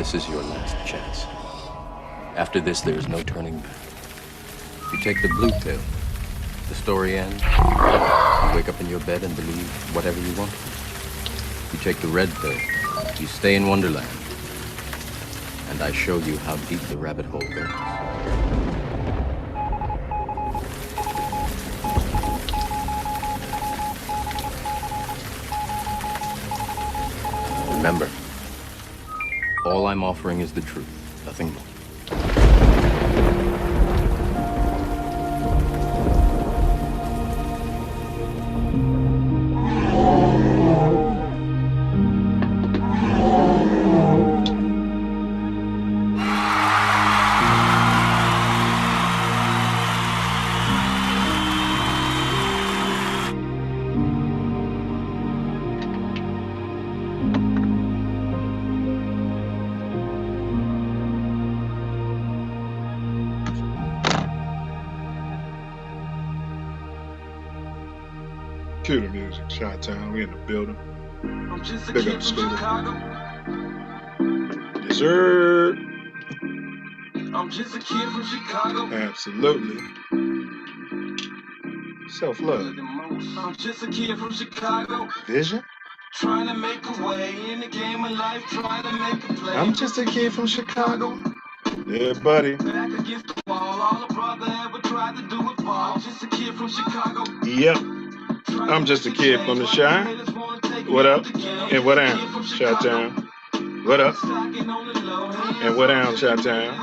This is your last chance. After this, there is no turning back. You take the blue pill, the story ends. You wake up in your bed and believe whatever you want. You take the red pill, you stay in Wonderland. And I show you how deep the rabbit hole goes. Remember, all I'm offering is the truth, nothing more. Cue the music, Chi-Town. We in the building. Big up Scooter. Dessert. I'm just a kid from Chicago. Absolutely. Self Love. I'm just a kid from Chicago. Vision. Trying to make a way in the game of life, trying to make a play. I'm just a kid from Chicago. Yeah, buddy. Back against the wall, all a brother ever tried to do it fall. I'm just a kid from Chicago. Yep. I'm just a kid from the Chi. What up? And what down, Chi-Town? What up? And what down, Chi-Town?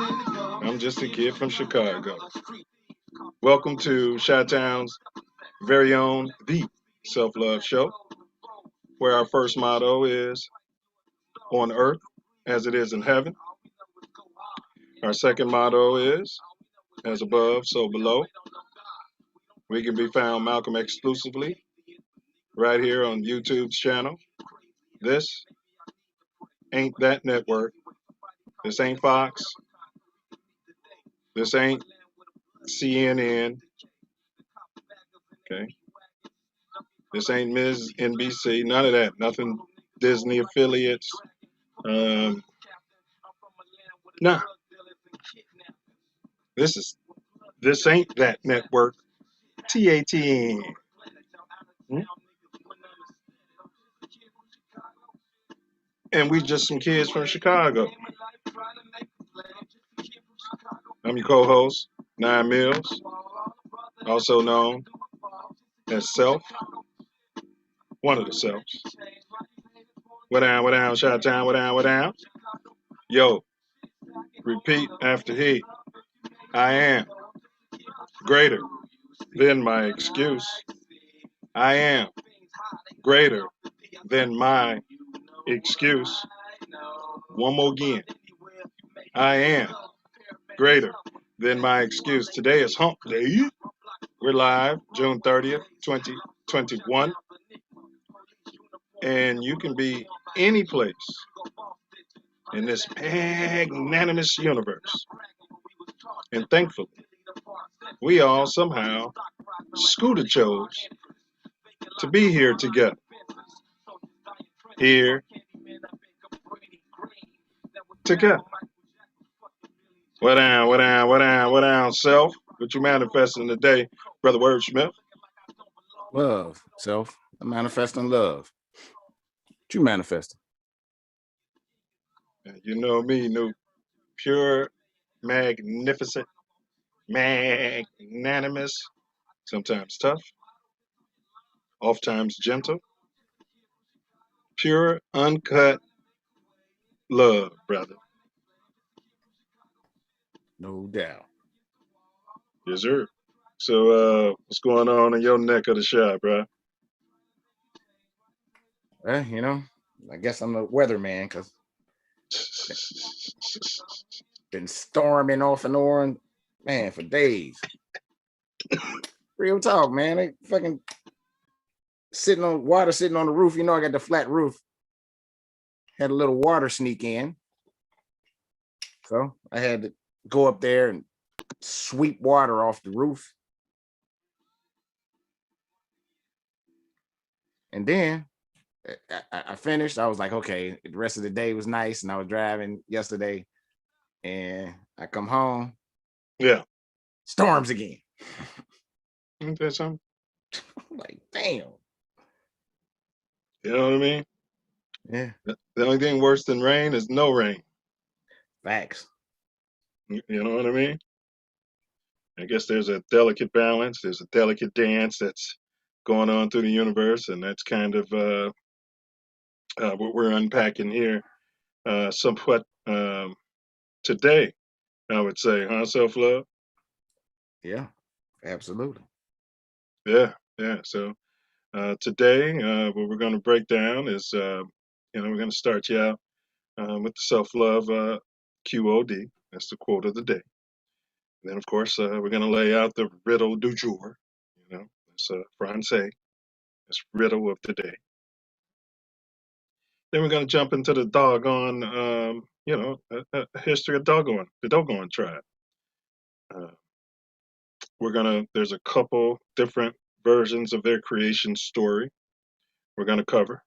I'm just a kid from Chicago. Welcome to Chi-Town's very own, the Self Love Show, where our first motto is on earth as it is in heaven. Our second motto is as above, so below. We can be found Malcolm exclusively right here on YouTube's channel. This ain't that network. This ain't Fox. This ain't CNN. Okay. This ain't Ms. NBC. None of that. Nothing Disney affiliates. Nah. This ain't that network. TATN. And we just some kids from Chicago. I'm your co-host, 9 Mills, also known as Self, one of the Selves. What down, Chi-Town, what down? Yo, repeat after he. I am greater than my excuse. I am greater than my excuse. One more again. I am greater than my excuse. Today is Hump Day. We're live June 30th, 2021. And you can be any place in this magnanimous universe. And thankfully, we all somehow Scooter chose to be here together. Here together. What down, Self? What you manifesting today, Brother Wordsmith? Love, Self. I'm manifesting love. What you manifesting? You know me, no pure, magnificent, magnanimous, sometimes tough, oftentimes gentle, pure, uncut love, brother. No doubt. Yes, sir. So, what's going on in your neck of the shop, bro? Well, you know, I guess I'm the weatherman because been storming off and on, man, for days. Real talk, man. They fucking sitting on the roof. You know, I got the flat roof. Had a little water sneak in. So I had to go up there and sweep water off the roof. And then I finished. I was like, okay, the rest of the day was nice, and I was driving yesterday, and I come home, Yeah. storms again. Ain't that something? I'm like, damn. You know what I mean? Yeah, The only thing worse than rain is no rain. facts. You know what I mean? I guess there's a delicate balance. There's a delicate dance that's going on through the universe, and that's kind of what we're unpacking here somewhat today, I would say, huh? Self love. Yeah, absolutely. Yeah, yeah. So today, what we're going to break down is, we're going to start you out with the self love QOD. That's the quote of the day. And then, of course, we're going to lay out the riddle du jour. It's Francais. It's riddle of the day. Then we're going to jump into the doggone, history of doggone, the doggone tribe. Uh, there's a couple different versions of their creation story we're going to cover.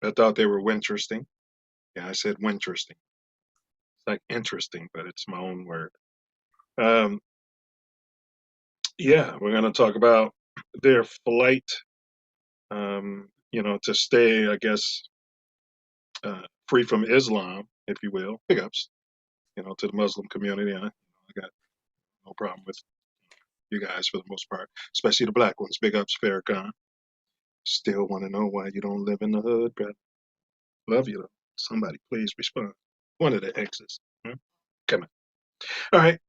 I thought they were interesting. Yeah, I said interesting. It's like interesting, but it's my own word. Um, yeah, we're going to talk about their flight, to stay, I guess, free from Islam, if you will. Big ups, to the Muslim community. I got no problem with you guys for the most part, especially the black ones. Big ups, Farrakhan. Still want to know why you don't live in the hood, brother. Love you, though. Somebody please respond. One of the exes. Huh? Come on. All right.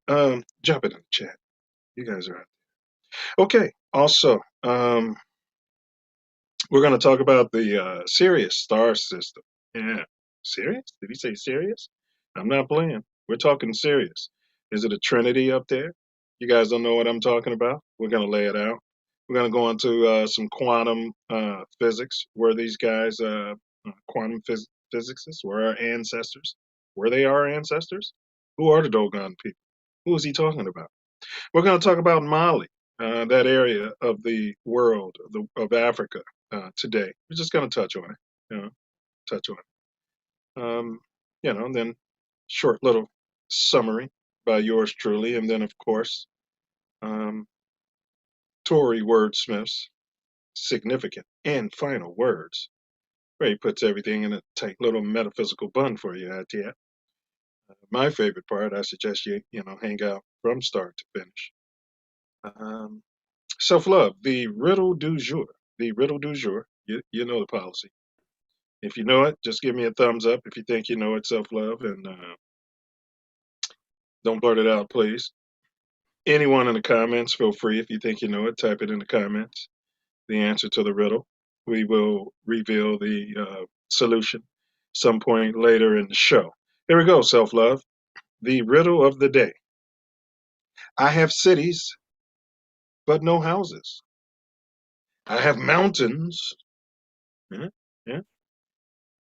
Jump it in the chat. You guys are out. Okay. Also, we're going to talk about the Sirius star system. Yeah. Sirius? Did he say Sirius? I'm not playing. We're talking Sirius. Is it a trinity up there? You guys don't know what I'm talking about? We're going to lay it out. We're going to go into some quantum physics, where these guys, quantum physicists, were our ancestors. Were they our ancestors? Who are the Dogon people? Who is he talking about? We're going to talk about Mali, that area of the world, of Africa today. We're just going to touch on it, touch on it. Then short little summary by yours truly, and then, of course, um, Tory Wordsmith's significant and final words, where he puts everything in a tight little metaphysical bun for you at the end. My favorite part, I suggest you hang out from start to finish. Self love, the riddle du jour. The riddle du jour. You know the policy. If you know it, just give me a thumbs up if you think you know it, self love, and don't blurt it out, please. Anyone in the comments, feel free if you think you know it, type it in the comments. The answer to the riddle. We will reveal the solution some point later in the show. Here we go, self love. The riddle of the day. I have cities, but no houses. I have mountains, yeah, yeah,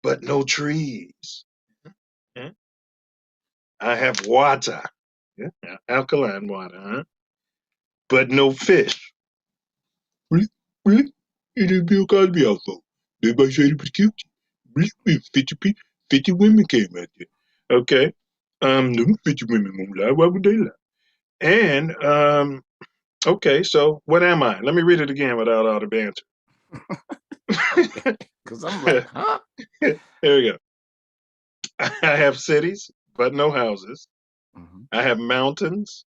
but no trees. Yeah. I have water, yeah, alkaline water, huh? But no fish. Really? Really? It is Bill Cosby also. Everybody said it was cute. Really? 50 women came out there. Okay. No 50 women won't lie. Why would they lie? And, okay, so what am I? Let me read it again without all the banter. Because I'm like, huh? Here we go. I have cities, but no houses. Mm-hmm. I have mountains,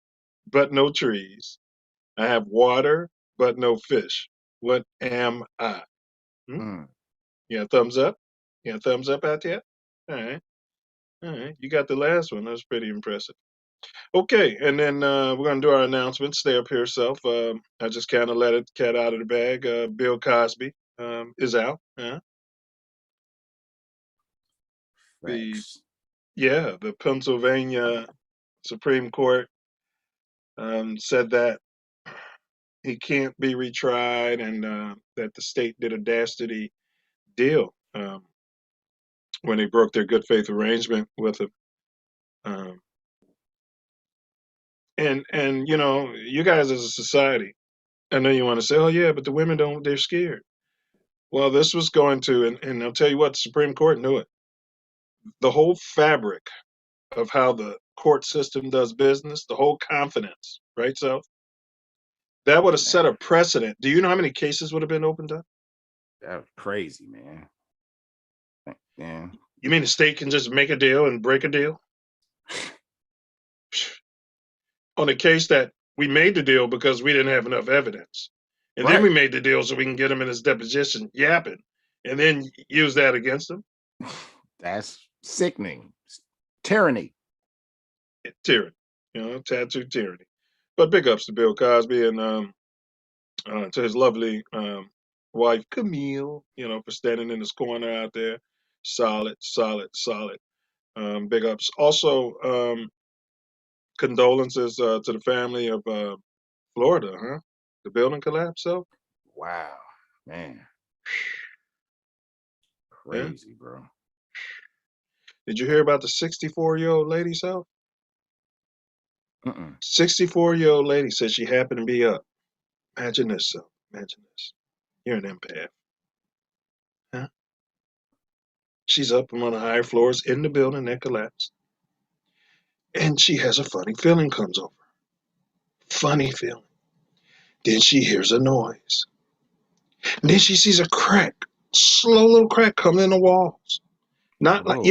but no trees. I have water, but no fish. What am I? Hmm? Yeah, thumbs up? Yeah, thumbs up out there? All right. All right. You got the last one. That's pretty impressive. Okay, and then we're going to do our announcements. Stay up here, self. I just kind of let it cat out of the bag. Bill Cosby is out. The Facts. the Pennsylvania Supreme Court said that he can't be retried, and that the state did a dastardly deal when they broke their good faith arrangement with him. Um, and you guys as a society, I know you want to say, oh yeah, but the women don't, they're scared. Well, this was going to, and I'll tell you what, the Supreme Court knew it. The whole fabric of how the court system does business, the whole confidence, right? So that would have set a precedent. Do you know how many cases would have been opened up? That was crazy, man. Yeah. You mean the state can just make a deal and break a deal? On a case that we made the deal because we didn't have enough evidence. And then we made the deal so we can get him in his deposition yapping and then use that against him. That's sickening. Tyranny. Tyranny, tattoo tyranny. But big ups to Bill Cosby and to his lovely wife, Camille, for standing in his corner out there. Solid. Big ups. Also, condolences to the family of Florida, huh? The building collapse, so? Wow, man. Yeah. Crazy, bro. Did you hear about the 64-year-old lady, so? 64-year-old lady said she happened to be up. Imagine this, so. Imagine this. You're an empath. Huh? She's up on one of the higher floors in the building that collapsed. And she has a funny feeling comes over. Funny feeling. Then she hears a noise. And then she sees a crack. Slow little crack coming in the walls. Not like,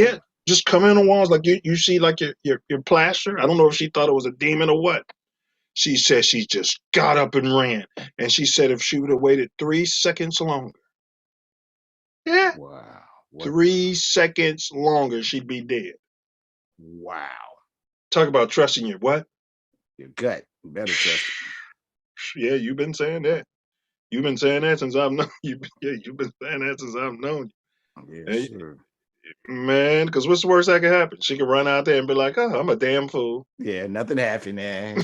just coming in the walls like you see like your plaster. I don't know if she thought it was a demon or what. She said she just got up and ran. And she said if she would have waited 3 seconds longer. Yeah. Wow. 3 seconds longer, she'd be dead. Wow. Talk about trusting your what? Your gut. You better trust it. Yeah, you've been saying that. You've been saying that since I've known you. Yeah, you've been saying that since I've known you. Yeah, sure. Man, because what's the worst that could happen? She could run out there and be like, "Oh, I'm a damn fool." Yeah, nothing happened there.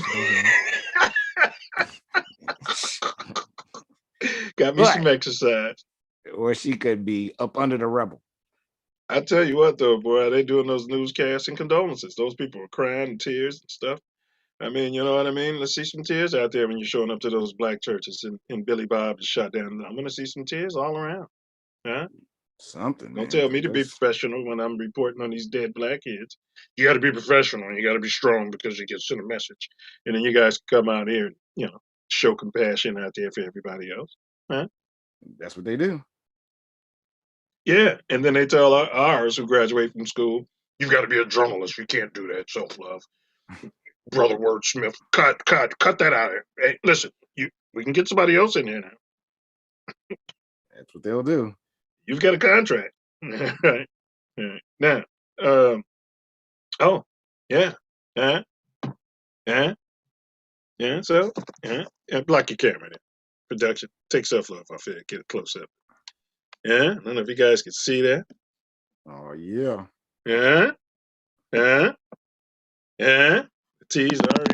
Got me some exercise. Or she could be up under the rubble. I tell you what, though, boy, they doing those newscasts and condolences. Those people are crying and tears and stuff. I mean, you know what I mean? Let's see some tears out there when you're showing up to those black churches and Billy Bob is shot down. I'm going to see some tears all around. Huh? Something. Don't tell me to be professional when I'm reporting on these dead black kids. You got to be professional. You got to be strong because you get sent a message. And then you guys come out here and, show compassion out there for everybody else. Huh? That's what they do. Yeah. And then they tell ours who graduate from school, you've got to be a journalist. You can't do that. Self-love. Brother Wordsmith, cut that out of here. Hey, listen, we can get somebody else in there now. That's what they'll do. You've got a contract. Right. Now, so, block your camera there. Production, take self-love off here, get a close-up. Yeah, I don't know if you guys can see that. Oh, yeah. Yeah. The T's are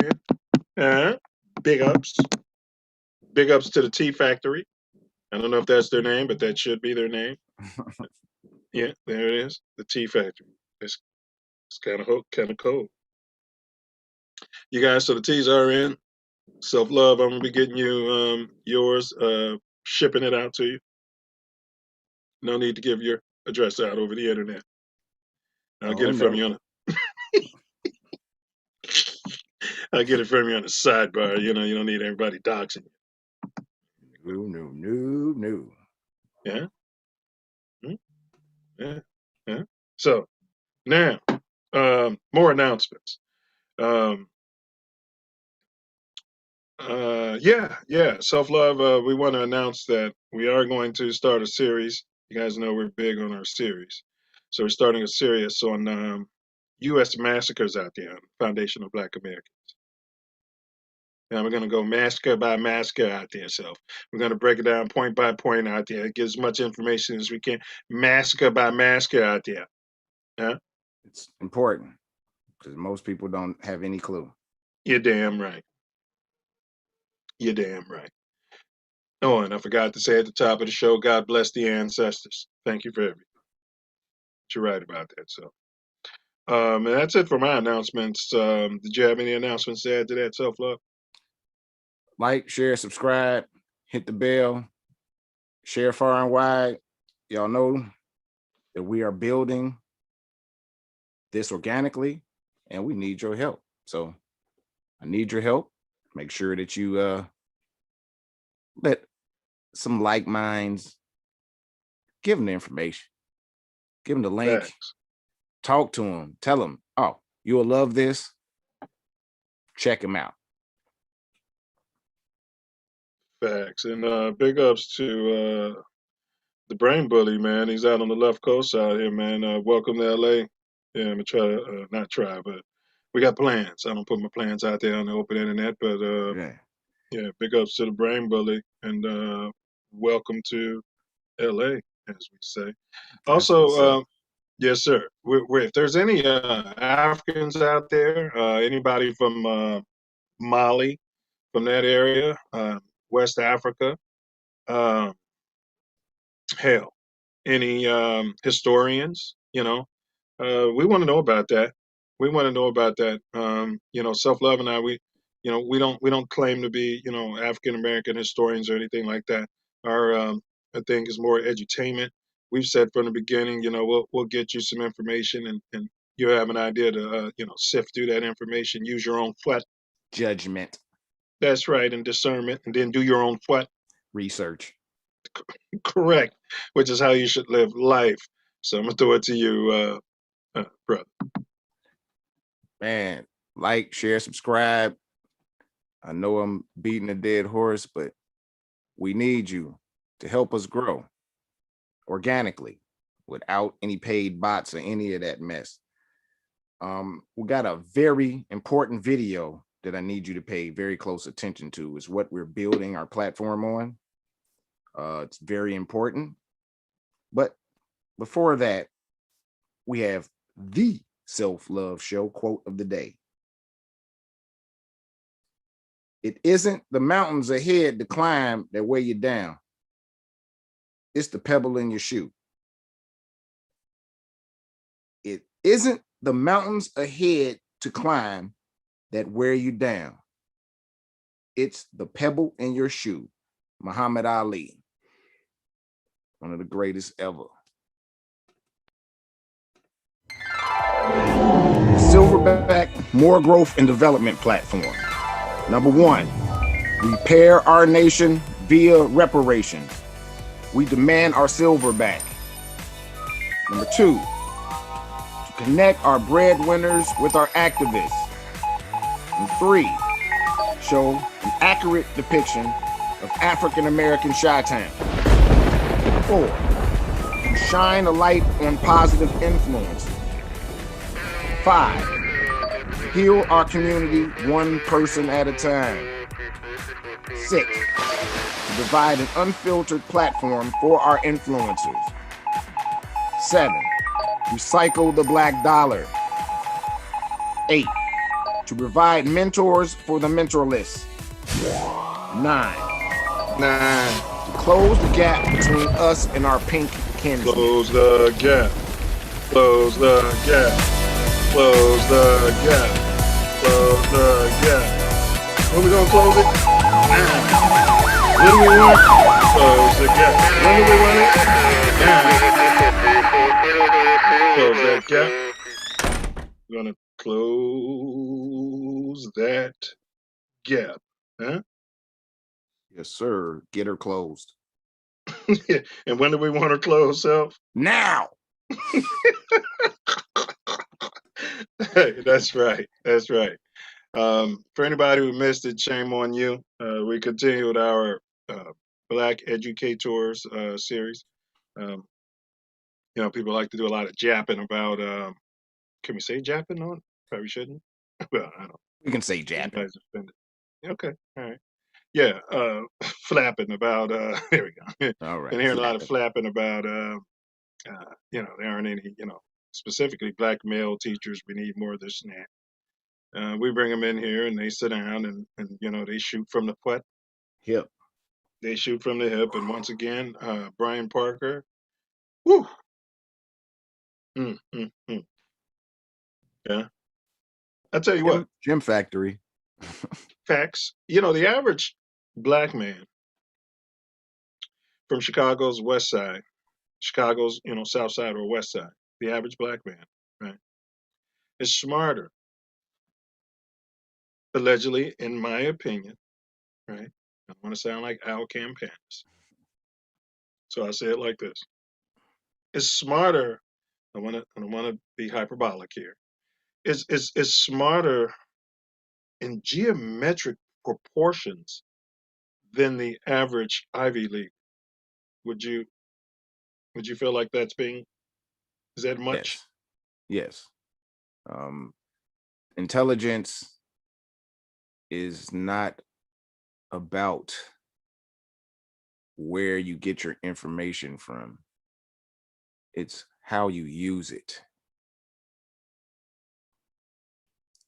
in. Big ups. Big ups to the Tea Factory. I don't know if that's their name, but that should be their name. Yeah, there it is. The Tea Factory. It's kind of cold. You guys, so the teas are in. Self-love, I'm going to be getting you yours, shipping it out to you. No need to give your address out over the internet. I'll get it from you on I'll get it from you on the sidebar. You don't need everybody doxing you. No. Yeah. Yeah. So now, more announcements. Self-love. We want to announce that we are going to start a series. You guys know we're big on our series. So we're starting a series on U.S. massacres out there, Foundation of Black Americans. Now we're going to go massacre by massacre out there. So we're going to break it down point by point out there. Get as much information as we can. Massacre by massacre out there. Huh? It's important because most people don't have any clue. You're damn right. You're damn right. Oh, and I forgot to say at the top of the show, God bless the ancestors. Thank you for everything. You're right about that. So, and that's it for my announcements. Did you have any announcements to add to that, Self-love? Like, share, subscribe, hit the bell. Share far and wide. Y'all know that we are building this organically, and we need your help. So I need your help. Make sure that you let some like minds give them the information, give them the link, Facts. talk to them, tell them, oh, you'll love this. Check them out. Facts. And big ups to the brain bully, man. He's out on the left coast out here, man. Welcome to LA. Yeah, I'm gonna try to not try, but we got plans. I don't put my plans out there on the open internet, but Yeah. yeah, big ups to the brain bully and welcome to LA, as we say. That's what's up. Also, yes, sir. If there's any Africans out there, anybody from Mali, from that area, West Africa, um, hell, any historians, we want to know about that. We want to know about that. Self love and I, we don't claim to be, African American historians or anything like that. Our I think is more edutainment. We've said from the beginning, we'll get you some information and you have an idea to sift through that information, use your own what. Judgment, That's right, and discernment, and then do your own what. research. Correct, which is how you should live life. So I'm gonna throw it to you, brother. Man, like, share, subscribe. I know I'm beating a dead horse, but we need you to help us grow organically without any paid bots or any of that mess. We got a very important video that I need you to pay very close attention to. Is what we're building our platform on. It's very important. But before that, we have the Self Love Show quote of the day. It isn't the mountains ahead to climb that weigh you down. It's the pebble in your shoe. It isn't the mountains ahead to climb that wear you down. It's the pebble in your shoe. Muhammad Ali, one of the greatest ever. Silverback More Growth and Development Platform. Number one, repair our nation via reparations. We demand our silver back. Number two, to connect our breadwinners with our activists. And three, show an accurate depiction of African American Chi-Town. 4, to shine a light on positive influences. 5, heal our community one person at a time. 6, to provide an unfiltered platform for our influencers. 7, recycle the Black dollar. 8, to provide mentors for the mentorless. 9, to close the gap between us and our pink kinsmen. Close the gap. Close the gap. Close the gap. Close the gap. When we gonna close it? Now. When do we want? Close the gap. When do we want it? Now. Close that gap. We're gonna close that gap. Huh? Yes, sir. Get her closed. And when do we want her closed, Self? Now. Hey, that's right. That's right. For anybody who missed it, shame on you. We continue with our Black Educators series. People like to do a lot of japping about. Can we say japping on? Probably shouldn't. Well, I don't. We can say japping. Anybody's offended. Okay, all right. Yeah, flapping about. There we go. All right. Been hearing a lot of flapping about. There aren't any. Specifically black male teachers. We need more of this and that. We bring them in here and they sit down and they shoot from the what? Hip. They shoot from the hip. And once again, Brian Parker. Woo. Yeah. I tell you what. Gym Factory. Facts. The average black man from Chicago's west side, Chicago's, south side or west side, the average black man, right, is smarter, allegedly, in my opinion, right? I don't want to sound like Al Campanis. So I say it like this. Is smarter, I don't want to be hyperbolic here, is smarter in geometric proportions than the average Ivy League. Would you feel like is that much? Yes. Intelligence is not about where you get your information from. It's how you use it.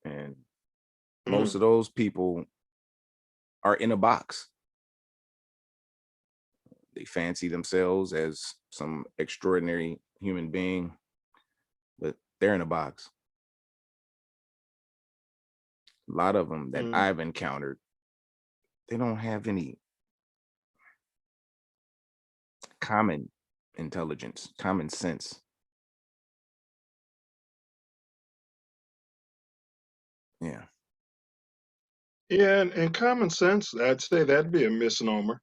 And most of those people are in a box. They fancy themselves as some extraordinary human being, but they're in a box. A lot of them that I've encountered, they don't have any common intelligence, common sense. Yeah. Yeah, and common sense, I'd say that'd be a misnomer.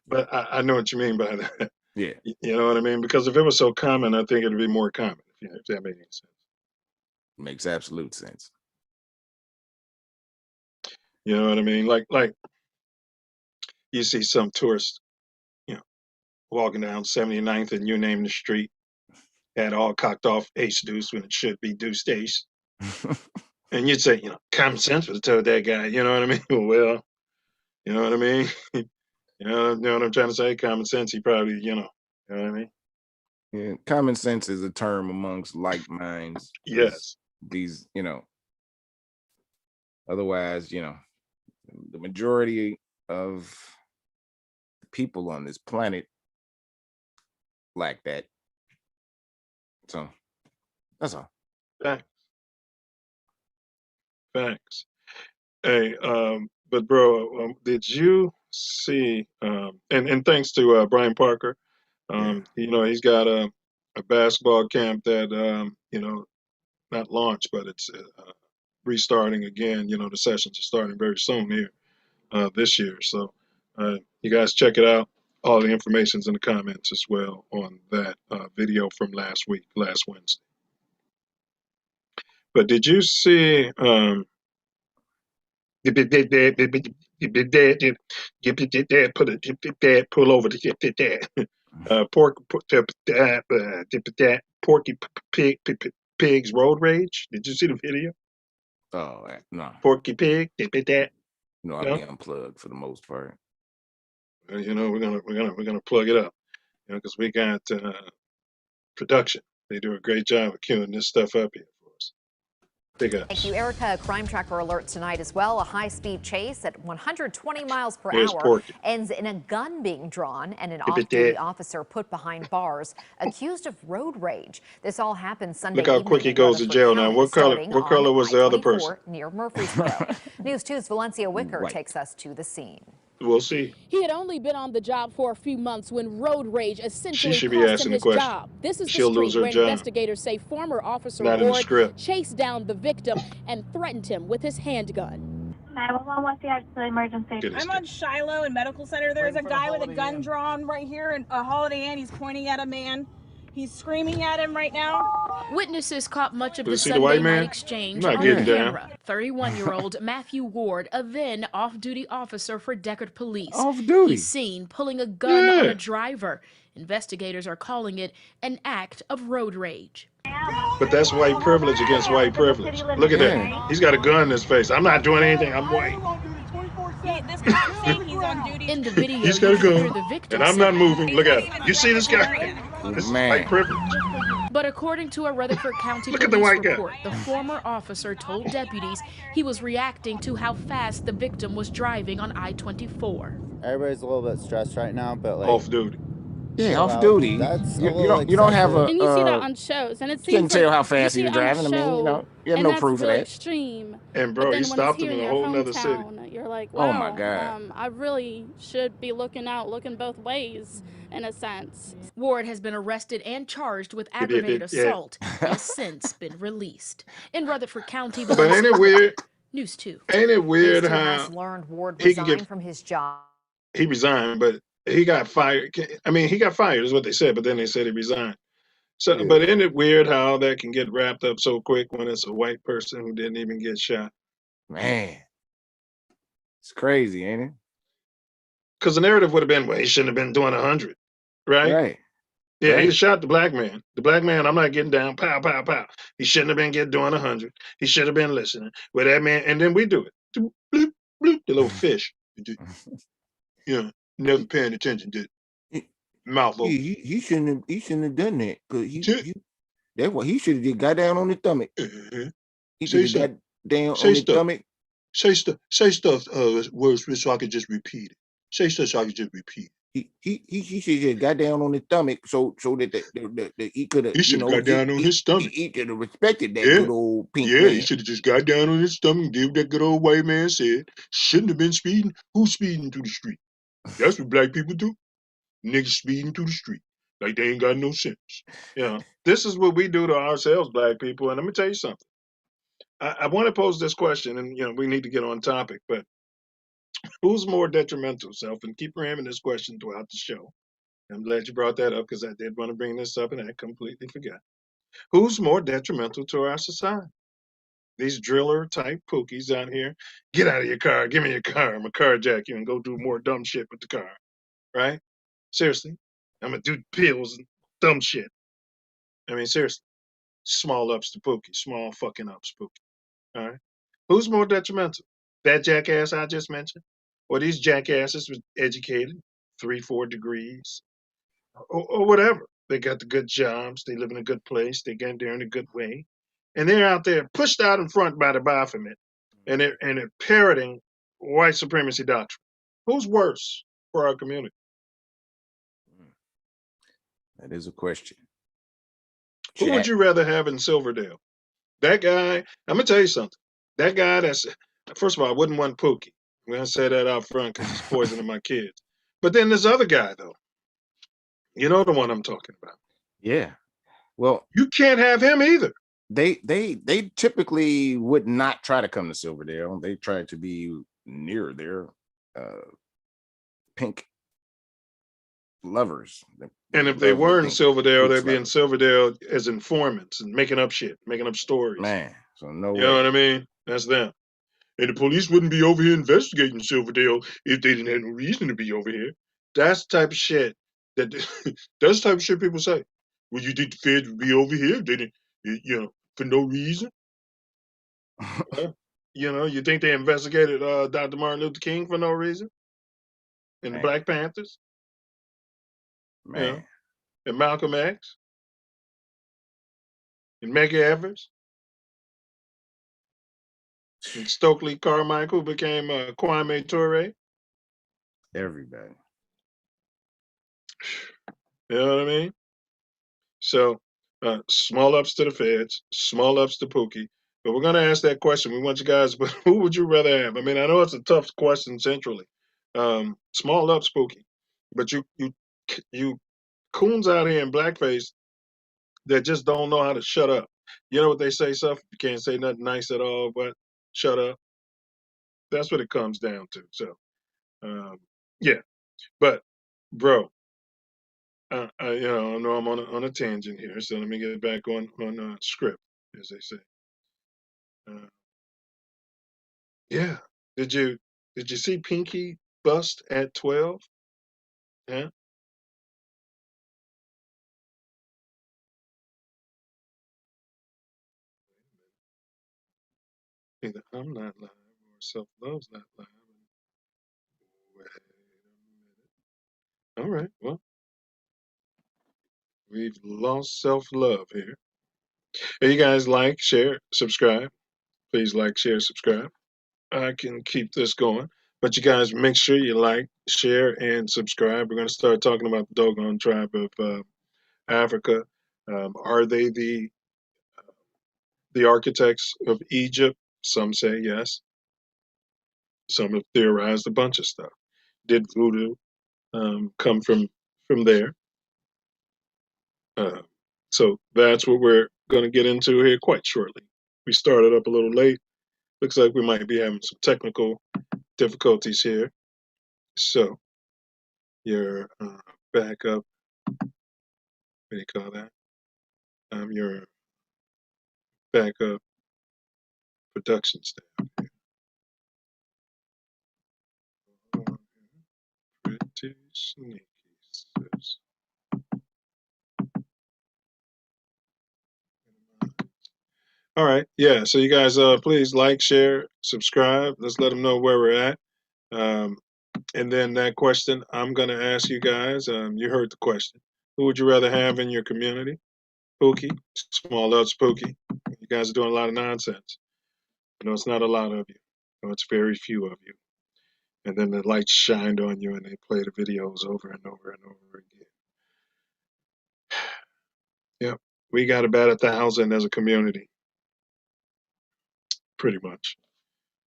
But I know what you mean by that. Yeah. You know what I mean? Because if it was so common, I think it'd be more common, if that makes any sense. Makes absolute sense. You know what I mean? Like you see some tourists, walking down 79th and you name the street, had all cocked off ace deuce when it should be deuce ace. And you'd say, common sense would have told that guy, you know what I mean? Well, you know what I mean? You know what I'm trying to say? Common sense, he probably, you know what I mean? Yeah, common sense is a term amongst like minds. Yes. These, otherwise, the majority of people on this planet lack that. So that's all. Facts. Hey, but bro, did you see? And thanks to Brian Parker, he's got a basketball camp that not launched, but it's restarting again. The sessions are starting very soon here this year. So you guys check it out. All the information's in the comments as well on that video from last Wednesday. But did you see? Pull over Porky Pig's road rage. Did you see the video? Oh no. Porky Pig. No, I'll be unplugged for the most part. We're gonna plug it up, because we got production. They do a great job of queuing this stuff up here for us. Big ups. Thank you, Erica. A crime tracker alert tonight as well. A high-speed chase at 120 miles per Here's hour Porky. ends in a gun being drawn and an off-duty officer put behind bars, accused of road rage. This all happened Sunday evening. Look how quick he goes to jail now. What color was the other person? Near Murfreesboro. News 2's Valencia Wicker takes us to the scene. We'll see. He had only been on the job for a few months when road rage essentially She should be cost asking him the his question. job. This is She'll the lose street her where job. investigators say former officer Not in the Ward script. chased down the victim and threatened him with his handgun. 911, what's the actual emergency? I'm on Shiloh and Medical Center. There's a guy with a gun drawn right here in a Holiday Inn. He's pointing at a man. He's screaming at him right now. Witnesses caught much of You the see the Sunday white night man? exchange I'm not on getting camera. 31-year-old Matthew Ward, a then off-duty officer for Deckard Police. Off-duty? He's seen pulling a gun on a driver. Investigators are calling it an act of road rage. But that's white privilege against white privilege. Look at that. He's got a gun in his face. I'm not doing anything. I'm white. This cop's saying he's on duty. In the video, He's got a gun, the victim and I'm not said- moving. Look at him. You see this guy? This is white privilege. But according to a Rutherford County Look at the police white guy. report, the former officer told deputies he was reacting to how fast the victim was driving on I-24. Everybody's a little bit stressed right now, but like Off duty. Yeah, off duty. That's You don't have a. And you see that on shows, and it You can't seems tell like how fast you he was see it on driving. I mean, show, you have and no that's proof of really that. Extreme. And But bro, then he when it's stopped him here in a your whole nother city. hometown, your They're like, Oh my wow, God. I really should be looking both ways in a sense. Ward has been arrested and charged with Yep, yep, aggravated yep, yep. assault. He has since been released. In Rutherford County, But Melissa ain't it Whitmer, weird? News 2. Ain't it News weird 2 how has learned Ward he can get resigned from his job. he resigned, but he got fired. I mean, he got fired is what they said, but then they said he resigned. So, Yeah. but isn't it weird how that can get wrapped up so quick when it's a white person who didn't even get shot? Man. It's crazy, ain't it? Because the narrative would have been, well, he shouldn't have been doing 100, right? Right. Yeah, he Right. shot the black man. The black man, I'm not getting down, pow, pow, pow. He shouldn't have been doing 100. He should have been listening. Well, that man, and then we do it. Bloop, bloop, bloop, the little fish. You know, never paying attention to mouth open. He shouldn't have done that because Shit. that's what he should have just got down on his stomach. He Say should have got down Say on his stuff. stomach. Say stuff, words so I could just repeat it. Say stuff so I could just repeat it. He should have got down on his stomach so that he could have, He should have got down on his stomach. He could have respected that Yeah. good old pink Yeah, man. he should have just got down on his stomach and did what that good old white man said. Shouldn't have been speeding. Who's speeding through the street? That's what black people do. Niggas speeding through the street. Like they ain't got no sense. You know, this is what we do to ourselves, black people. And let me tell you something. I want to pose this question, and we need to get on topic, but who's more detrimental, Self? And keep ramming this question throughout the show. I'm glad you brought that up because I did want to bring this up and I completely forgot. Who's more detrimental to our society? These driller type pookies out here. Get out of your car. Give me your car. I'm going to carjack you and go do more dumb shit with the car. Right? Seriously. I'm going to do pills and dumb shit. I mean, seriously. Small ups to Pookie. Small fucking ups, Pookie. All right? Who's more detrimental? That jackass I just mentioned? Or these jackasses was educated, 3-4 degrees, or whatever. They got the good jobs. They live in a good place. They get there in a good way. And they're out there pushed out in front by the Baphomet. And they're parroting white supremacy doctrine. Who's worse for our community? That is a question. Who would you rather have in Silverdale? That guy, I'm going to tell you something. That guy first of all, I wouldn't want Pookie. I'm going to say that out front because he's poisoning my kids. But then this other guy, though. You know the one I'm talking about. Yeah. Well, you can't have him either. They typically would not try to come to Silverdale. They try to be near their pink lovers. And if they were in Silverdale, they'd be in Silverdale as informants and making up shit, making up stories. Man, so no way. You know what I mean? That's them. And the police wouldn't be over here investigating Silverdale if they didn't have no reason to be over here. That's the type of shit that's the type of shit people say. Well, you think the feds would be over here if they didn't, for no reason? You think they investigated Dr. Martin Luther King for no reason? And the Black Panthers? Man. And Malcolm X? And Medgar Evers? And Stokely Carmichael became Kwame Ture? Everybody. You know what I mean? So, small ups to the feds, small ups to Pookie. But we're going to ask that question. We want you guys, but who would you rather have? I mean, I know it's a tough question centrally. Small ups, Pookie. But you coons out here in blackface that just don't know how to shut up. You know what they say, stuff? You can't say nothing nice at all, but shut up. That's what it comes down to. So, yeah. But, bro, I know I'm on a tangent here, so let me get back on script, as they say. Yeah. Did you see Pinky bust at 12? Yeah. Either I'm not live or Self Love's not live. Wait a minute. All right. Well, we've lost Self Love here. Hey, you guys like, share, subscribe. Please like, share, subscribe. I can keep this going. But you guys make sure you like, share, and subscribe. We're going to start talking about the DoGon tribe of Africa. Are they the architects of Egypt? Some say yes. Some have theorized a bunch of stuff. Did voodoo come from there? So that's what we're going to get into here quite shortly. We started up a little late. Looks like we might be having some technical difficulties here. So your backup, what do you call that? Your backup production staff here. Pretty sneaky, sis. All right, yeah. So you guys, please like, share, subscribe. Let's let them know where we're at. And then that question I'm going to ask you guys. You heard the question. Who would you rather have in your community? Pookie, small L Spooky. You guys are doing a lot of nonsense. You know, it's not a lot of you. You know, it's very few of you. And then the lights shined on you and they play the videos over and over and over again. Yep, we got about 1,000 as a community. Pretty much.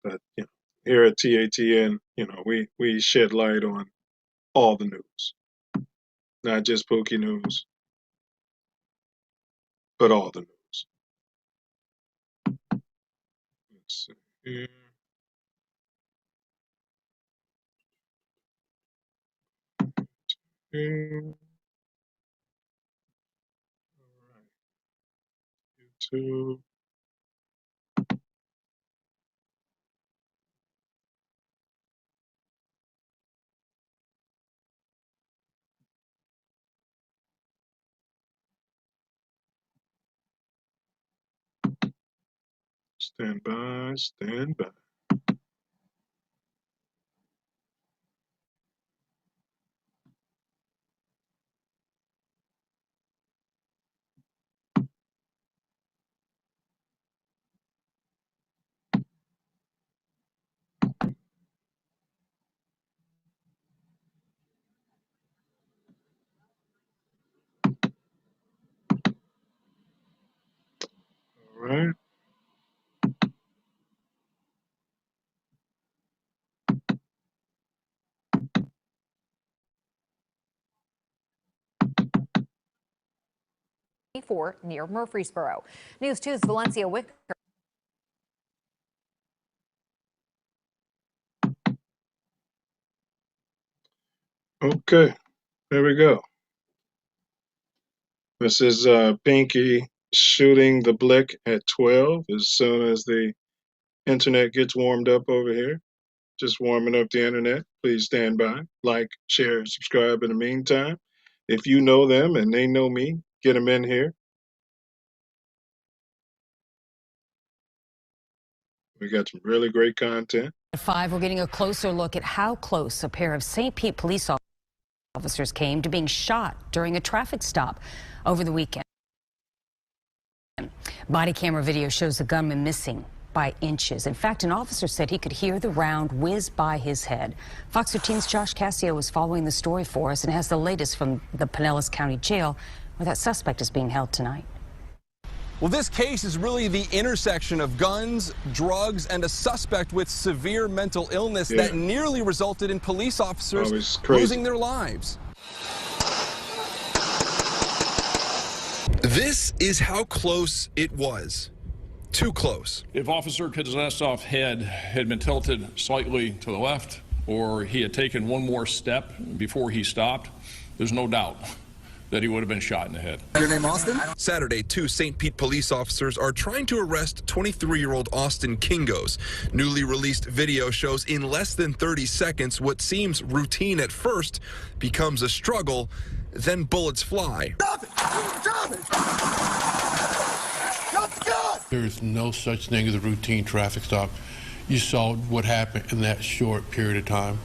But you know, here at TATN, you know, we shed light on all the news. Not just Pookie news, but all the news. Let's see here. All right. YouTube. Stand by, stand by. All right. Near Murfreesboro. News 2's Valencia Wicker. Okay, there we go. This is Pinky shooting the blick at 12 as soon as the internet gets warmed up over here. Just warming up the internet. Please stand by, like, share, subscribe in the meantime. If you know them and they know me, get them in here. We got some really great content. At 5, we're getting a closer look at how close a pair of St. Pete police officers came to being shot during a traffic stop over the weekend. Body camera video shows the gunman missing by inches. In fact, an officer said he could hear the round whiz by his head. Fox 15's Josh Cassio is following the story for us and has the latest from the Pinellas County Jail, where that suspect is being held tonight. Well, this case is really the intersection of guns, drugs, and a suspect with severe mental illness that nearly resulted in police officers losing their lives. This is how close it was. Too close. If Officer Kuznetsov's head had been tilted slightly to the left, or he had taken one more step before he stopped, there's no doubt that he would have been shot in the head. Your name Austin? Saturday, 2 St. Pete police officers are trying to arrest 23-year-old Austin Kingos. Newly released video shows in less than 30 seconds what seems routine at first becomes a struggle, then bullets fly. Stop it! Stop it! Stop the gun! There's no such thing as a routine traffic stop. You saw what happened in that short period of time.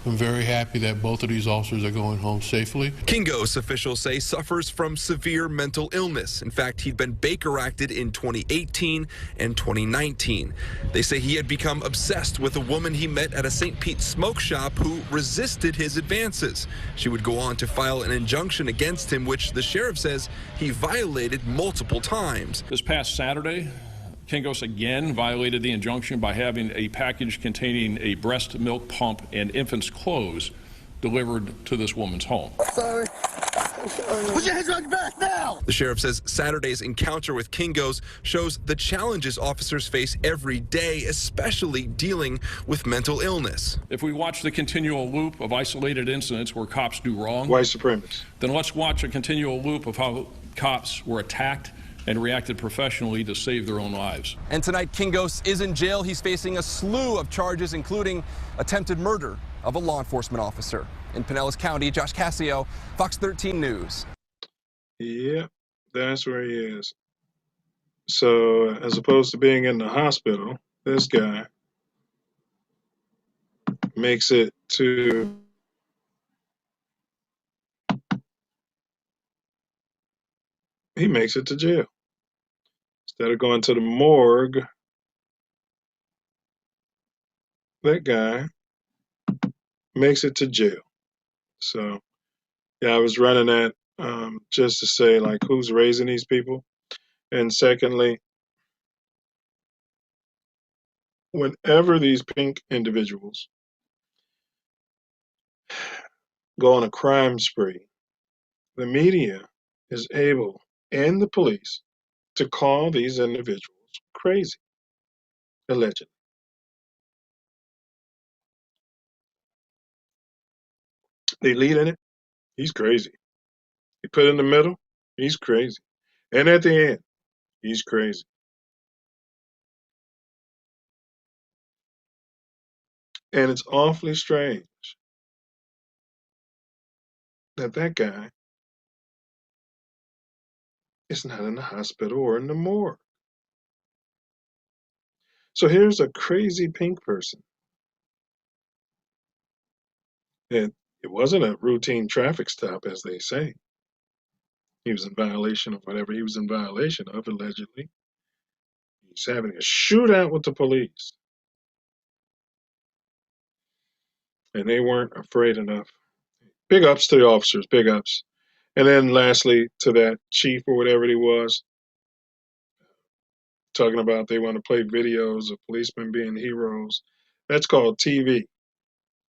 I'm very happy that both of these officers are going home safely. Kingos, officials say, suffers from severe mental illness. In fact, he'd been Baker acted in 2018 and 2019. They say he had become obsessed with a woman he met at a St. Pete smoke shop who resisted his advances. She would go on to file an injunction against him, which the sheriff says he violated multiple times. This past Saturday, Kingos again violated the injunction by having a package containing a breast milk pump and infant's clothes delivered to this woman's home. Sorry. Put your hands on your back now! The sheriff says Saturday's encounter with Kingos shows the challenges officers face every day, especially dealing with mental illness. If we watch the continual loop of isolated incidents where cops do wrong, white supremacists, then let's watch a continual loop of how cops were attacked and reacted professionally to save their own lives. And tonight, Kingos is in jail. He's facing a slew of charges, including attempted murder of a law enforcement officer. In Pinellas County, Josh Cassio, Fox 13 News. Yeah, that's where he is. So, as opposed to being in the hospital, this guy makes it to jail. Instead of going to the morgue, that guy makes it to jail. So, yeah, I was running that just to say, like, who's raising these people? And secondly, whenever these pink individuals go on a crime spree, the media is able, and the police, to call these individuals crazy, allegedly. They lead in it, he's crazy. He put in the middle, he's crazy. And at the end, he's crazy. And it's awfully strange that that guy is not in the hospital or in the morgue. So here's a crazy pink person. And it wasn't a routine traffic stop, as they say. He was in violation of whatever he was in violation of, allegedly. He's having a shootout with the police. And they weren't afraid enough. Big ups to the officers, big ups. And then lastly, to that chief or whatever he was, talking about they want to play videos of policemen being heroes. That's called TV,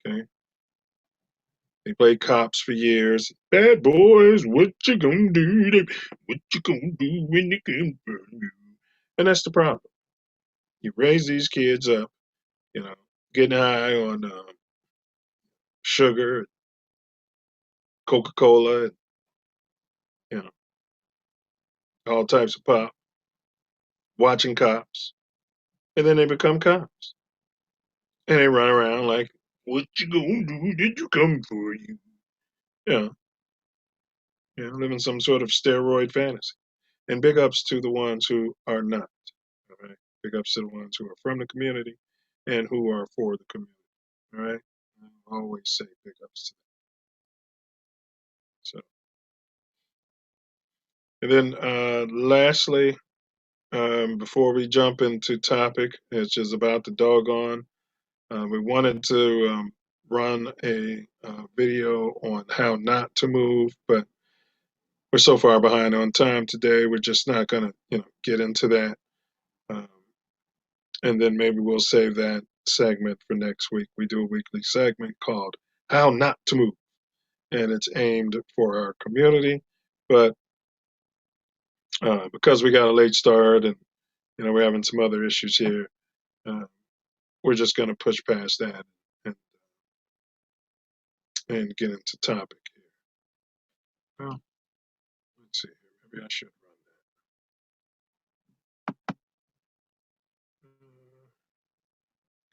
okay? They played cops for years. Bad boys, what you gonna do? What you gonna do when they come for you? And that's the problem. You raise these kids up, you know, getting high on sugar, Coca-Cola, and, you know, all types of pop, watching cops, and then they become cops. And they run around like, what you gonna do? Did you come for you? Yeah. You know, living some sort of steroid fantasy. And big ups to the ones who are not. All right. Big ups to the ones who are from the community and who are for the community. All right. I always say big ups to them. So, and then lastly, before we jump into topic, which is about the DoGon, we wanted to run a video on how not to move, but we're so far behind on time today. We're just not going to, you know, get into that. And then maybe we'll save that segment for next week. We do a weekly segment called How Not to Move, and it's aimed for our community. But because we got a late start and, you know, we're having some other issues here, we're just going to push past that and get into topic here. Well, let's see here. Maybe I should run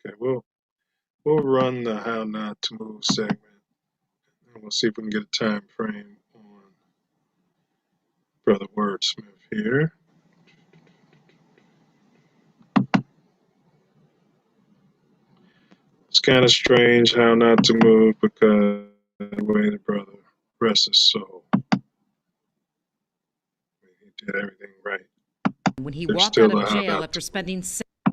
that. Okay, we'll run the How Not to Move segment, and we'll see if we can get a time frame on Brother Wordsmith here. It's kind of strange how not to move because the way the brother rests his soul. He did everything right. When he walked out of jail after spending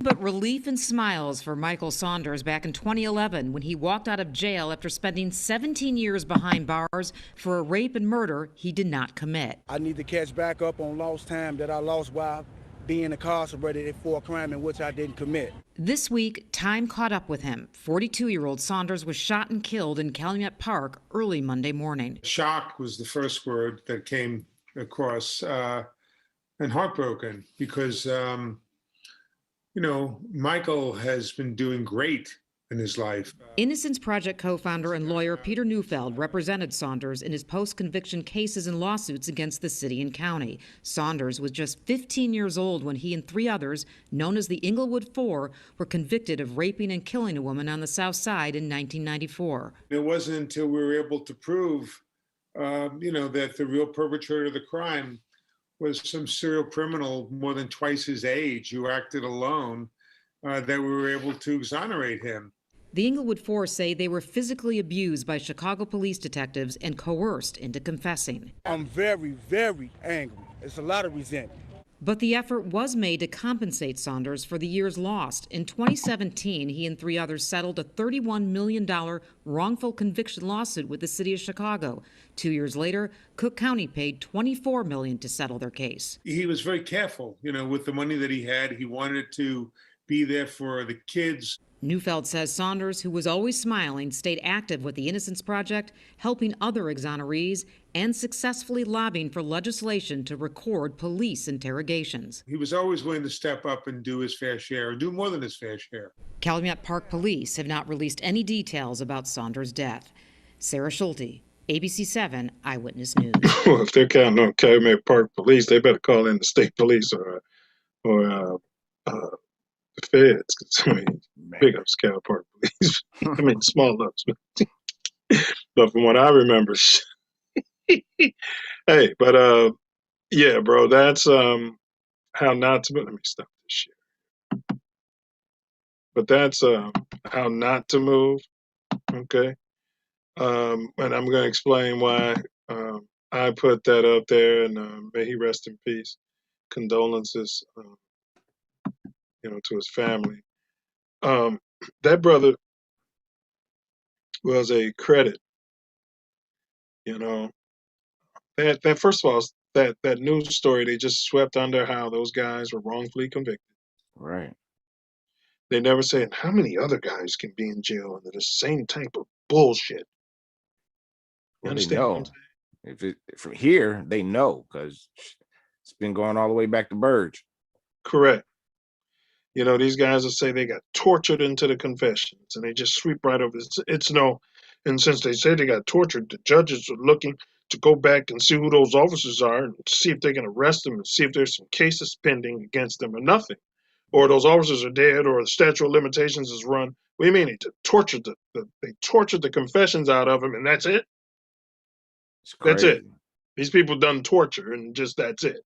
but relief and smiles for Michael Saunders back in 2011 when he walked out of jail after spending 17 years behind bars for a rape and murder he did not commit. I need to catch back up on lost time that I lost while being incarcerated for a crime in which I didn't commit. This week, time caught up with him. 42-year-old Saunders was shot and killed in Calumet Park early Monday morning. Shock was the first word that came across, and heartbroken because, Michael has been doing great in his life. Innocence Project co-founder and lawyer Peter Neufeld represented Saunders in his post-conviction cases and lawsuits against the city and county. Saunders was just 15 years old when he and 3 others, known as the Inglewood Four, were convicted of raping and killing a woman on the South Side in 1994. It wasn't until we were able to prove, that the real perpetrator of the crime was some serial criminal more than twice his age who acted alone, that we were able to exonerate him. The Inglewood Four say they were physically abused by Chicago police detectives and coerced into confessing. I'm very, very angry. It's a lot of resentment. But the effort was made to compensate Saunders for the years lost. In 2017, he and 3 others settled a $31 million wrongful conviction lawsuit with the city of Chicago. 2 years later, Cook County paid $24 million to settle their case. He was very careful, with the money that he had. He wanted to be there for the kids. Neufeld says Saunders, who was always smiling, stayed active with the Innocence Project, helping other exonerees, and successfully lobbying for legislation to record police interrogations. He was always willing to step up and do his fair share, or do more than his fair share. Calumet Park Police have not released any details about Saunders' death. Sarah Schulte, ABC7 Eyewitness News. Well, if they're counting on Calumet Park Police, they better call in the state police or the feds. 'Cause, big ups Calumet Park Police. Small ups. But from what I remember, hey, but yeah, bro, that's how not to. Let me stop this shit. But that's how not to move. Okay, and I'm gonna explain why I put that up there, and may he rest in peace. Condolences, to his family. That brother was a credit. That first of all, that news story they just swept under how those guys were wrongfully convicted. Right. They never said how many other guys can be in jail under the same type of bullshit. You understand? They know. If it from here, they know because it's been going all the way back to Burge. Correct. These guys will say they got tortured into the confessions, and they just sweep right over. It's no, and since they say they got tortured, the judges are looking to go back and see who those officers are and see if they can arrest them and see if there's some cases pending against them or nothing, or those officers are dead or the statute of limitations is run. What do you mean? They tortured the confessions out of them, and that's it. That's it. These people done torture, and just that's it.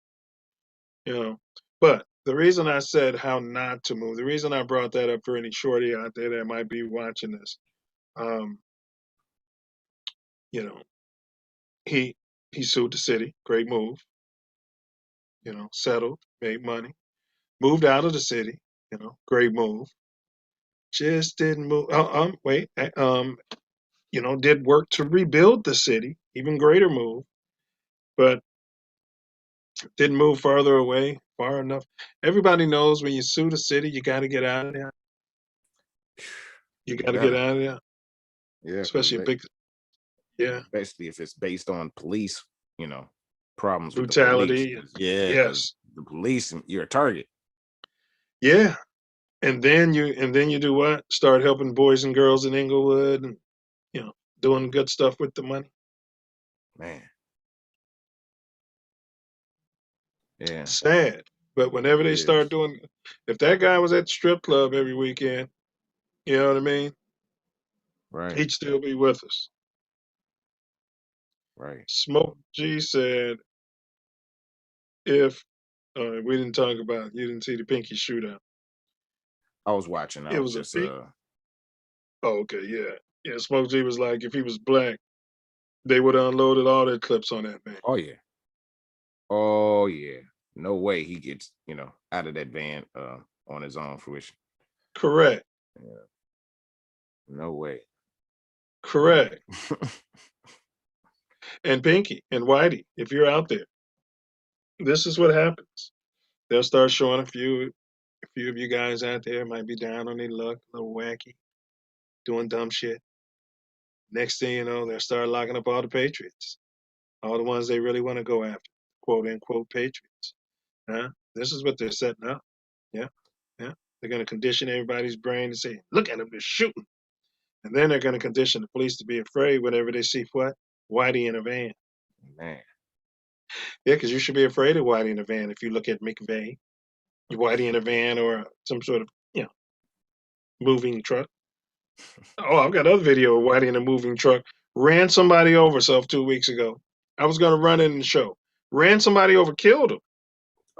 But the reason I said how not to move, the reason I brought that up for any shorty out there that might be watching this, he sued the city, great move, settled, made money, moved out of the city, great move, just didn't move, did work to rebuild the city, even greater move, but didn't move further away, far enough. Everybody knows when you sue the city, you got to get out of there. You got to get out of there. Yeah. Especially a big, yeah. Especially if it's based on police, problems. Brutality. With the police. Yeah. Yes. The police, you're a target. Yeah. And then you do what? Start helping boys and girls in Inglewood and, doing good stuff with the money. Man. Yeah. Sad. But whenever they start doing, if that guy was at the strip club every weekend, you know what I mean? Right. He'd still be with us. Right. Smoke G said, if we didn't talk about, you didn't see the Pinky shootout. I was watching. It was just oh, okay, yeah. Yeah, Smoke G was like, if he was black, they would have unloaded all their clips on that man. Oh yeah. Oh yeah. No way he gets, out of that van on his own fruition. Correct. Yeah. No way. Correct. And Pinky and Whitey, if you're out there, this is what happens. they'll start showing a few of you guys out there might be down on their luck, a little wacky, doing dumb shit. Next thing you know, they'll start locking up all the patriots, all the ones they really want to go after, quote unquote patriots. Huh? This is what they're setting up. Yeah, yeah. They're going to condition everybody's brain to say, "Look at them, they're shooting," and then they're going to condition the police to be afraid whenever they see what Whitey in a van. Man. Yeah, because you should be afraid of Whitey in a van if you look at McVeigh, Whitey in a van or some sort of moving truck. Oh, I've got another video of Whitey in a moving truck. Ran somebody over 2 weeks ago. I was going to run in the show. Ran somebody over, killed him.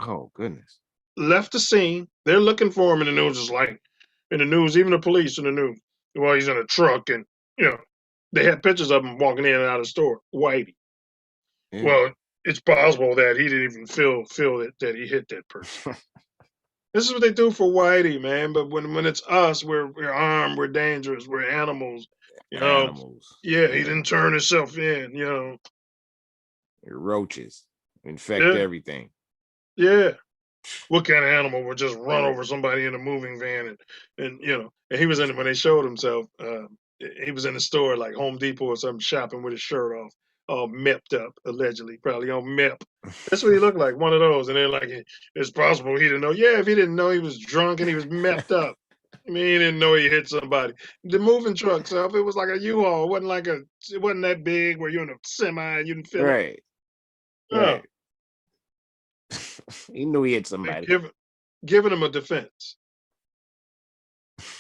Oh, goodness. Left the scene. They're looking for him in the news. It's like, in the news, even the police in the news. Well, he's in a truck and, they had pictures of him walking in and out of the store. Whitey. Yeah. Well, it's possible that he didn't even feel that he hit that person. This is what they do for Whitey, man. But when it's us, we're armed, we're dangerous, we're animals. Animals. Yeah, he didn't turn himself in. Roaches infect everything. Yeah. What kind of animal would just run over somebody in a moving van and he was in it when they showed himself. He was in the store like Home Depot or something shopping with his shirt off, all mepped up, allegedly, probably on mep. That's what he looked like, one of those. And they're like, it's possible he didn't know. Yeah, if he didn't know he was drunk and he was mepped up. I mean, he didn't know he hit somebody. The moving truck stuff, it was like a U-Haul. It wasn't that big where you're in a semi and you didn't feel it. Right. Right. He knew he hit somebody. Giving him a defense.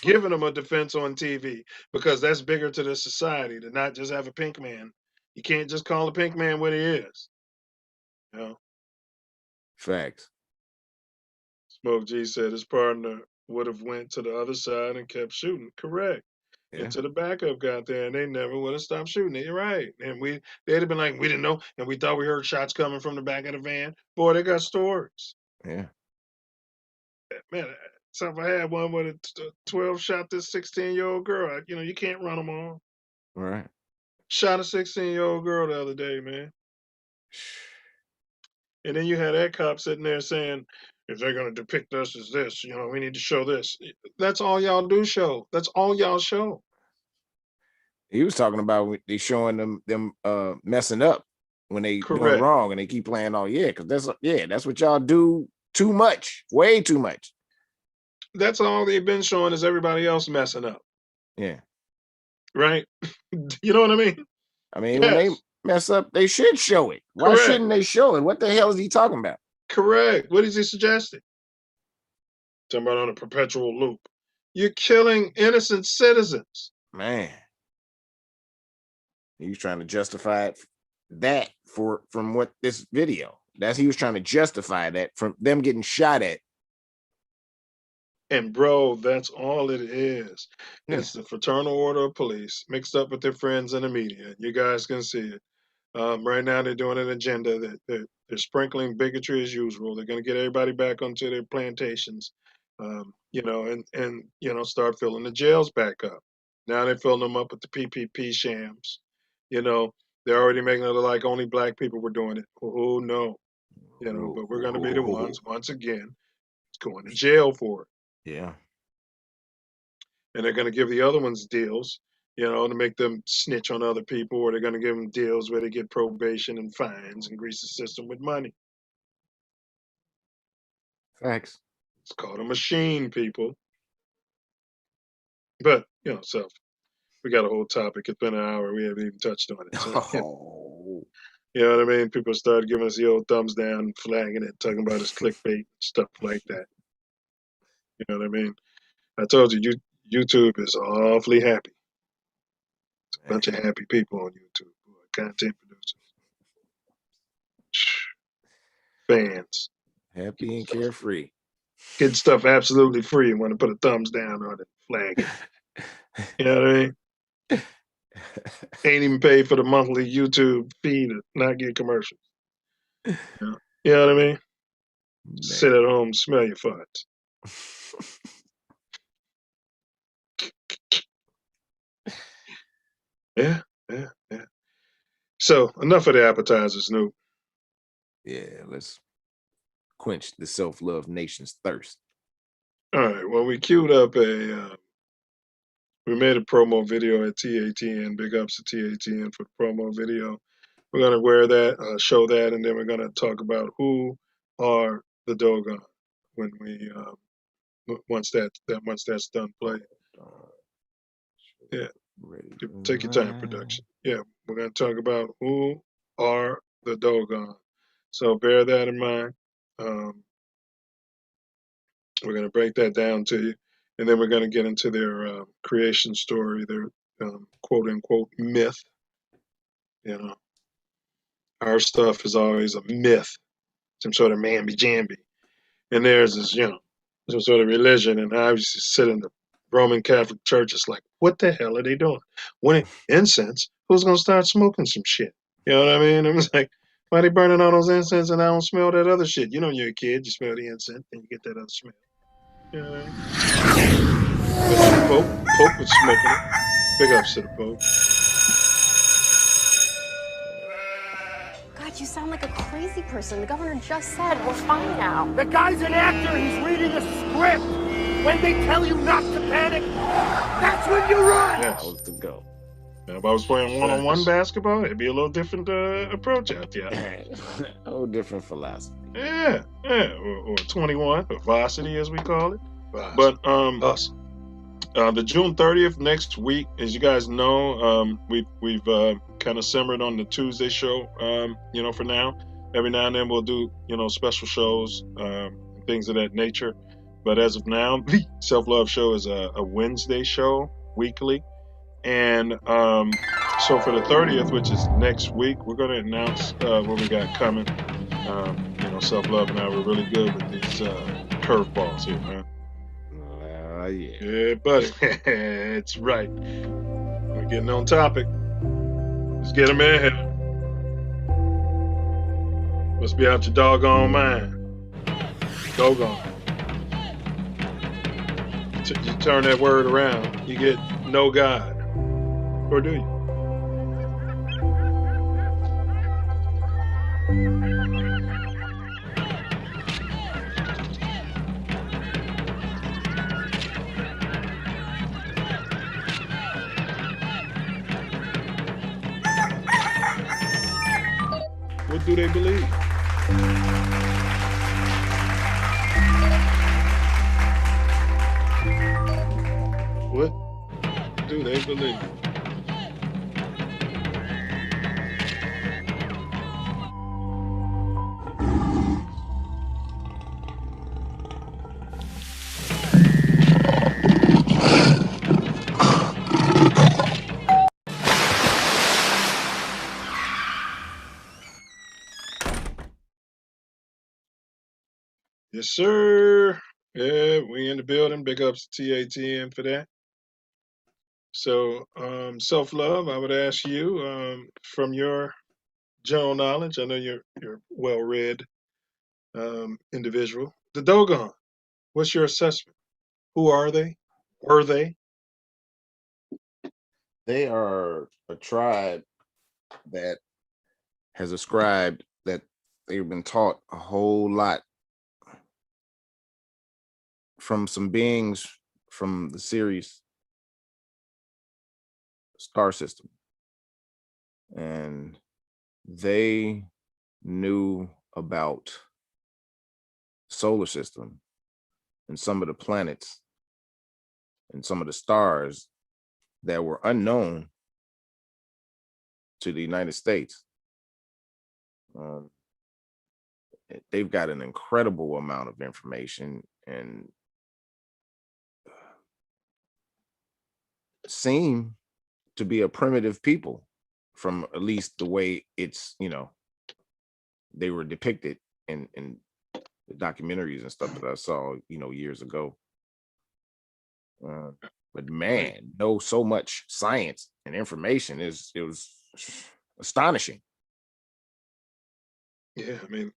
Giving him a defense on TV because that's bigger to the society to not just have a pink man. You can't just call a pink man what he is. Facts. Smoke G said his partner would have went to the other side and kept shooting. Correct. Yeah. Until the backup got there and they never would have stopped shooting. You're right. And they'd have been like, we didn't know. And we thought we heard shots coming from the back of the van. Boy, they got stories. Yeah. Man, so if I had one with a 12 shot this 16-year-old girl, you can't run them all. Right. Shot a 16-year-old girl the other day, man. And then you had that cop sitting there saying, if they're going to depict us as this, we need to show this. That's all y'all do show. That's all y'all show. He was talking about they showing them messing up when they doing wrong and they keep playing because that's what y'all do too much, way too much. That's all they've been showing is everybody else messing up. Yeah. Right? You know what I mean? I mean, when they mess up, they should show it. Why shouldn't they show it? What the hell is he talking about? Correct. What is he suggesting? Talking about on a perpetual loop. You're killing innocent citizens. Man. He was trying to justify that from what this video. He was trying to justify that from them getting shot at. And bro, that's all it is. Yeah. It's the fraternal order of police mixed up with their friends in the media. You guys can see it. Right now they're doing an agenda that they're sprinkling bigotry as usual. They're going to get everybody back onto their plantations, and start filling the jails back up. Now they're filling them up with the PPP shams. They're already making it like only black people were doing it. Oh no, but we're going to be the ones once again going to jail for it. Yeah. And they're going to give the other ones deals, to make them snitch on other people, or they're going to give them deals where they get probation and fines and grease the system with money. Facts. It's called a machine, people. But, so we got a whole topic. It's been an hour. We haven't even touched on it. So, you know what I mean? People started giving us the old thumbs down, flagging it, talking about it's clickbait and stuff like that. You know what I mean? I told you, YouTube is awfully happy. It's a bunch of happy people on YouTube. Content producers. Fans. Happy and carefree. Get stuff absolutely free and want to put a thumbs down on it, flag it. You know what I mean? Ain't even paid for the monthly YouTube fee to not get commercials. You know what I mean? Man. Sit at home, smell your farts. Yeah. So enough of the appetizers, Snoop. Yeah, let's quench the self-love nation's thirst. All right. Well, we queued up we made a promo video at TATN. Big ups to TATN for the promo video. We're gonna wear that, show that, and then we're gonna talk about who are the DoGon when we once that's done playing. Yeah. Take your time, production. Yeah, we're gonna talk about who are the DoGon. So bear that in mind. We're going to break that down to you, and then we're going to get into their creation story, their quote unquote myth. You know, our stuff is always a myth, some sort of mamby-jamby, and theirs is, you know, some sort of religion. And I used to sit in the Roman Catholic Church. It's like, what the hell are they doing? When incense, who's going to start smoking some shit? You know what I mean? It was like, why they burning all those incense and I don't smell that other shit? You know, you're a kid, you smell the incense, and you get that other smell. You know what I mean? But Pope was smoking it. Big ups to the Pope. God, you sound like a crazy person. The governor just said we're fine now. The guy's an actor. He's reading a script. When they tell you not to panic, that's when you run. Yes. That was the go. Now, if I was playing one-on-one basketball, it'd be a little different approach out there. A little different philosophy. Yeah, or 21, or varsity as we call it. But the June 30th next week, as you guys know, we've kind of simmered on the Tuesday show. You know, for now, every now and then we'll do special shows, things of that nature. But as of now, the Self Love Show is a Wednesday show weekly. And so for the 30th, which is next week, we're going to announce what we got coming. Self Love and I were really good with these curveballs here, man. Yeah, buddy. It's right. We're getting on topic. Let's get them in here. Must be out your doggone mind. DoGon. You turn that word around, you get no God. Or do you? What do they believe? What do they believe? Yes, sir. Yeah, we in the building. Big ups to TATN for that. So, self-love, I would ask you, from your general knowledge, I know you're well-read individual. The DoGon, what's your assessment? Who are they? Were they? They are a tribe that has ascribed that they've been taught a whole lot from some beings from the Sirius star system. And they knew about the solar system and some of the planets and some of the stars that were unknown to the United States. They've got an incredible amount of information and seem to be a primitive people from at least the way it's, they were depicted in the documentaries and stuff that I saw, years ago. But man, know so much science and information it was astonishing. Yeah, I mean,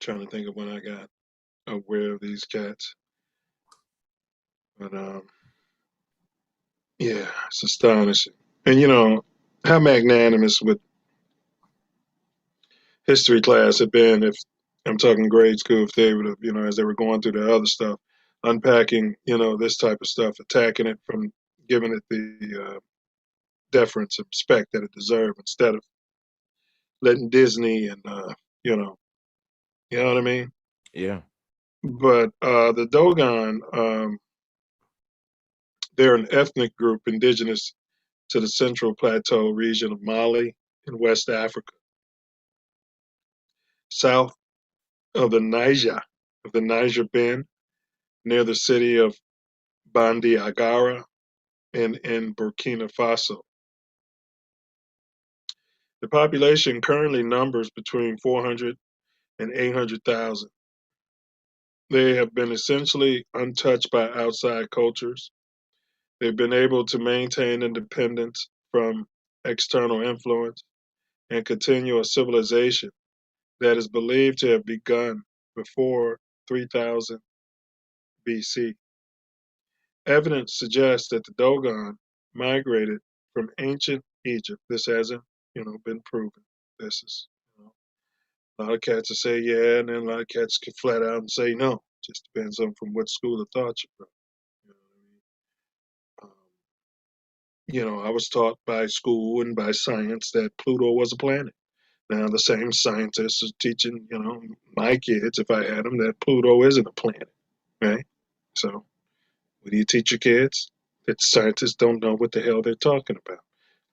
trying to think of when I got aware of these cats. But yeah, it's astonishing. And how magnanimous would history class have been if I'm talking grade school, if they would have, you know, as they were going through the other stuff, unpacking, you know, this type of stuff, attacking it from giving it the deference and respect that it deserved instead of letting Disney and, you know what I mean? Yeah. But the DoGon, they're an ethnic group indigenous to the Central Plateau region of Mali in West Africa, south of the Niger Bend, near the city of Bandiagara and in Burkina Faso. The population currently numbers between 400 and 800,000. They have been essentially untouched by outside cultures. They've been able to maintain independence from external influence and continue a civilization that is believed to have begun before 3000 BC. Evidence suggests that the Dogon migrated from ancient Egypt. This hasn't, been proven. This is, a lot of cats will say yeah, and then a lot of cats can flat out and say no. Just depends on from what school of thought you're from. I was taught by school and by science that Pluto was a planet. Now the same scientists are teaching, my kids, if I had them, that Pluto isn't a planet, right? So, what do you teach your kids? That scientists don't know what the hell they're talking about.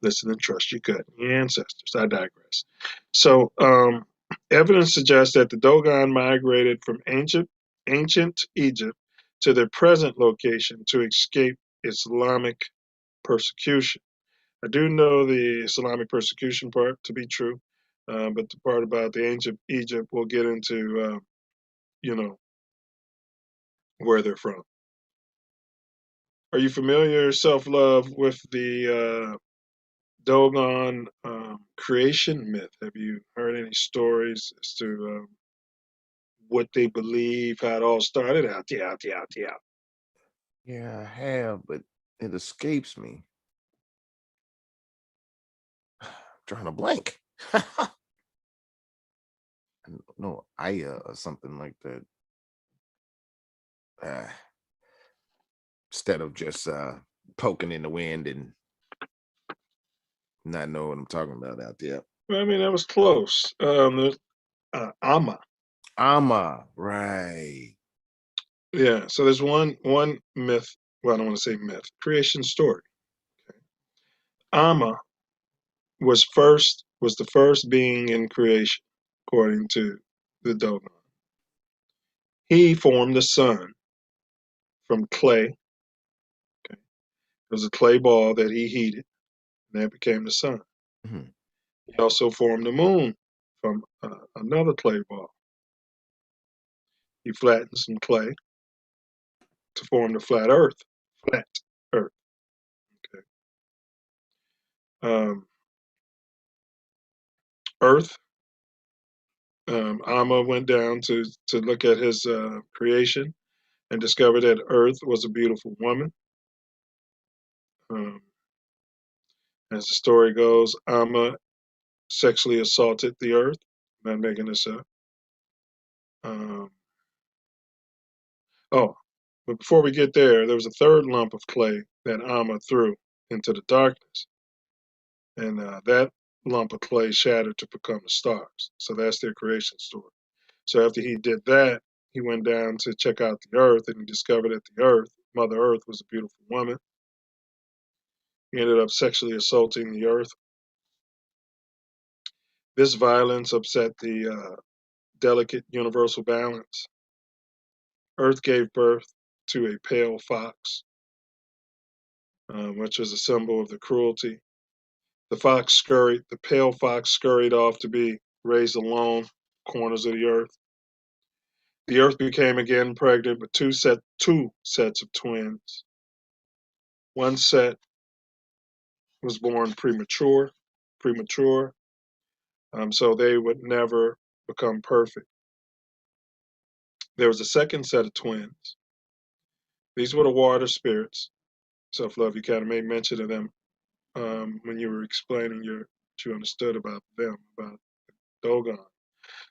Listen and trust your gut and your ancestors. I digress. So, evidence suggests that the Dogon migrated from ancient Egypt to their present location to escape Islamic persecution. I do know the Islamic persecution part to be true, but the part about the ancient Egypt, we'll get into, where they're from. Are you familiar, Self Love, with the Dogon creation myth? Have you heard any stories as to what they believe, how it all started out? Yeah. Yeah, I have, but it escapes me. I'm drawing a blank. No, Aya or something like that. Instead of just poking in the wind and not know what I'm talking about out there. Well, I mean, that was close. There's Amma. Amma, right. Yeah, so there's one myth. Well, I don't want to say myth. Creation story. Okay. Amma was the first being in creation, according to the Dogon. He formed the sun from clay. Okay. It was a clay ball that he heated, and that became the sun. Mm-hmm. He also formed the moon from another clay ball. He flattened some clay to form the flat earth. Okay. Earth. Amma went down to look at his creation and discovered that Earth was a beautiful woman. As the story goes, Amma sexually assaulted the Earth. I'm not making this up. But before we get there was a third lump of clay that Amma threw into the darkness. And that lump of clay shattered to become the stars. So that's their creation story. So after he did that, he went down to check out the earth and he discovered that the earth, Mother Earth, was a beautiful woman. He ended up sexually assaulting the earth. This violence upset the delicate universal balance. Earth gave birth to a pale fox, which was a symbol of the cruelty. The pale fox scurried off to be raised alone, corners of the earth. The earth became again pregnant with two sets of twins. One set was born premature, so they would never become perfect. There was a second set of twins. These were the water spirits. Self Love, you kind of made mention of them when you were explaining what you understood about them, about Dogon.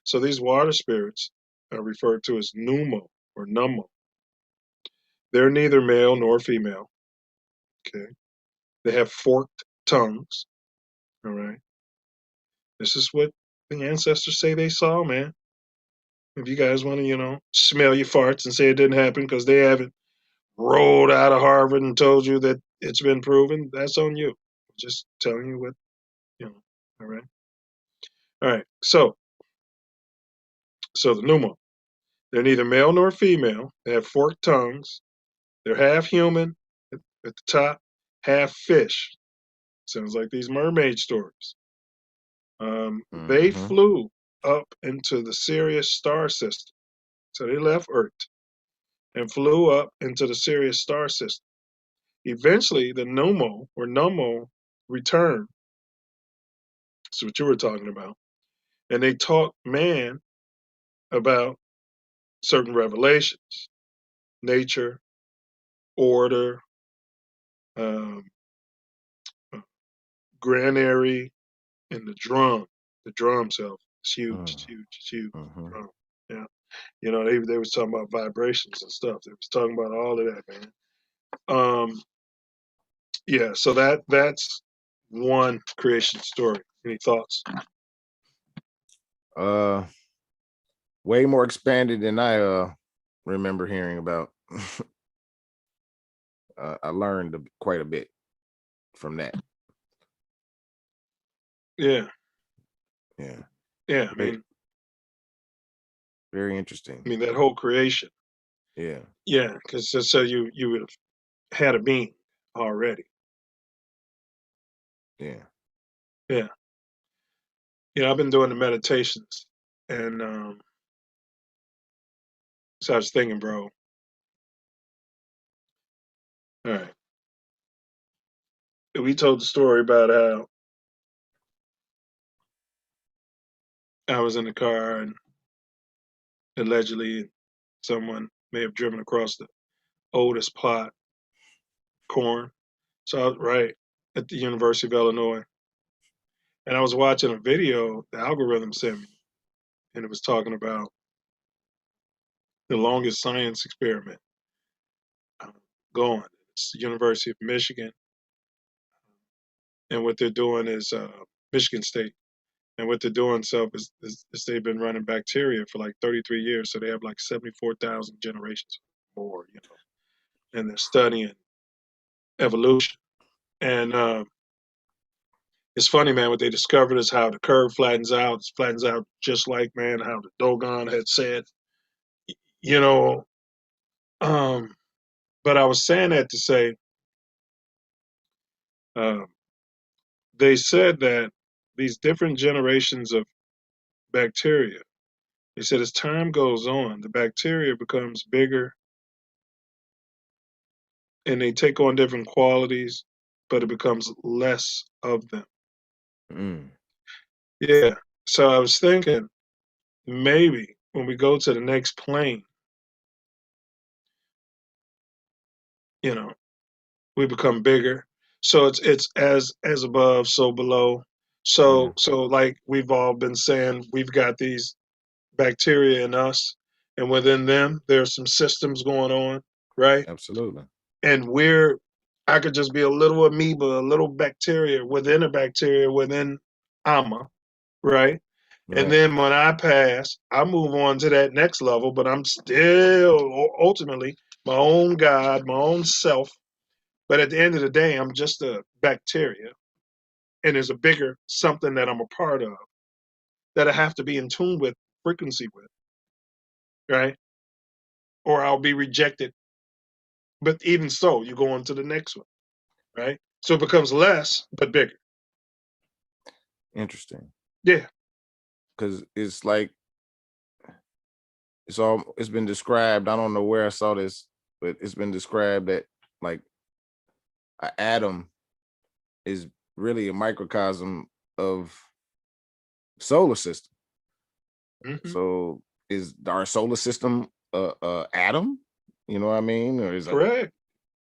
So these water spirits are referred to as pneumo or nummo. They're neither male nor female. Okay. They have forked tongues. All right. This is what the ancestors say they saw, man. If you guys want to, smell your farts and say it didn't happen because they haven't rolled out of Harvard and told you that it's been proven, that's on you. Just telling you what, all right. All right. So the pneumo, they're neither male nor female. They have forked tongues. They're half human at the top, half fish. Sounds like these mermaid stories. They flew up into the Sirius star system. So they left Earth and flew up into the Sirius star system. Eventually, the pneumo or nummo returned. That's what you were talking about. And they taught man about certain revelations, nature, order, um, granary, and the drum. The drum self. It's huge. It's huge. It's huge. Drum. Yeah. They was talking about vibrations and stuff. They was talking about all of that, man. Yeah, so that's one creation story. Any thoughts? Way more expanded than I remember hearing about. I learned quite a bit from that. Yeah. Yeah. Yeah, I mean, very interesting. I mean that whole creation. Yeah. Yeah, because so you would have had a being already. Yeah. Yeah. I've been doing the meditations, and so I was thinking, bro. All right. We told the story about how I was in the car and allegedly someone may have driven across the oldest plot corn. So I was right at the University of Illinois. And I was watching a video the algorithm sent me, and it was talking about the longest science experiment going. It's the University of Michigan. And what they're doing is Michigan State. And what they're doing is they've been running bacteria for like 33 years. So they have like 74,000 generations more, and they're studying evolution. And it's funny, man, what they discovered is how the curve flattens out. It flattens out just like, man, how the DoGon had said, you know. But I was saying that to say, they said that these different generations of bacteria, they said as time goes on, the bacteria becomes bigger and they take on different qualities, but it becomes less of them. Yeah. So I was thinking maybe when we go to the next plane, we become bigger. So it's as above, so below. So like we've all been saying, we've got these bacteria in us, and within them there's some systems going on, right? Absolutely. And I could just be a little amoeba, a little bacteria within a bacteria within Amma, right? And then when I pass, I move on to that next level, but I'm still ultimately my own God, my own self. But at the end of the day, I'm just a bacteria. And there's a bigger something that I'm a part of that I have to be in tune with, frequency with, right? Or I'll be rejected. But even so, you go on to the next one, right? So it becomes less, but bigger. Interesting. Yeah. Because it's like, it's been described, I don't know where I saw this, but it's been described that like an atom is really a microcosm of solar system. So is our solar system a atom? You know what I mean? Or is correct?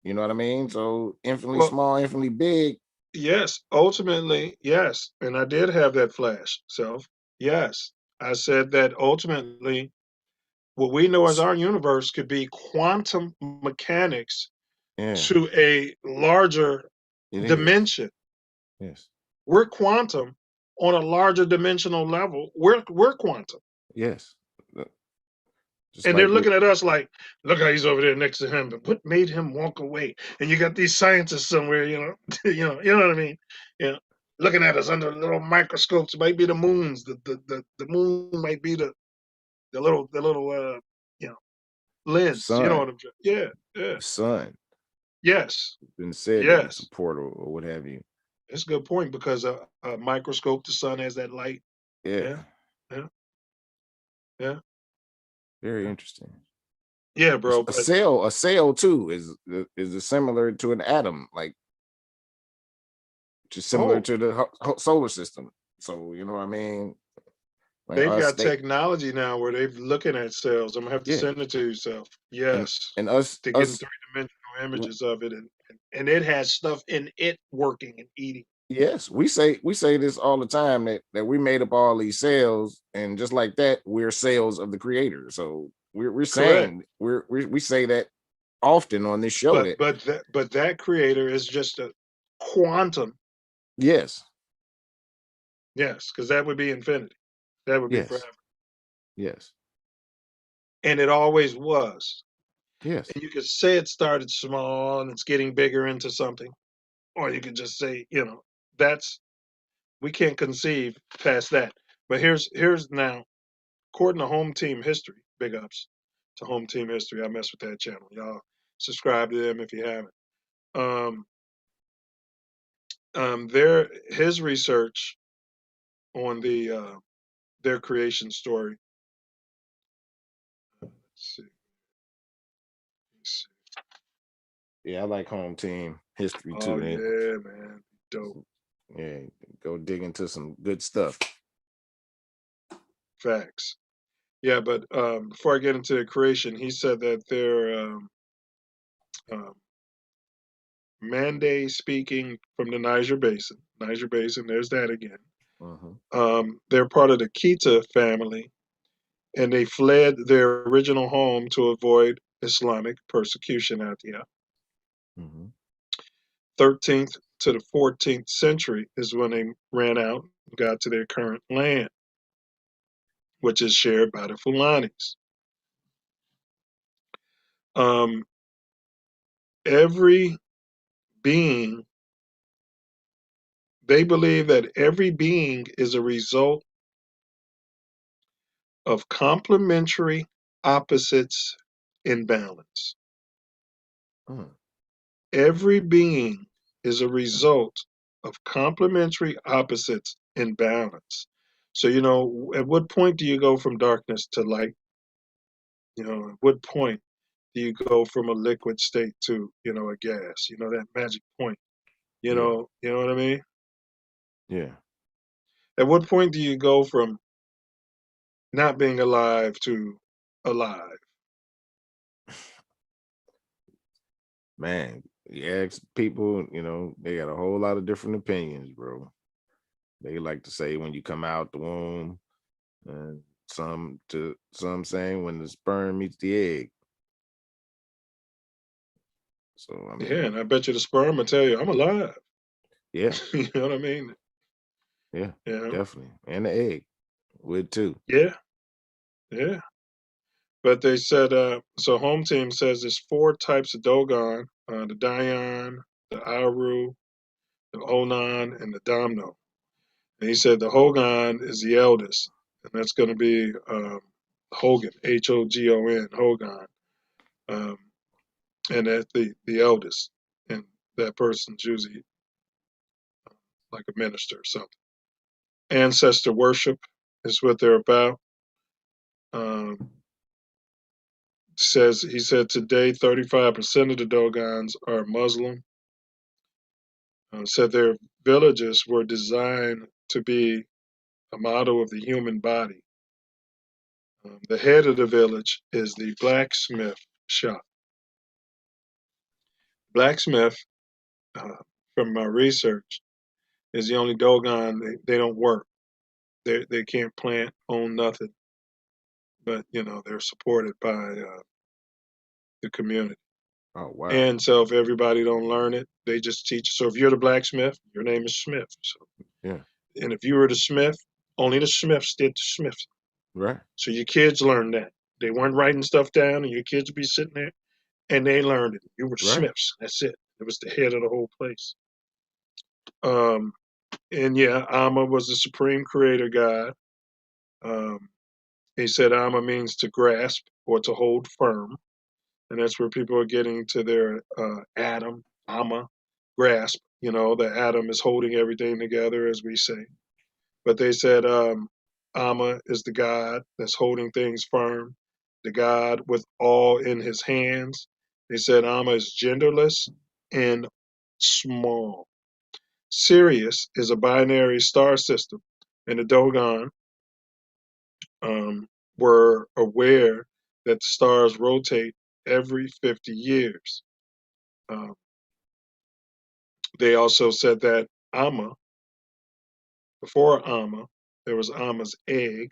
You know what I mean? So infinitely small, infinitely big. Yes, ultimately, yes. And I did have that flash, Self. Yes, I said that ultimately, what we know as our universe could be quantum mechanics to a larger dimension. Yes. We're quantum on a larger dimensional level. We're quantum. Yes. And they're looking at us like, look how he's over there next to him. But what made him walk away? And you got these scientists somewhere, you know what I mean? You know, looking at us under little microscopes. It might be the moons. The moon might be the little lens. Sun. You know what I'm saying? Yeah, yeah. The sun. Yes. It's been said that it's a portal or what have you. That's a good point because a microscope, the sun has that light. Yeah. Yeah. Very interesting. Yeah, bro. A cell too is similar to an atom, like just similar to the solar system. So you know what I mean. Like they've got technology now where they're looking at cells. I'm gonna have to send it to you, Self. Yes, and us to get three-dimensional images of it, and it has stuff in it working and eating. Yes, we say this all the time that we made up all these cells, and just like that, we're cells of the creator. So we're saying we say that often on this show. But that creator is just a quantum. Yes. Yes, because that would be infinity. That would be forever. Yes. And it always was. Yes. And you could say it started small and it's getting bigger into something, or you could just say, we can't conceive past that. But here's now, according to Home Team History, big ups to Home Team History. I mess with that channel. Y'all subscribe to them if you haven't. His research on their creation story. Let's see. Yeah, I like Home Team History too. Oh yeah, man, dope. Yeah, go dig into some good stuff. Facts. Yeah, but before I get into the creation, he said that they're Mande speaking from the Niger Basin. Niger Basin, there's that again. They're part of the Kita family, and they fled their original home to avoid Islamic persecution out there. 13th to the 14th century is when they ran out and got to their current land, which is shared by the Fulanis. Every being, they believe that every being is a result of complementary opposites in balance. Every being is a result of complementary opposites in balance. So, at what point do you go from darkness to light? At what point do you go from a liquid state to, a gas? That magic point. You know what I mean? Yeah. At what point do you go from not being alive to alive? Man, you ask people, they got a whole lot of different opinions, bro. They like to say when you come out the womb, and some saying when the sperm meets the egg. So I mean, yeah, and I bet you the sperm will tell you I'm alive. Yeah. You know what I mean? Yeah, definitely. And the egg would too. Yeah. Yeah. But they said, so Home Team says there's 4 types of DoGon, the Dion, the Aru, the Onan, and the Domno. And he said the Hogan is the eldest, and that's going to be Hogan, Hogon, Hogan. And that's the eldest. And that person's usually like a minister or something. Ancestor worship is what they're about. He said today 35% of the Dogons are Muslim. Said their villages were designed to be a model of the human body. The head of the village is the blacksmith shop. Blacksmith, from my research, is the only Dogon they don't work. They can't plant, own nothing, but they're supported by the community. Oh wow! And so if everybody don't learn it, they just teach. So if you're the blacksmith, your name is Smith. So Yeah. And if you were the smith, only the smiths did the smith. Right. So your kids learned that. They weren't writing stuff down, and your kids would be sitting there, and they learned it. You were Right. smiths. That's it. It was the head of the whole place. And yeah, Amma was the supreme creator god. He said Amma means to grasp or to hold firm. And that's where people are getting to their atom, Amma, grasp. The atom is holding everything together, as we say. But they said Amma is the God that's holding things firm, the God with all in his hands. They said Amma is genderless and small. Sirius is a binary star system, and the DoGon were aware that the stars rotate every 50 years. They also said that Amma, before Amma, there was Amma's egg,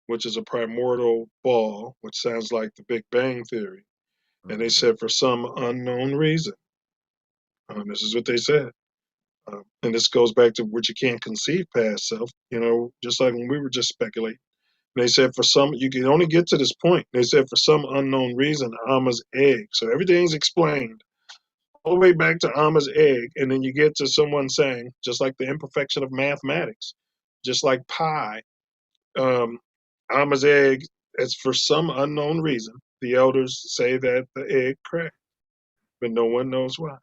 which is a primordial ball, which sounds like the Big Bang Theory. And they said for some unknown reason, this is what they said, and this goes back to what you can't conceive past self, just like when we were just speculating. They said you can only get to this point. They said for some unknown reason, Amma's egg. So everything's explained all the way back to Amma's egg. And then you get to someone saying, just like the imperfection of mathematics, just like pi, Amma's egg, as for some unknown reason, the elders say that the egg cracked, but no one knows why.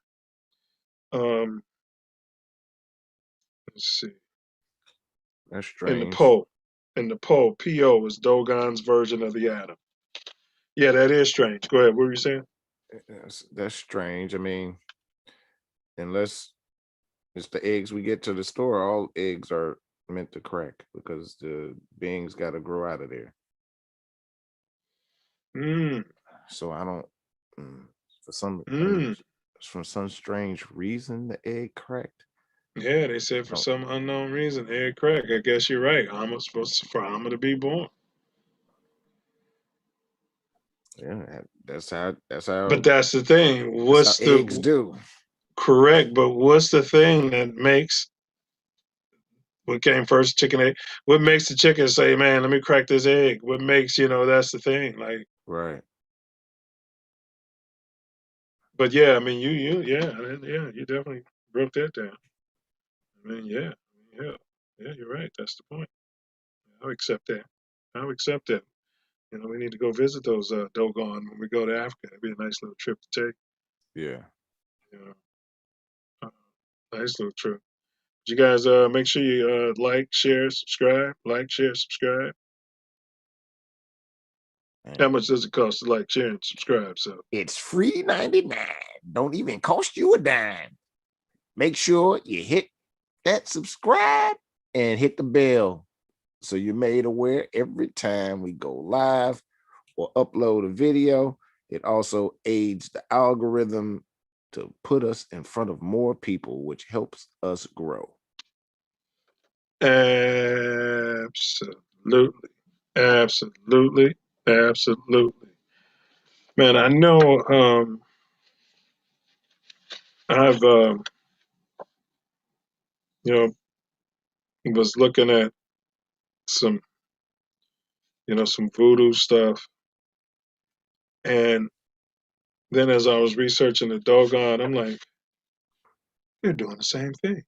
Let's see. That's strange. In the pole, PO is Dogon's version of the atom. Yeah, that is strange. Go ahead. What were you saying? That's strange. I mean, unless it's the eggs we get to the store, all eggs are meant to crack because the beings got to grow out of there. So I don't. For some strange reason, the egg cracked. Yeah, they said for some unknown reason, egg crack. I guess you're right. Amma's for Amma to be born. Yeah, that's how. But that's the thing. What's the eggs do? Correct, but what's the thing that makes what came first, chicken egg? What makes the chicken say, "Man, let me crack this egg"? What makes that's the thing, like right. But yeah, I mean, you definitely broke that down. I mean, yeah, you're right. That's the point. I'll accept that. We need to go visit those DoGon when we go to Africa. It'd be a nice little trip to take. Yeah. Nice little trip. You guys make sure you like, share, subscribe. Like, share, subscribe. How much does it cost to like, share, and subscribe? So it's free 99. Don't even cost you a dime. Make sure you hit that subscribe and hit the bell so you're made aware every time we go live or upload a video. It also aids the algorithm to put us in front of more people, which helps us grow. Absolutely. Man, I know I've was looking at some some voodoo stuff, and then as I was researching the DoGon, I'm like, they're doing the same thing.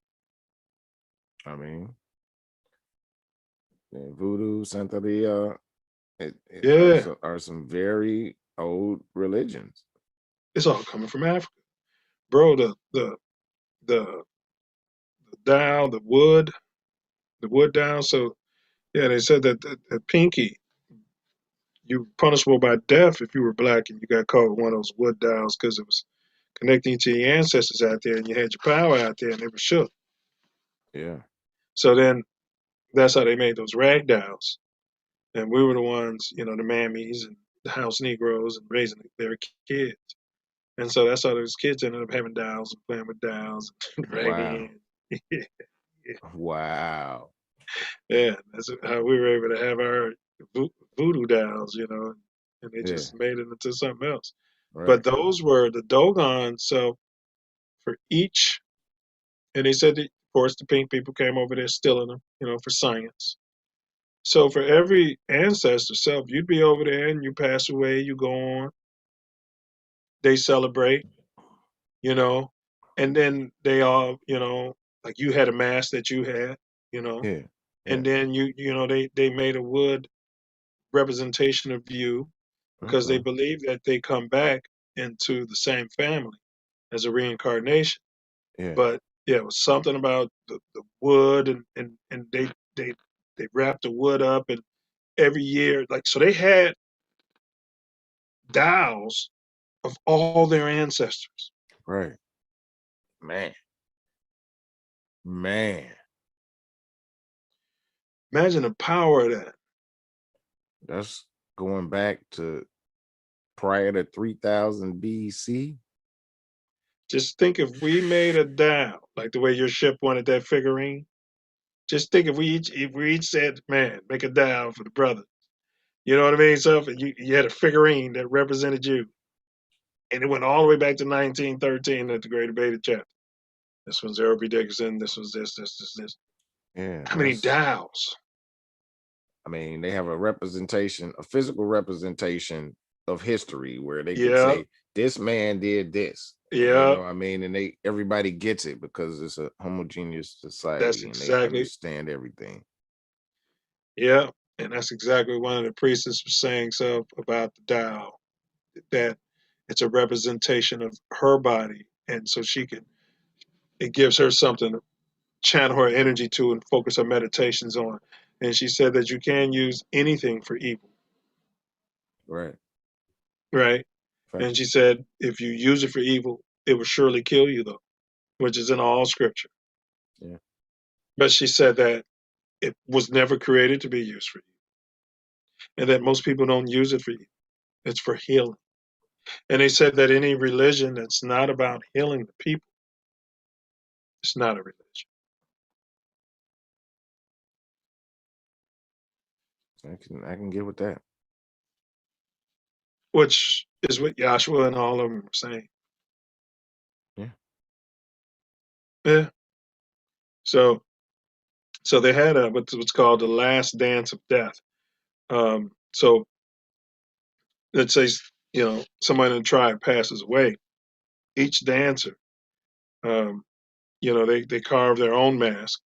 I mean, voodoo, Santeria, are some very old religions. It's all coming from Africa, bro. The dial, the wood dial. So yeah, they said that the pinky, you were punishable by death if you were black and you got caught with one of those wood dials because it was connecting to your ancestors out there, and you had your power out there, and they were shook. Yeah. So then that's how they made those rag dials. And we were the ones, the mammies and the house Negroes and raising their kids. And so that's how those kids ended up having dials and playing with dials and ragging. Wow. Wow. Yeah, that's how we were able to have our voodoo dolls, and they Yeah. just made it into something else. Right. But those were the DoGon. So for each, and they said that, of course, the pink people came over there stealing them, for science. So for every ancestor self, you'd be over there and you pass away, you go on, they celebrate, and then they all, like you had a mask that you had, Yeah. and then they made a wood representation of you because they Okay. believe that they come back into the same family as a reincarnation. Yeah. But yeah, it was something about the wood and they wrapped the wood up, and every year, like, so they had dials of all their ancestors. Right. Man. Man. Imagine the power of that. That's going back to prior to 3000 BC. Just think if we made a dial, like the way your ship wanted that figurine. Just think if we each said, man, make a dial for the brother. You know what I mean? So if you had a figurine that represented you, and it went all the way back to 1913 at the Great Debated Chapter. This one's Errol B. Dickinson. This was this. Yeah. How many dials? I mean, they have a representation, a physical representation of history where they can Yeah. say this man did this. Yeah. I mean, and everybody gets it because it's a homogeneous society That's and they exactly. understand everything. Yeah. And that's exactly one of the priestess was saying about the dial, that it's a representation of her body. And so it gives her something to channel her energy to and focus her meditations on. And she said that you can use anything for evil. Right. Right. And she said, if you use it for evil, it will surely kill you, though, which is in all scripture. Yeah. But she said that it was never created to be used for evil, and that most people don't use it for evil. It's for healing. And they said that any religion that's not about healing the people, it's not a religion. I can get with that. Which is what Joshua and all of them are saying. Yeah. Yeah. So they had what's called the last dance of death. So let's say somebody in the tribe passes away. Each dancer, they carve their own mask,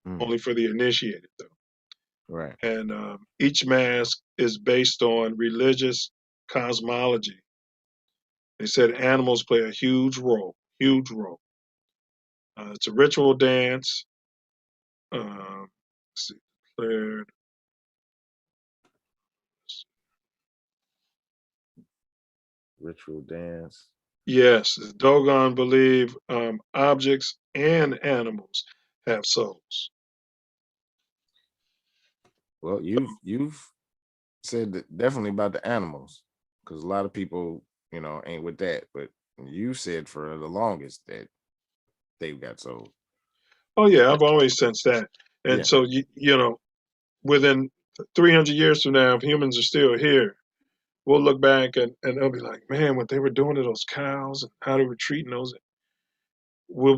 only for the initiated, though. Right. And each mask is based on religious cosmology. They said animals play a huge role. Huge role. It's a ritual dance. Let's see, declared. Ritual dance. Yes, the DoGon believe objects and animals have souls. Well, you've said that definitely about the animals, because a lot of people, ain't with that. But you said for the longest that they've got souls. Oh yeah, I've always sensed that. And Yeah. so within 300 years from now, if humans are still here, we'll look back and they'll be like, man, what they were doing to those cows and how they were treating those. We'll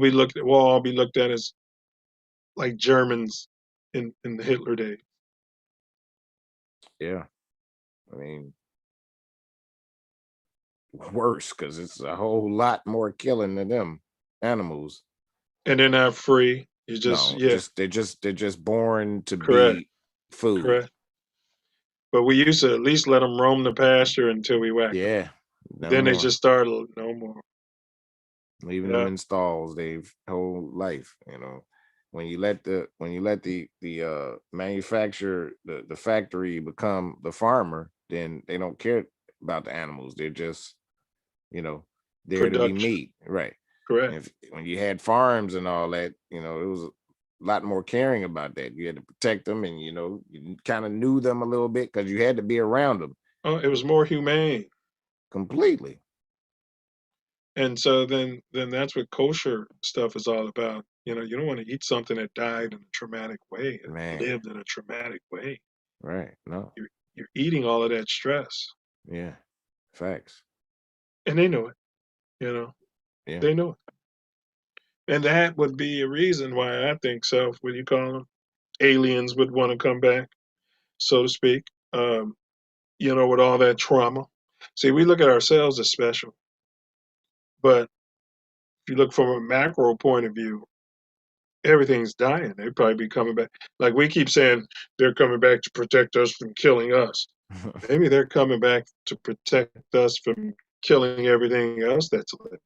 all be looked at as like Germans in the Hitler days. Yeah. I mean, worse, because it's a whole lot more killing than them animals. And they're not free. You just they're just born to correct. be food. Correct. But we used to at least let them roam the pasture until we whacked them. Yeah. Then they just started no more. Leaving them in stalls their whole life. When you let the manufacturer, the factory become the farmer, then they don't care about the animals. They're just there to be meat. Right. Correct. When you had farms and all that, it was a lot more caring about that. You had to protect them, and you kind of knew them a little bit because you had to be around them. Oh, it was more humane. Completely. And so then that's what kosher stuff is all about. You know, you don't want to eat something that died in a traumatic way, Man. lived in a traumatic way. Right. No. You're eating all of that stress. Yeah. Facts. And they know it, you know. Yeah. They know it. And that would be a reason why I think what do you call them? Aliens would want to come back, so to speak. You know, with all that trauma. See, we look at ourselves as special. But if you look from a macro point of view, everything's dying. They'd probably be coming back. Like we keep saying they're coming back to protect us from killing us. Maybe they're coming back to protect us from killing everything else that's living.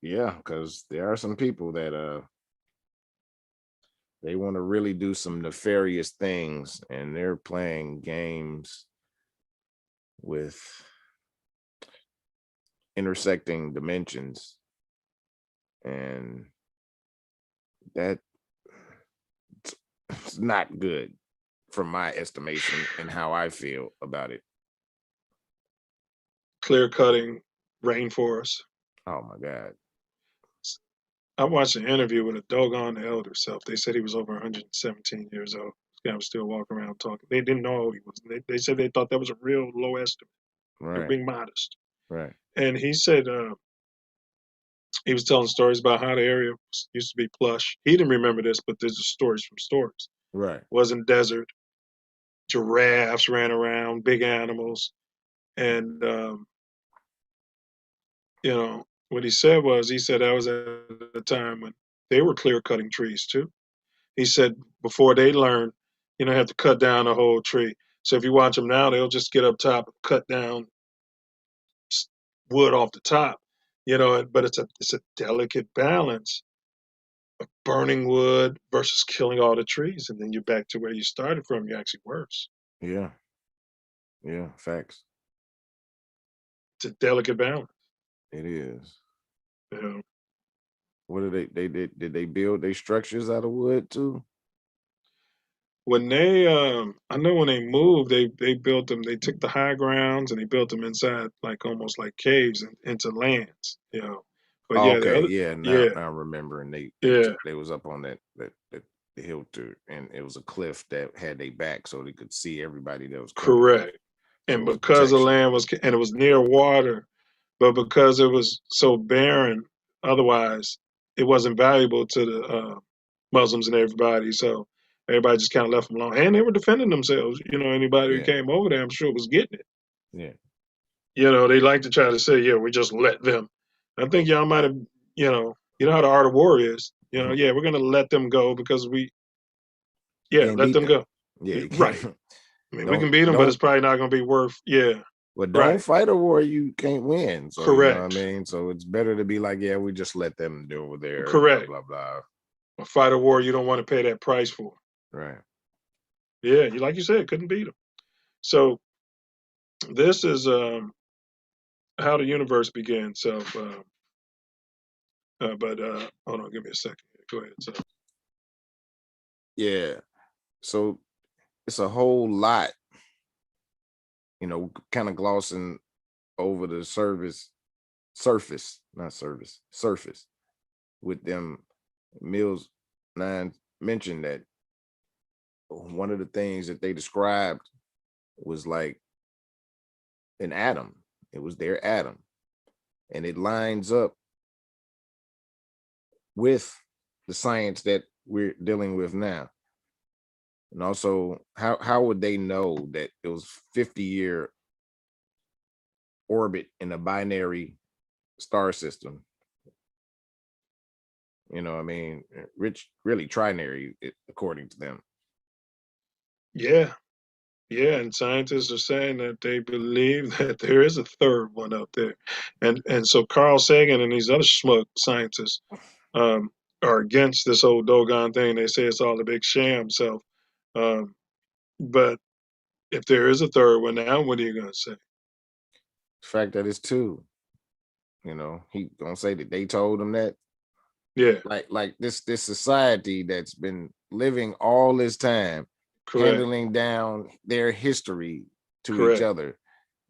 Yeah, because there are some people that they want to really do some nefarious things, and they're playing games with intersecting dimensions, and that's not good from my estimation and how I feel about it. Clear cutting rainforest. Oh my God. I watched an interview with a DoGon elder self. They said he was over 117 years old. This guy was still walking around talking. They didn't know he was. They said they thought that was a real low estimate. They were Right. being modest. Right. And he said he was telling stories about how the area used to be plush. He didn't remember this, but there's stories from stories. Right. It wasn't desert. Giraffes ran around, big animals. And, you know, what he said that was at a time when they were clear cutting trees too. He said before they learned, you don't have to cut down a whole tree. So if you watch them now, they'll just get up top and cut down wood off the top, you know, but it's a delicate balance of burning wood versus killing all the trees. And then you're back to where you started from. You're actually worse. Yeah. Yeah. Facts. It's a delicate balance. It is. Yeah. What did did they build their structures out of wood too? When they I know when they moved, they built them, they took the high grounds and they built them inside like almost like caves into lands, you know. But yeah, the Okay, other yeah, yeah, now I'm remembering yeah, they was up on that the hill too, and it was a cliff that had their back so they could see everybody that was coming. correct. So And it was because the protection. land was and it was near water, but because it was so barren, otherwise it wasn't valuable to the Muslims and everybody. So everybody just kind of left them alone, and they were defending themselves. You know, anybody who Yeah. came over there, I'm sure, was getting it. Yeah. You know, they like to try to say, yeah, we just let them. I think y'all might have, you know how the art of war is. You know, yeah, we're gonna let them go because Can't let beat them them. go. Yeah, you Right. can't. I mean, we can beat them, but it's probably not gonna be worth. Yeah. Well, don't fight a war you can't win. So you know what I Correct. mean. So it's better to be like, yeah, we just let them do over there. Correct. Blah blah blah. A fight a war you don't want to pay that price for. Right. Yeah, you like you said, couldn't beat them. So this is how the universe began. So, but hold on, give me a second. Go ahead. So. Yeah. So it's a whole lot, you know, kind of glossing over the surface with them. Mills 9 mentioned that one of the things that they described was like an atom. It was their atom, and it lines up with the science that we're dealing with now. And also, how would they know that it was 50-year orbit in a binary star system? You know, I mean, really trinary, according to them. Yeah. Yeah, and scientists are saying that they believe that there is a third one out there. And so Carl Sagan and these other schmuck scientists are against this whole DoGon thing. They say it's all a big sham. So, but if there is a third one now, what are you going to say? The fact that it's two, you know, he gonna say that they told him that. Yeah. Like this society that's been living all this time, Correct. handling down their history to Correct. each other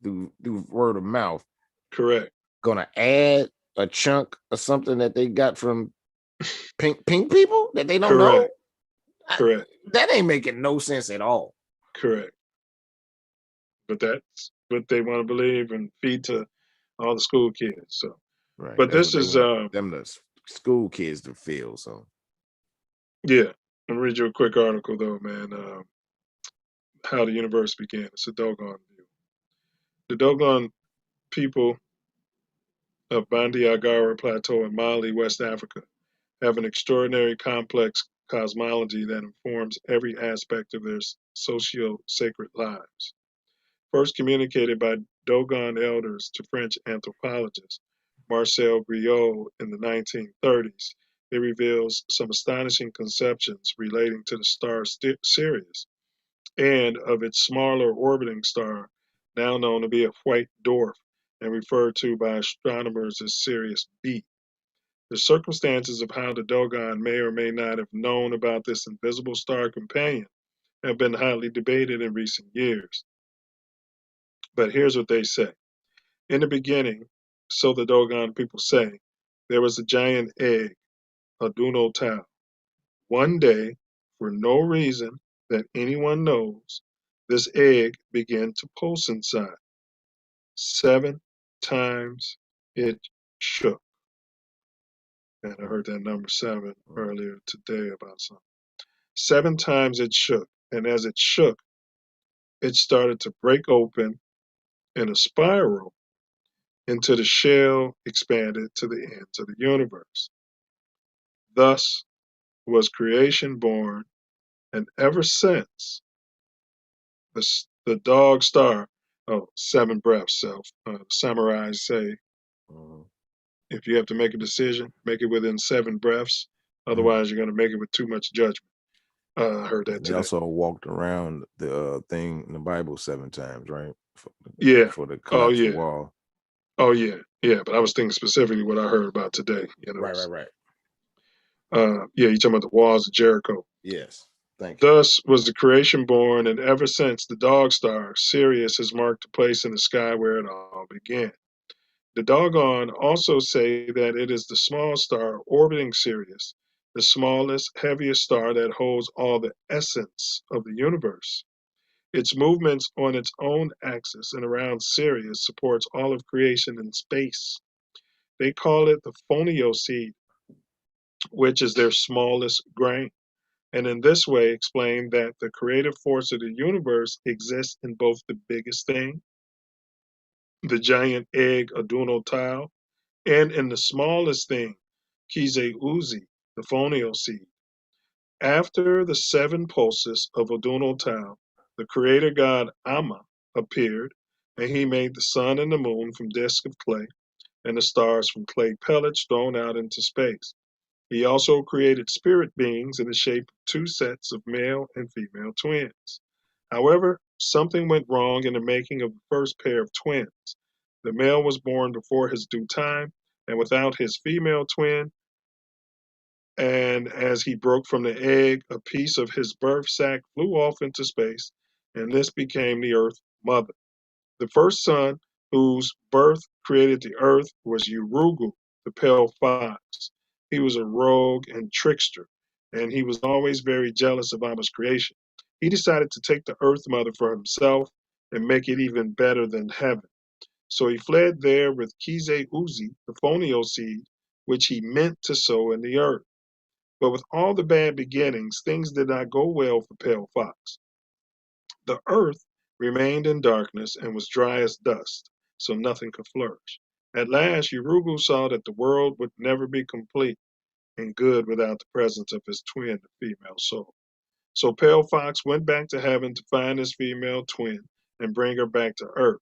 through word of mouth. Correct. Gonna add a chunk of something that they got from Pink people that they don't Correct. know? Correct. That ain't making no sense at all. Correct. But that's what they want to believe and feed to all the school kids. So, right. But That's this what is they want them the school kids to feel. So yeah. I'll read you a quick article though, man. How the universe began. It's a DoGon view. The DoGon people of Bandiagara Plateau in Mali, West Africa, have an extraordinary complex cosmology that informs every aspect of their socio-sacred lives. First communicated by DoGon elders to French anthropologist Marcel Griot in the 1930s, it reveals some astonishing conceptions relating to the star Sirius and of its smaller orbiting star, now known to be a white dwarf and referred to by astronomers as Sirius B. The circumstances of how the DoGon may or may not have known about this invisible star companion have been hotly debated in recent years. But here's what they say. In the beginning, so the DoGon people say, there was a giant egg, a Duno Tau. One day, for no reason that anyone knows, this egg began to pulse inside. 7 times it shook. And I heard that number 7 earlier today about something. 7 times it shook. And as it shook, it started to break open in a spiral until the shell expanded to the ends of the universe. Thus was creation born, and ever since, the dog star, 7 breaths, self. Samurais say, if you have to make a decision, make it within 7 breaths. Otherwise, you're going to make it with too much judgment. I heard that they today. also walked around the thing in the Bible 7 times, right? Yeah. For the collapse yeah. wall. Oh, yeah. Yeah, but I was thinking specifically what I heard about today. You know? Right. Yeah, you're talking about the walls of Jericho. Yes. Thank you. Thus was the creation born, and ever since the dog star, Sirius, has marked a place in the sky where it all began. The DoGon also say that it is the small star orbiting Sirius, the smallest, heaviest star that holds all the essence of the universe. Its movements on its own axis and around Sirius supports all of creation in space. They call it the phonio seed, which is their smallest grain, and in this way explain that the creative force of the universe exists in both the biggest thing, the giant egg Aduno Tau, and in the smallest thing, Kize Uzi, the phonio seed. After the 7 pulses of Aduno Tau, the creator god Amma appeared, and he made the sun and the moon from discs of clay, and the stars from clay pellets thrown out into space. He also created spirit beings in the shape of 2 sets of male and female twins. However, something went wrong in the making of the first pair of twins. The male was born before his due time, and without his female twin, and as he broke from the egg, a piece of his birth sac flew off into space, and this became the Earth Mother. The first son, whose birth created the Earth, was Urugu, the pale fox. He was a rogue and trickster, and he was always very jealous of Amma's creation. He decided to take the Earth Mother for himself and make it even better than heaven. So he fled there with Kize Uzi, the phonio seed, which he meant to sow in the earth. But with all the bad beginnings, things did not go well for Pale Fox. The earth remained in darkness and was dry as dust, so nothing could flourish. At last, Urugu saw that the world would never be complete and good without the presence of his twin, the female soul. So Pale Fox went back to heaven to find his female twin and bring her back to earth.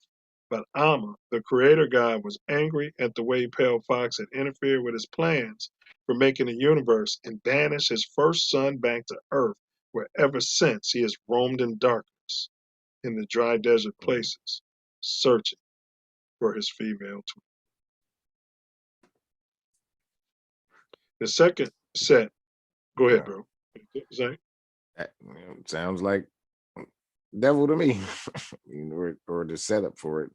But Amma, the creator god, was angry at the way Pale Fox had interfered with his plans for making the universe and banished his first son back to earth, where ever since he has roamed in darkness in the dry desert places, searching for his female twin. The second set, go ahead, bro. Zach? Sounds like devil to me, or the setup for it.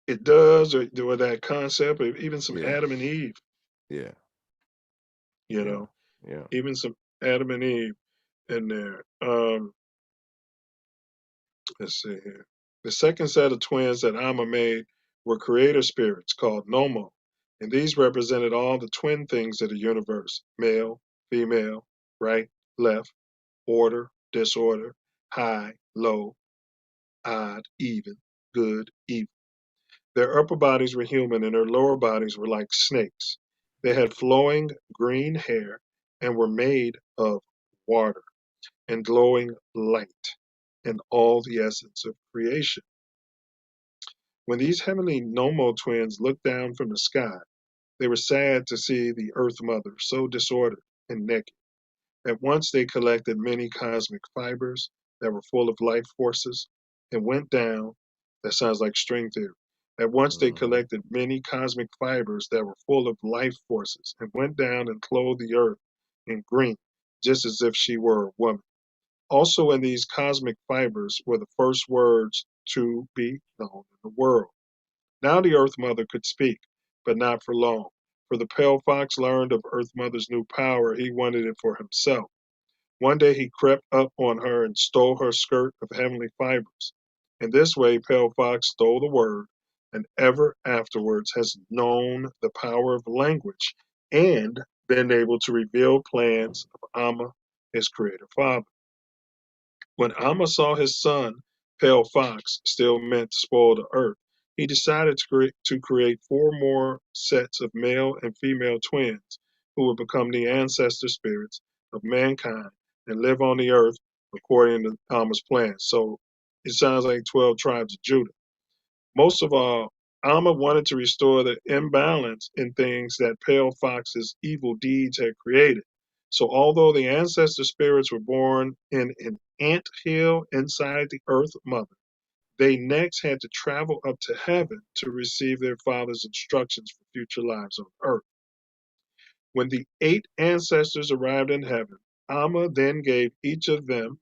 It does, or that concept, or even some Adam and Eve. Yeah. You know, Yeah. even some Adam and Eve in there. Let's see here. The second set of twins that Amma made were creator spirits called Nomo, and these represented all the twin things of the universe: male, female, right, left, order, disorder, high, low, odd, even, good, evil. Their upper bodies were human and their lower bodies were like snakes. They had flowing green hair and were made of water and glowing light and all the essence of creation. When these heavenly Nomo twins looked down from the sky, they were sad to see the Earth Mother so disordered and naked. At once they collected many cosmic fibers that were full of life forces and went down. That sounds like string theory. At once they collected many cosmic fibers that were full of life forces and went down and clothed the earth in green, just as if she were a woman. Also, in these cosmic fibers were the first words to be known in the world. Now the Earth Mother could speak, but not for long. For the pale fox learned of Earth Mother's new power, he wanted it for himself. One day he crept up on her and stole her skirt of heavenly fibers. In this way, Pale Fox stole the word, and ever afterwards has known the power of language and been able to reveal plans of Amma, his creator father. When Amma saw his son, Pale Fox, still meant to spoil the earth, he decided to create 4 more sets of male and female twins who would become the ancestor spirits of mankind and live on the earth according to Amma's plan. So it sounds like 12 tribes of Judah. Most of all, Amma wanted to restore the imbalance in things that Pale Fox's evil deeds had created. So although the ancestor spirits were born in an ant hill inside the Earth Mother, they next had to travel up to heaven to receive their father's instructions for future lives on Earth. When the 8 ancestors arrived in heaven, Amma then gave each of them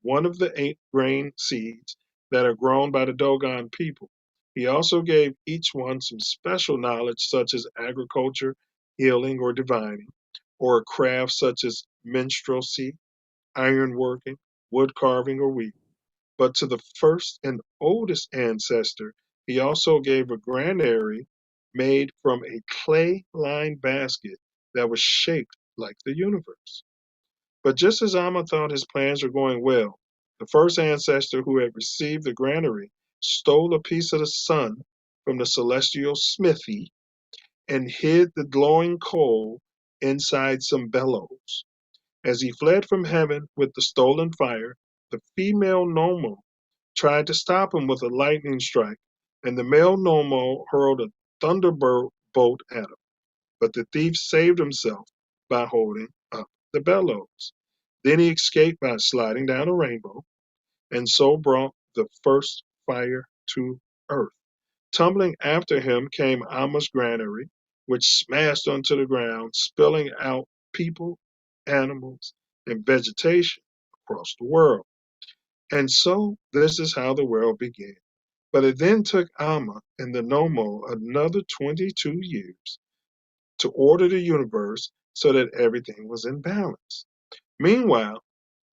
one of the 8 grain seeds that are grown by the DoGon people. He also gave each one some special knowledge such as agriculture, healing, or divining, or a craft such as minstrelsy, ironworking, wood carving, or weaving. But to the first and oldest ancestor, he also gave a granary made from a clay-lined basket that was shaped like the universe. But just as Amma thought his plans were going well, the first ancestor who had received the granary stole a piece of the sun from the celestial smithy and hid the glowing coal inside some bellows. As he fled from heaven with the stolen fire, the female Nomo tried to stop him with a lightning strike, and the male Nomo hurled a thunderbolt at him. But the thief saved himself by holding up the bellows. Then he escaped by sliding down a rainbow, and so brought the first fire to earth. Tumbling after him came Amma's granary, which smashed onto the ground, spilling out people, animals, and vegetation across the world. And so this is how the world began. But it then took Amma and the Nomo another 22 years to order the universe so that everything was in balance. Meanwhile,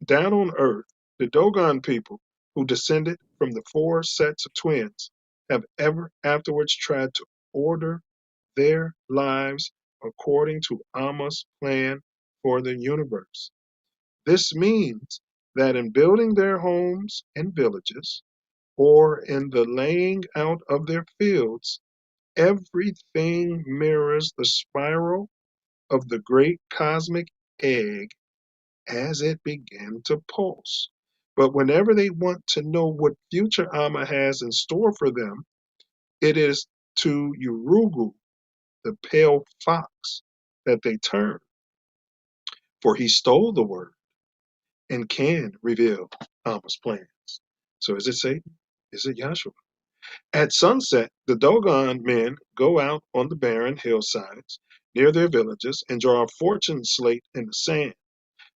down on Earth, the DoGon people, who descended from the 4 sets of twins, have ever afterwards tried to order their lives according to Amma's plan for the universe. This means that in building their homes and villages, or in the laying out of their fields, everything mirrors the spiral of the great cosmic egg as it began to pulse. But whenever they want to know what future Amma has in store for them, it is to Urugu, the pale fox, that they turn. For he stole the word and can reveal Amma's plans. So is it Satan? Is it Yahshua? At sunset, the DoGon men go out on the barren hillsides near their villages and draw a fortune slate in the sand.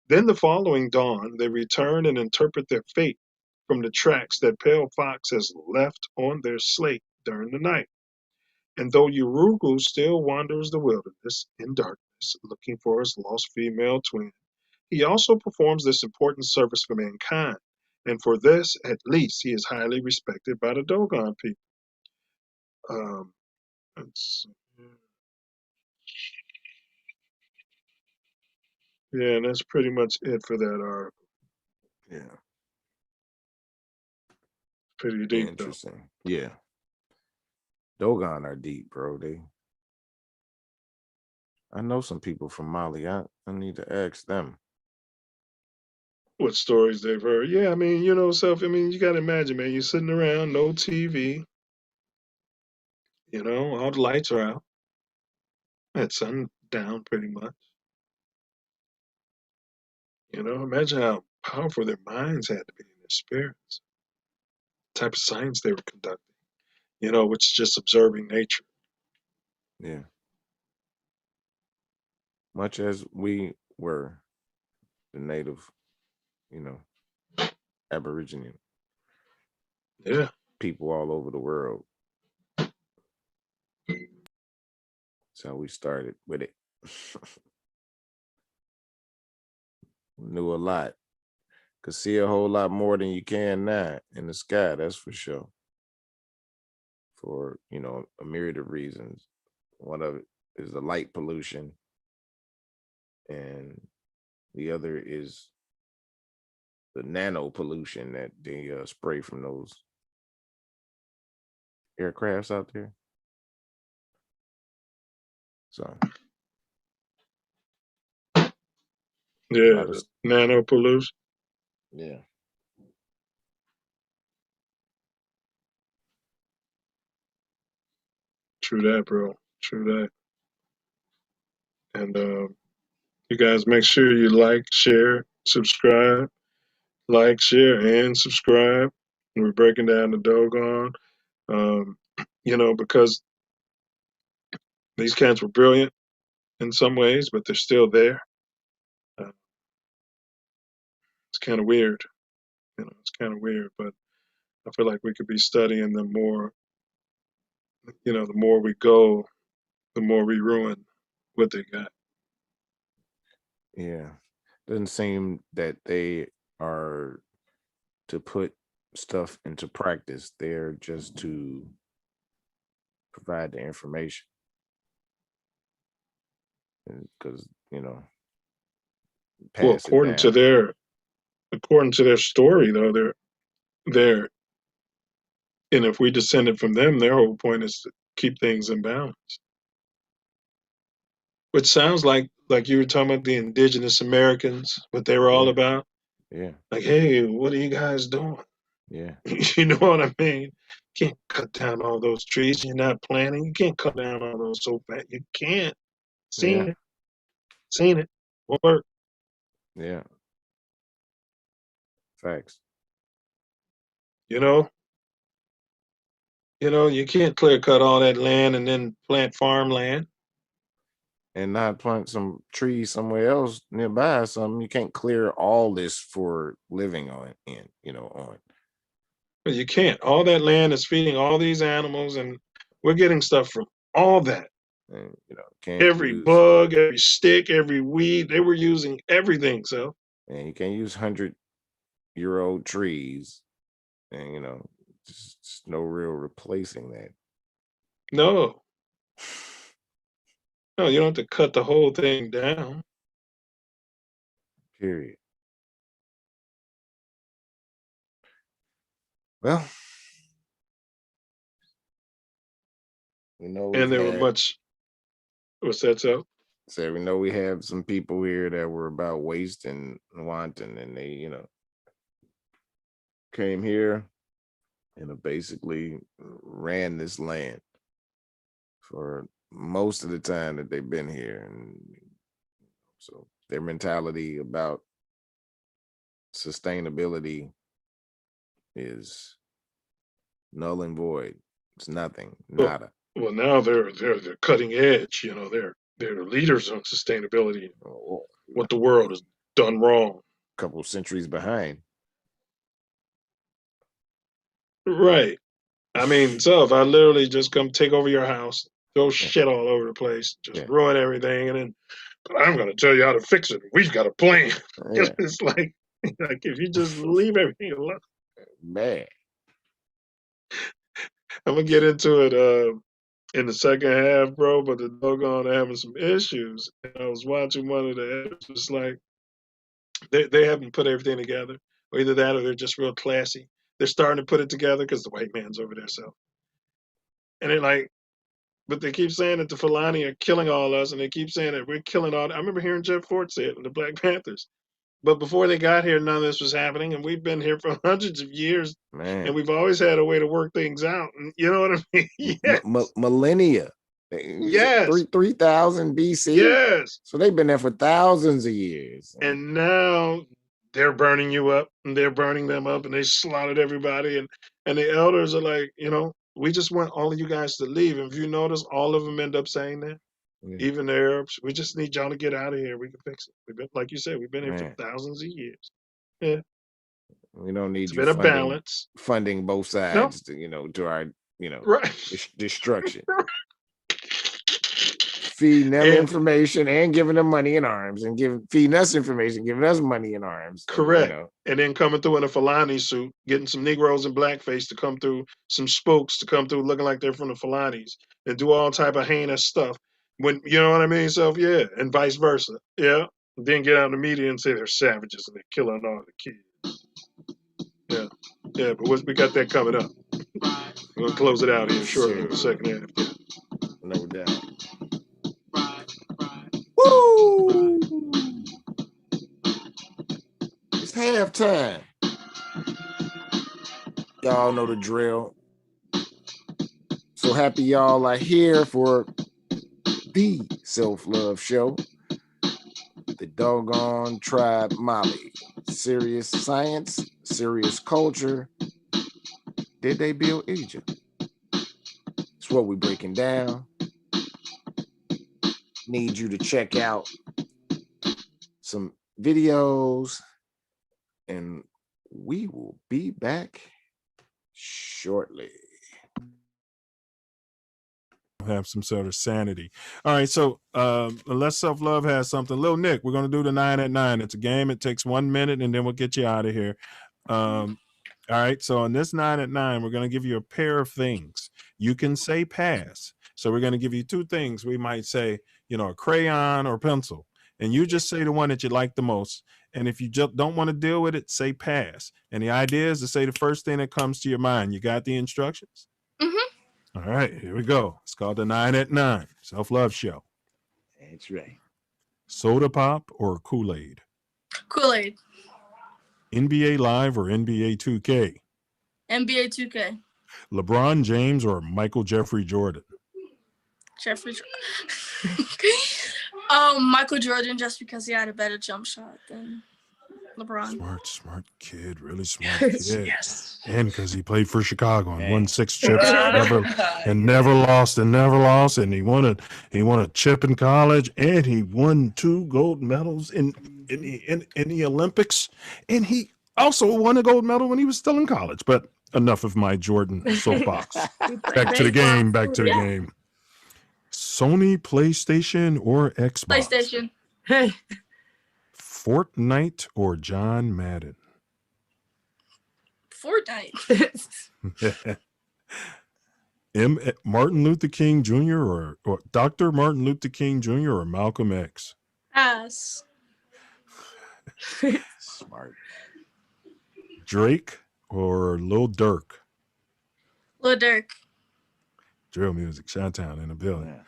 Then the following dawn, they return and interpret their fate from the tracks that Pale Fox has left on their slate during the night. And though Urugu still wanders the wilderness in darkness, is looking for his lost female twin. He also performs this important service for mankind, and for this, at least, he is highly respected by the DoGon people. Let's see. Yeah, and that's pretty much it for that article. Yeah. Pretty deep, interesting. Yeah. DoGon are deep, bro. I know some people from Mali. I need to ask them what stories they've heard. Yeah, I mean, you know, Self, I mean, you got to imagine, man, you're sitting around, no TV, you know, all the lights are out. At sundown, pretty much. You know, imagine how powerful their minds had to be in their spirits. The type of science they were conducting, you know, which is just observing nature. Yeah. Much as we were the native, you know, Aborigine. Yeah. People all over the world. That's how we started with it. Knew a lot. Could see a whole lot more than you can now in the sky, that's for sure. For, you know, a myriad of reasons. One of it is the light pollution, and the other is the nano pollution that they spray from those aircrafts out there. So yeah, the nano pollution. Yeah. True that, bro. True that. And you guys make sure you like, share, subscribe. Like, share, and subscribe. We're breaking down the DoGon. You know, because these cats were brilliant in some ways, but they're still there. It's kind of weird. You know, it's kind of weird, but I feel like we could be studying them more. You know, the more we go, the more we ruin what they got. Yeah. Doesn't seem that they are to put stuff into practice. They're just to provide the information. Because, you know, Well, according to their story, though, they're and if we descended from them, their whole point is to keep things in balance. Which sounds like you were talking about the indigenous Americans, what they were all about. Yeah. Like, hey, what are you guys doing? Yeah. You know what I mean? You can't cut down all those trees. You're not planting. You can't cut down all those so fast. You can't. Seen it. Won't work. Yeah. Facts. You know, you can't clear cut all that land and then plant farmland. And not plant some trees somewhere else nearby or something. You can't clear all this for living on. But you can't. All that land is feeding all these animals, and we're getting stuff from all that. And, can't every bug, every stick, every weed, they were using everything. So, and you can't use 100-year-old trees, and just no real replacing that. No, you don't have to cut the whole thing down. Period. Well, and there were much. What's that, so? So we know we have some people here that were about waste and wanting, and they, came here and basically ran this land for most of the time that they've been here. And so their mentality about sustainability is null and void. It's nothing, nada. Well, now they're cutting edge. They're the leaders on sustainability. What the world has done wrong. A couple centuries behind. Right. I mean, so if I literally just come take over your house, throw shit all over the place, just ruin everything, and then But I'm going to tell you how to fix it. We've got a plan. Yeah. It's like if you just leave everything alone. Man. I'm going to get into it in the second half, bro, but the doggone having some issues. And I was watching one of the episodes, like they haven't put everything together, or either that or they're just real classy. They're starting to put it together because the white man's over there. So, and they're like, but they keep saying that the Fulani are killing all us, and they keep saying that we're killing all. I remember hearing Jeff Ford say it in the Black Panthers. But before they got here, none of this was happening, and we've been here for hundreds of years, and we've always had a way to work things out. And you know what I mean? Yes. Millennia. Yes. 3,000 BC. Yes. So they've been there for thousands of years. And now they're burning you up, and they're burning them up, and they slaughtered everybody. And the elders are like, we just want all of you guys to leave. And if you notice, all of them end up saying that. Yeah. Even the Arabs, we just need y'all to get out of here. We can fix it. We've been, like you said, we've been here for thousands of years. Yeah. We don't need it's been a balance. Funding both sides to our, right. Destruction. Feeding them information and giving them money in arms, and feeding us information, giving us money in arms. Correct. And then coming through in a Fulani suit, getting some Negroes in blackface to come through, some spooks to come through looking like they're from the Fulanis, and do all type of heinous stuff. When you know what I mean? So yeah, and vice versa. Yeah. And then get out in the media and say they're savages and they're killing all the kids. Yeah. Yeah, but we got that coming up. We're gonna close it out here shortly in the second half. Yeah. No doubt. Woo! It's halftime. Y'all know the drill. So happy y'all are here for the Self Luv Show. The DoGon Tribe Molly. Sirius Science, Sirius Culture. Did they build Egypt? It's what we're breaking down. Need you to check out some videos, and we will be back shortly. Have some sort of sanity. All right, so unless Self Luv has something, Lil Nick, we're gonna do the 9 at 9. It's a game. It takes 1 minute, and then we'll get you out of here. All right, so on this 9 at 9, we're gonna give you a pair of things. You can say pass. So we're gonna give you two things. We might say, a crayon or pencil, and you just say the one that you like the most. And if you just don't want to deal with it, say pass. And the idea is to say the first thing that comes to your mind. You got the instructions? Mm-hmm. All right, here we go. It's called the 9 at 9 Self Luv Show. That's right. Soda pop or Kool-Aid? Kool-Aid. NBA Live or NBA 2K? NBA 2K. LeBron James or Michael Jeffrey Jordan? Jeffrey Jordan. Michael Jordan, just because he had a better jump shot than LeBron. Smart kid, really smart kid. Yes. And because he played for Chicago and won 6 chips, never lost, and he won a chip in college, and he won 2 gold medals in the Olympics, and he also won a gold medal when he was still in college. But enough of my Jordan soapbox. Back to the game. Sony, PlayStation, or Xbox? PlayStation. Fortnite or John Madden? Fortnite. Martin Luther King Jr. or Dr. Martin Luther King Jr. or Malcolm X? Pass. Smart. Drake or Lil Durk? Lil Durk. Drill music, Chi-Town in the building.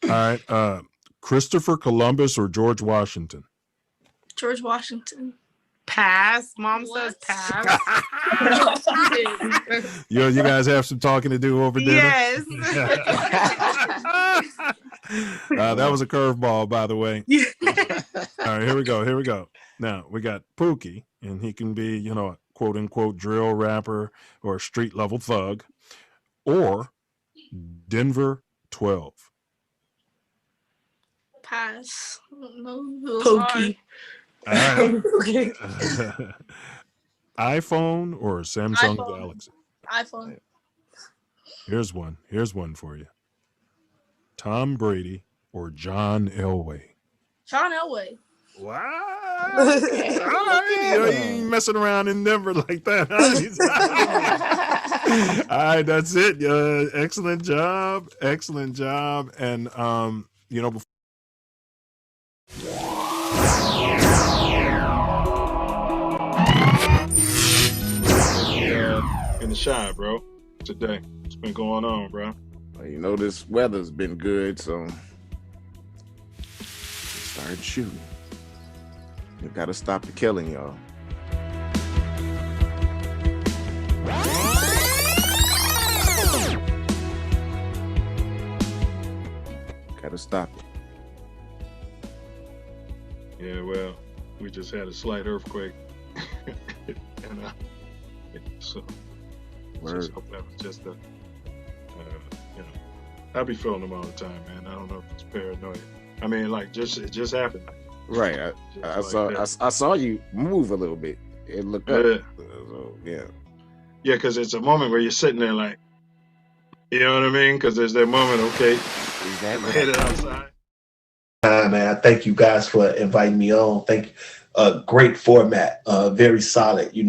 All right. Christopher Columbus or George Washington? George Washington. Pass. Mom says pass. You guys have some talking to do over dinner? Yes. That was a curveball, by the way. All right, here we go. Now, we got Pookie, and he can be, a quote-unquote drill rapper or a street-level thug, or Denver 12. Pass. No, Pokey. All right. iPhone or Samsung Galaxy? iPhone. Here's one for you. Tom Brady or John Elway? Sean Elway. Wow. Okay. All right. You ain't messing around in Denver like that, huh? All right, that's it. Excellent job. Excellent job. And before in the shy, bro, today. What's been going on, bro? Well, this weather's been good, so start shooting. You gotta stop the killing, y'all. Gotta stop it. Yeah, well, we just had a slight earthquake. And so just hope that was just a, I be feeling them all the time, man. I don't know if it's paranoia. I mean, like, it just happened. Right. I saw you move a little bit. It looked up. So, yeah. Yeah, because it's a moment where you're sitting there like, you know what I mean? Because there's that moment, okay, headed outside. Man, thank you guys for inviting me on. Thank you. Great format, very solid. It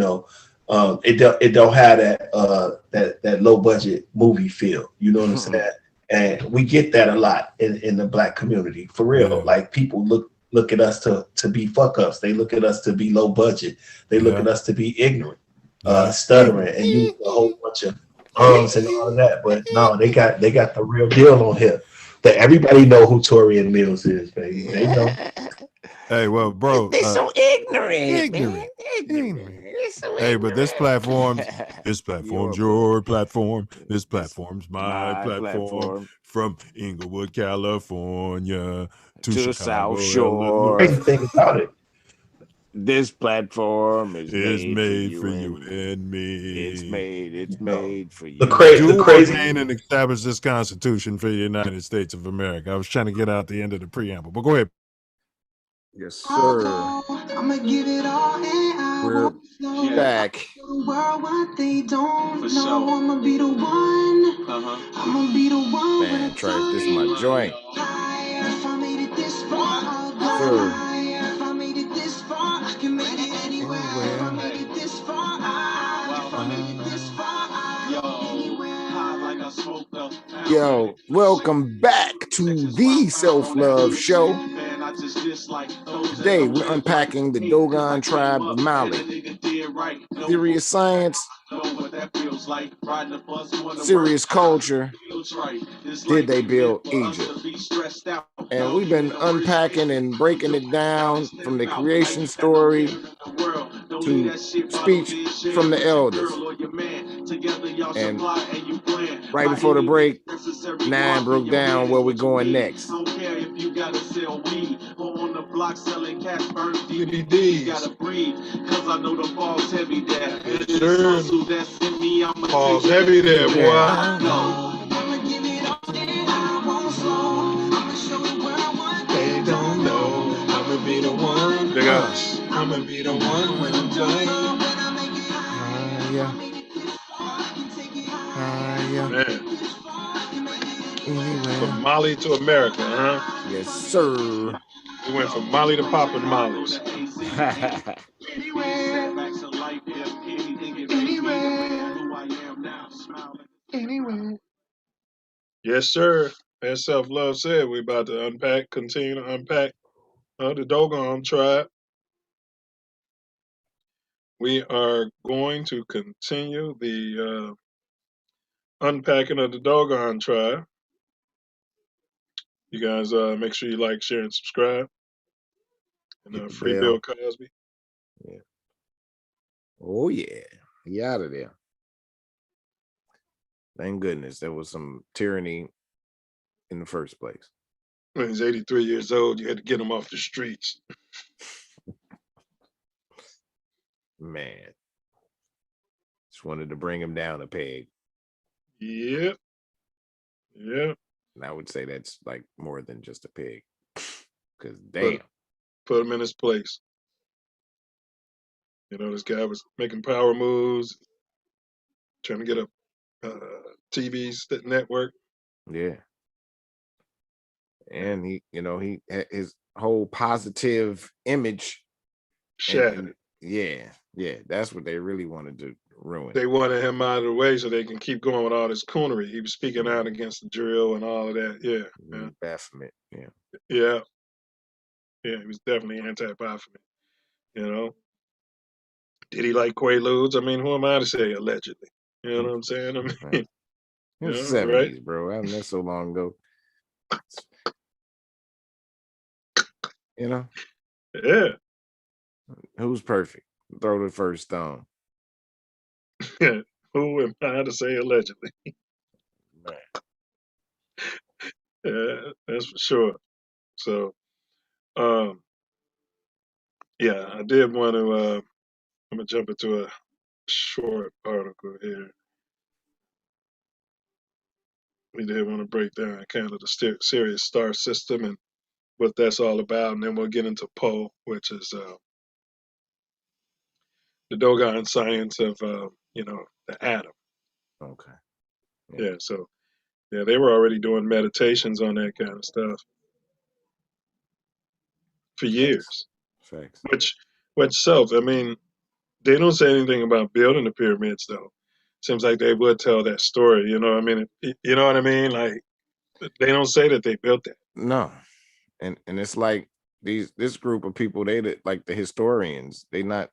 don't have that low budget movie feel. You know what I'm saying? And we get that a lot in the Black community, for real. Yeah. Like, people look at us to be fuck ups. They look at us to be low budget. They look at us to be ignorant, stuttering, and use a whole bunch of and all of that. But no, they got the real deal on here. That everybody know who Torian Mills is, baby. They know. Hey, well, bro, they so ignorant. Ignorant. So hey, but this platform's Your your platform. This platform's my platform. From Inglewood, California to Chicago, South Shore. Crazy thing about it. This platform is made for you and me. It's made for you. The crazy ordain and establish this Constitution for the United States of America. I was trying to get out the end of the preamble, but go ahead. Yes, sir. I'ma give it all and We're back. the world what they don't know. I'ma be the one. I'ma be the one. Man, Trash, this is my joint. If I made it this far, I'll go higher. If I made it this far, I can make it anywhere. If I made it this far, if I made it this far, Yo, welcome back to the Self Luv Show. Today we're unpacking the DoGon tribe of Mali. Sirius Science, Sirius culture. Did they build Egypt? And we've been unpacking and breaking it down from the creation story to speech from the elders. And right before the break, 9 broke down where we're going next. Pause heavy there, boy. They don't know. I'ma be the one. Big ups. I'ma be the one when I'm done. Man. From Mali to America, huh? Yes, sir. We went from Mali to popping mollies. Anyway. Yes, sir. As Self Love said, we about to continue to unpack the DoGon tribe. We are going to continue the unpacking of the DoGon tribe. You guys make sure you like, share, and subscribe. And free Bill Cosby. Yeah. Oh, yeah. He out of there. Thank goodness there was some tyranny in the first place. When he's 83 years old, you had to get him off the streets. Man. Just wanted to bring him down a peg. Yep. Yep. And I would say that's like more than just a pig. Because damn. Put him in his place. You know, this guy was making power moves, trying to get a TV network. Yeah. and he, his whole positive image. Shattered. Yeah, that's what they really wanted to ruin. They wanted him out of the way so they can keep going with all this coonery. He was speaking out against the drill and all of that. Yeah. Baphomet. Yeah. Yeah. Yeah, he was definitely anti-Baphomet. Did he like Quaaludes? I mean, who am I to say allegedly? You know what I'm saying? I mean, it was the 70s, right? bro. I mean, that's so long ago. Yeah. Who's perfect? Throw the first stone. Who am I to say allegedly? Man. Yeah, that's for sure. So, yeah, I did want to. I'm gonna jump into a short article here. We did want to break down kind of the Sirius star system and what that's all about, and then we'll get into Poe, which is the DoGon science of the atom. Okay. Yeah. So yeah, they were already doing meditations on that kind of stuff for years. Facts. Which self, I mean, they don't say anything about building the pyramids though. Seems like they would tell that story. You know, I mean, you know what I mean? Like they don't say that they built that. No, and it's like this group of people, like the historians. They not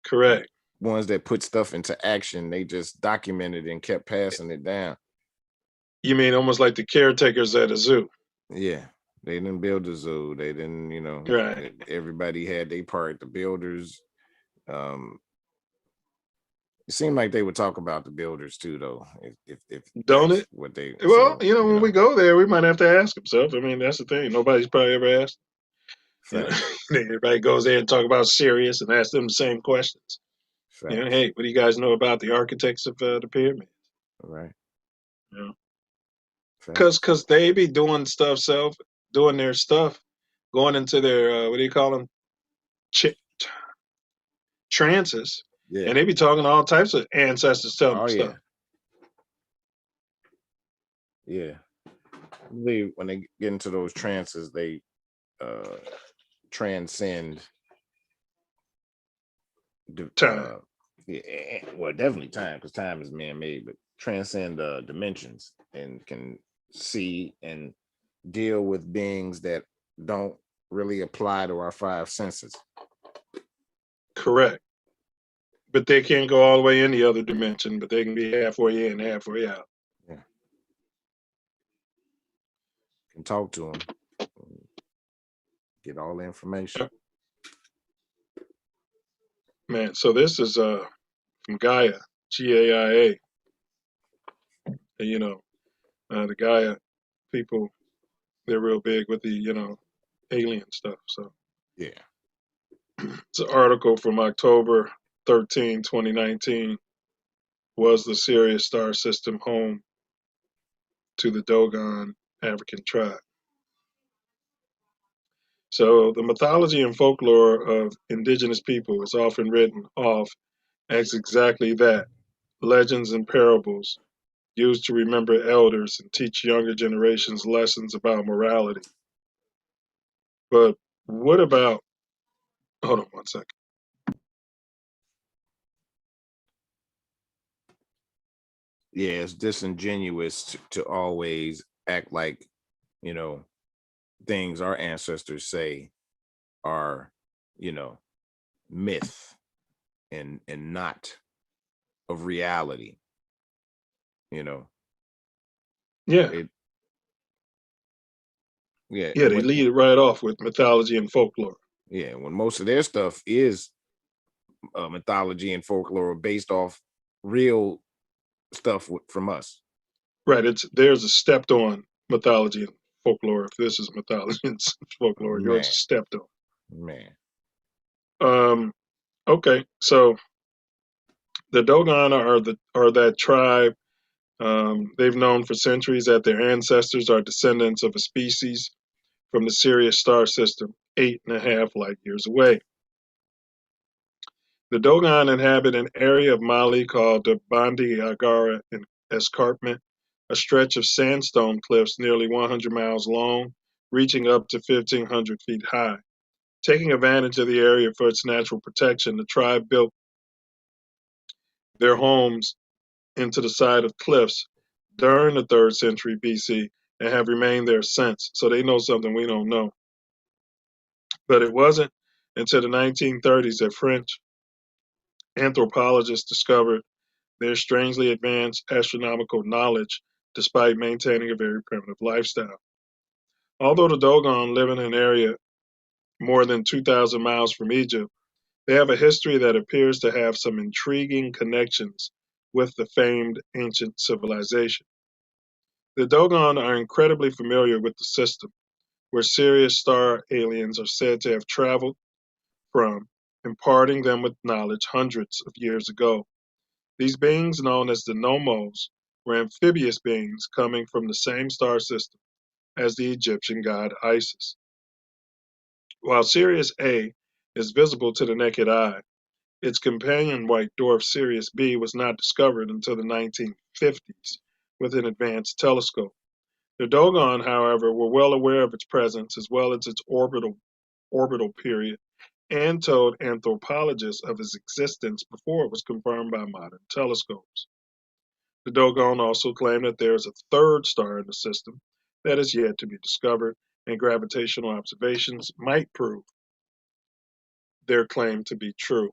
correct ones that put stuff into action. They just documented and kept passing it down. You mean almost like the caretakers at a zoo? Yeah, they didn't build a zoo. They didn't, right. Everybody had their part. The builders. It seemed like they would talk about the builders too, though. If don't it? What they well, when we go there, we might have to ask themselves. I mean, that's the thing. Nobody's probably ever asked. Everybody goes there and talk about Sirius and ask them the same questions. Hey, what do you guys know about the architects of the pyramids? Right. Yeah. Because they be doing stuff doing their stuff, going into their what do you call them? Trances. Yeah. And they be talking to all types of ancestors telling them stuff. Yeah. I believe when they get into those trances, they transcend time. Well, definitely time, because time is man-made, but transcend dimensions and can see and deal with beings that don't really apply to our five senses. Correct. But they can't go all the way in the other dimension, but they can be halfway in, halfway out. Yeah. Can talk to them. Get all the information. Man, so this is from Gaia, Gaia. The Gaia people, they're real big with the, alien stuff. So yeah. It's an article from October 13, 2019. Was the Sirius star system home to the DoGon African tribe? So the mythology and folklore of indigenous people is often written off as exactly that, legends and parables used to remember elders and teach younger generations lessons about morality. But what about, hold on one second. Yeah, it's disingenuous to always act like, things our ancestors say are, myth and not of reality. Yeah. They lead it right off with mythology and folklore. Yeah, when most of their stuff is mythology and folklore based off real stuff from us. Right. There's a stepped on mythology and folklore. If this is mythology and folklore, yours is stepped on. Man. Okay. So the DoGon are that tribe. They've known for centuries that their ancestors are descendants of a species from the Sirius star system, 8.5 light years away. The DoGon inhabit an area of Mali called the Bandi Agara Escarpment, a stretch of sandstone cliffs nearly 100 miles long, reaching up to 1,500 feet high. Taking advantage of the area for its natural protection, the tribe built their homes into the side of cliffs during the 3rd century BC and have remained there since. So they know something we don't know. But it wasn't until the 1930s that French anthropologists discovered their strangely advanced astronomical knowledge despite maintaining a very primitive lifestyle. Although the Dogon live in an area more than 2,000 miles from Egypt, they have a history that appears to have some intriguing connections with the famed ancient civilization. The Dogon are incredibly familiar with the system, where Sirius star aliens are said to have traveled from, imparting them with knowledge hundreds of years ago. These beings, known as the Nomos, were amphibious beings coming from the same star system as the Egyptian god Isis. While Sirius A is visible to the naked eye, its companion white dwarf Sirius B was not discovered until the 1950s with an advanced telescope. The Dogon, however, were well aware of its presence as well as its orbital period and told anthropologists of its existence before it was confirmed by modern telescopes. The Dogon also claim that there is a 3rd star in the system that is yet to be discovered, and gravitational observations might prove their claim to be true.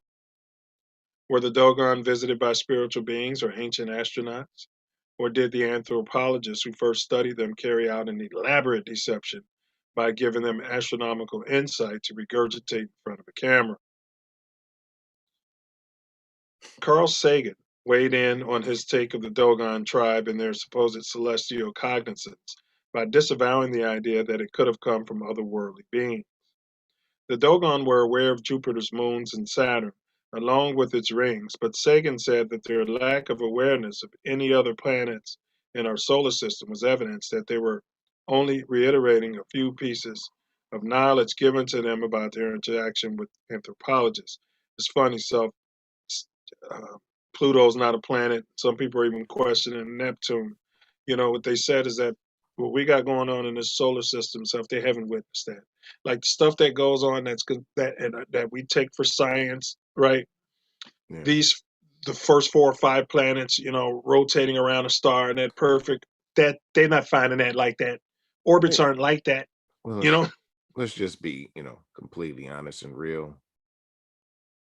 Were the Dogon visited by spiritual beings or ancient astronauts? Or did the anthropologists who first studied them carry out an elaborate deception by giving them astronomical insight to regurgitate in front of a camera? Carl Sagan weighed in on his take of the Dogon tribe and their supposed celestial cognizance by disavowing the idea that it could have come from otherworldly beings. The Dogon were aware of Jupiter's moons and Saturn, along with its rings, but Sagan said that their lack of awareness of any other planets in our solar system was evidence that they were only reiterating a few pieces of knowledge given to them about their interaction with anthropologists. It's funny, Pluto's not a planet. Some people are even questioning Neptune. You know, what they said is that what we got going on in this solar system stuff, they haven't witnessed that. Like the stuff that goes on that we take for science, right? Yeah. The first 4 or 5 planets, you know, rotating around a star and that perfect, that they're not finding that like that. Orbits aren't like that. Well, You know? let's just be, completely honest and real.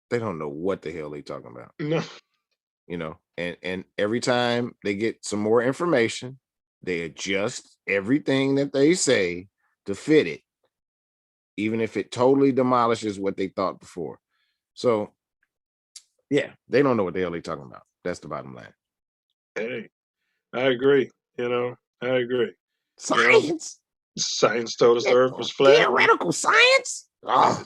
They don't know what the hell they talking about. No. And every time they get some more information, they adjust everything that they say to fit it, even if it totally demolishes what they thought before. So, yeah, they don't know what the hell they talking about. That's the bottom line. Hey, I agree. I agree. Science. Science told us the Earth was flat. Theoretical science. Oh.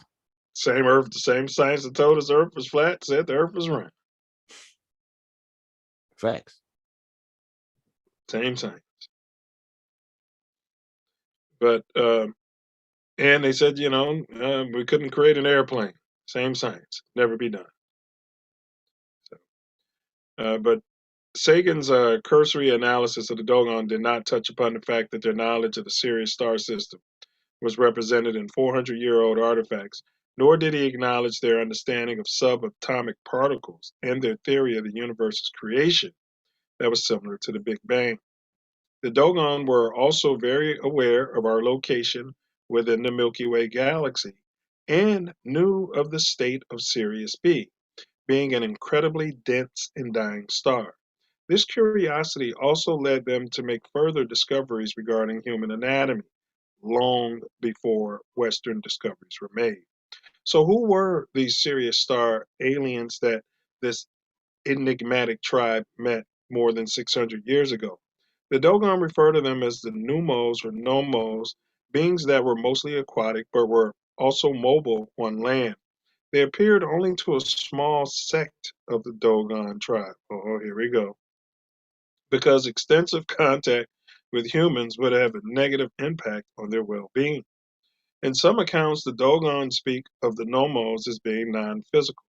The same science that told us the Earth was flat said the Earth was round. Facts. Same science. But and they said, we couldn't create an airplane. Same science. Never be done. But Sagan's cursory analysis of the Dogon did not touch upon the fact that their knowledge of the Sirius star system was represented in 400-year-old artifacts, nor did he acknowledge their understanding of subatomic particles and their theory of the universe's creation that was similar to the Big Bang. The Dogon were also very aware of our location within the Milky Way galaxy and knew of the state of Sirius B, being an incredibly dense and dying star. This curiosity also led them to make further discoveries regarding human anatomy, long before Western discoveries were made. So who were these Sirius star aliens that this enigmatic tribe met more than 600 years ago? The Dogon refer to them as the Numos or Nomos, beings that were mostly aquatic but were also mobile on land. They appeared only to a small sect of the Dogon tribe. Oh, here we go. Because extensive contact with humans would have a negative impact on their well-being. In some accounts, the Dogon speak of the Nomos as being non-physical.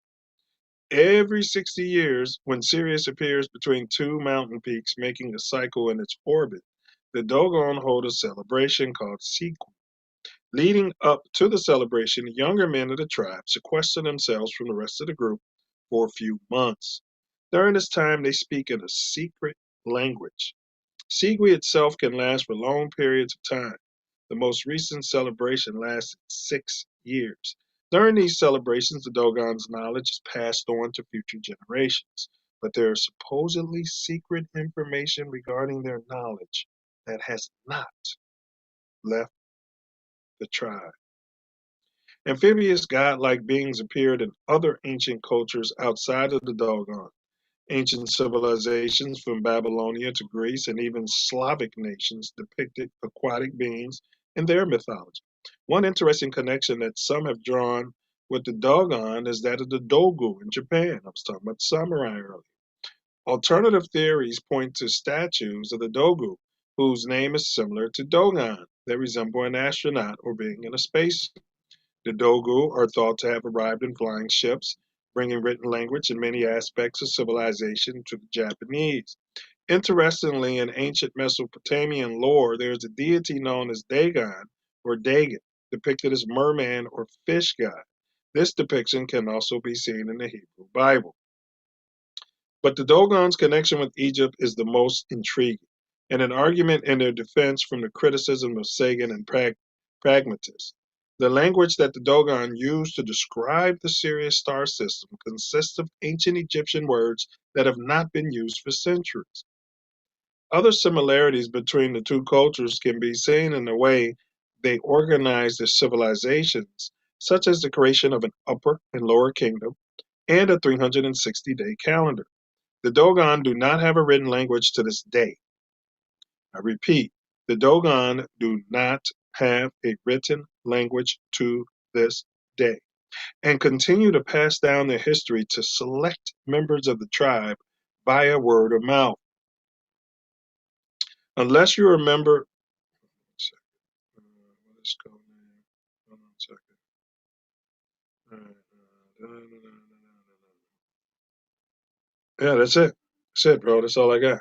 Every 60 years, when Sirius appears between two mountain peaks, making a cycle in its orbit, the DoGon hold a celebration called Sequel. Leading up to the celebration, younger men of the tribe sequester themselves from the rest of the group for a few months. During this time, they speak in a secret language. Sequel itself can last for long periods of time. The most recent celebration lasted 6 years. During these celebrations, the DoGon's knowledge is passed on to future generations, but there is supposedly secret information regarding their knowledge that has not left the tribe. Amphibious godlike beings appeared in other ancient cultures outside of the DoGon. Ancient civilizations from Babylonia to Greece and even Slavic nations depicted aquatic beings in their mythology. One interesting connection that some have drawn with the DoGon is that of the Dogu in Japan. I was talking about samurai earlier. Alternative theories point to statues of the Dogu, whose name is similar to Dogon. They resemble an astronaut or being in a space. The Dogu are thought to have arrived in flying ships, bringing written language and many aspects of civilization to the Japanese. Interestingly, in ancient Mesopotamian lore, there is a deity known as Dagon or Dagon, depicted as merman or fish god. This depiction can also be seen in the Hebrew Bible. But the Dogon's connection with Egypt is the most intriguing, and an argument in their defense from the criticism of Sagan and pragmatists. The language that the Dogon used to describe the Sirius star system consists of ancient Egyptian words that have not been used for centuries. Other similarities between the two cultures can be seen in the way they organize their civilizations, such as the creation of an upper and lower kingdom and a 360-day calendar. The Dogon do not have a written language to this day. I repeat, the Dogon do not have a written language to this day and continue to pass down their history to select members of the tribe via word of mouth. Unless you remember, let's go now. Hold on a second. Yeah, that's it. That's it, bro. That's all I got.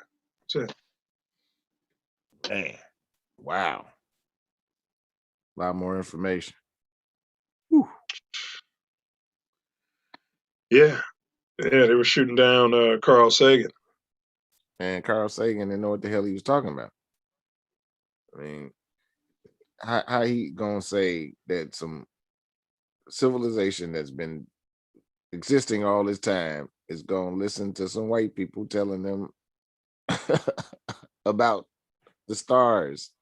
That's it. Man, wow. A lot more information. Yeah. Yeah, they were shooting down Carl Sagan. And Carl Sagan didn't know what the hell he was talking about. I mean, how he gonna say that some civilization that's been existing all this time is gonna listen to some white people telling them about the stars?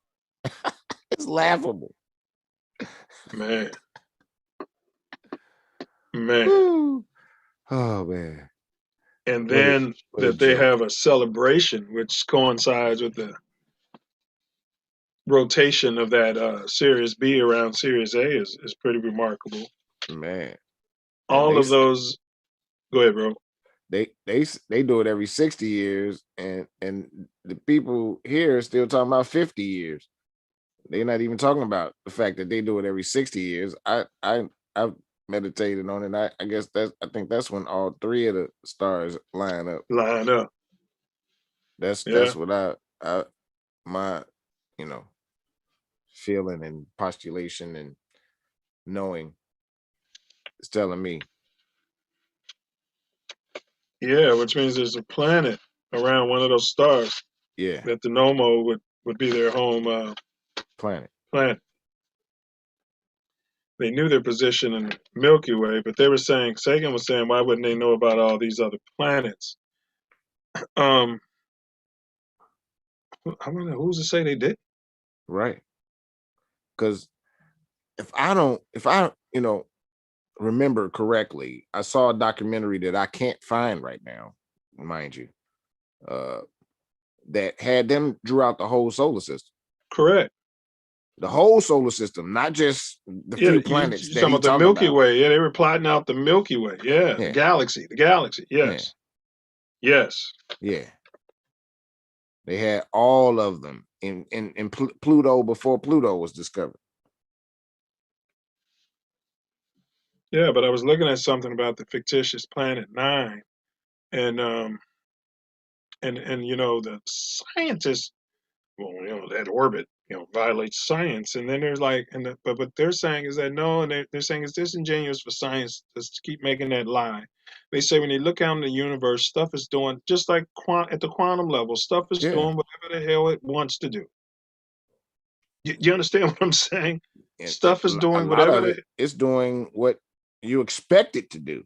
It's laughable. Man. Oh man. And then that they have a celebration which coincides with the rotation of that Sirius B around Sirius A is pretty remarkable. Man. All of those. Go ahead, bro. They do it every 60 years, and the people here are still talking about 50 years. They're not even talking about the fact that they do it every 60 years. I've meditated on it. I guess I think that's when all three of the stars line up. That's what my feeling and postulation and knowing is telling me. Yeah, which means there's a planet around one of those stars. Yeah. That the Nomo would be their home planet. They knew their position in the Milky Way, but they were saying, Sagan was saying, why wouldn't they know about all these other planets? I wonder who's to say they did. Right. Because if I remember correctly, I saw a documentary that I can't find right now, mind you, that had them drew out the whole solar system. Correct. The whole solar system, not just the few planets you're that talking he about the talking Milky about. Way. Yeah, they were plotting out the Milky Way. Yeah, the galaxy. Yes. Yes. Yeah. They had all of them in Pluto before Pluto was discovered. Yeah, but I was looking at something about the fictitious Planet Nine, and you know, the scientists, well, you know, that orbit, you know, violates science. And then there's like, but what they're saying is that no, and they're saying it's disingenuous for science to keep making that lie. They say when you look out in the universe, stuff is doing just like at the quantum level, stuff is doing whatever the hell it wants to do. You understand what I'm saying? And Stuff is a doing lot whatever of it, it's doing what you expect it to do.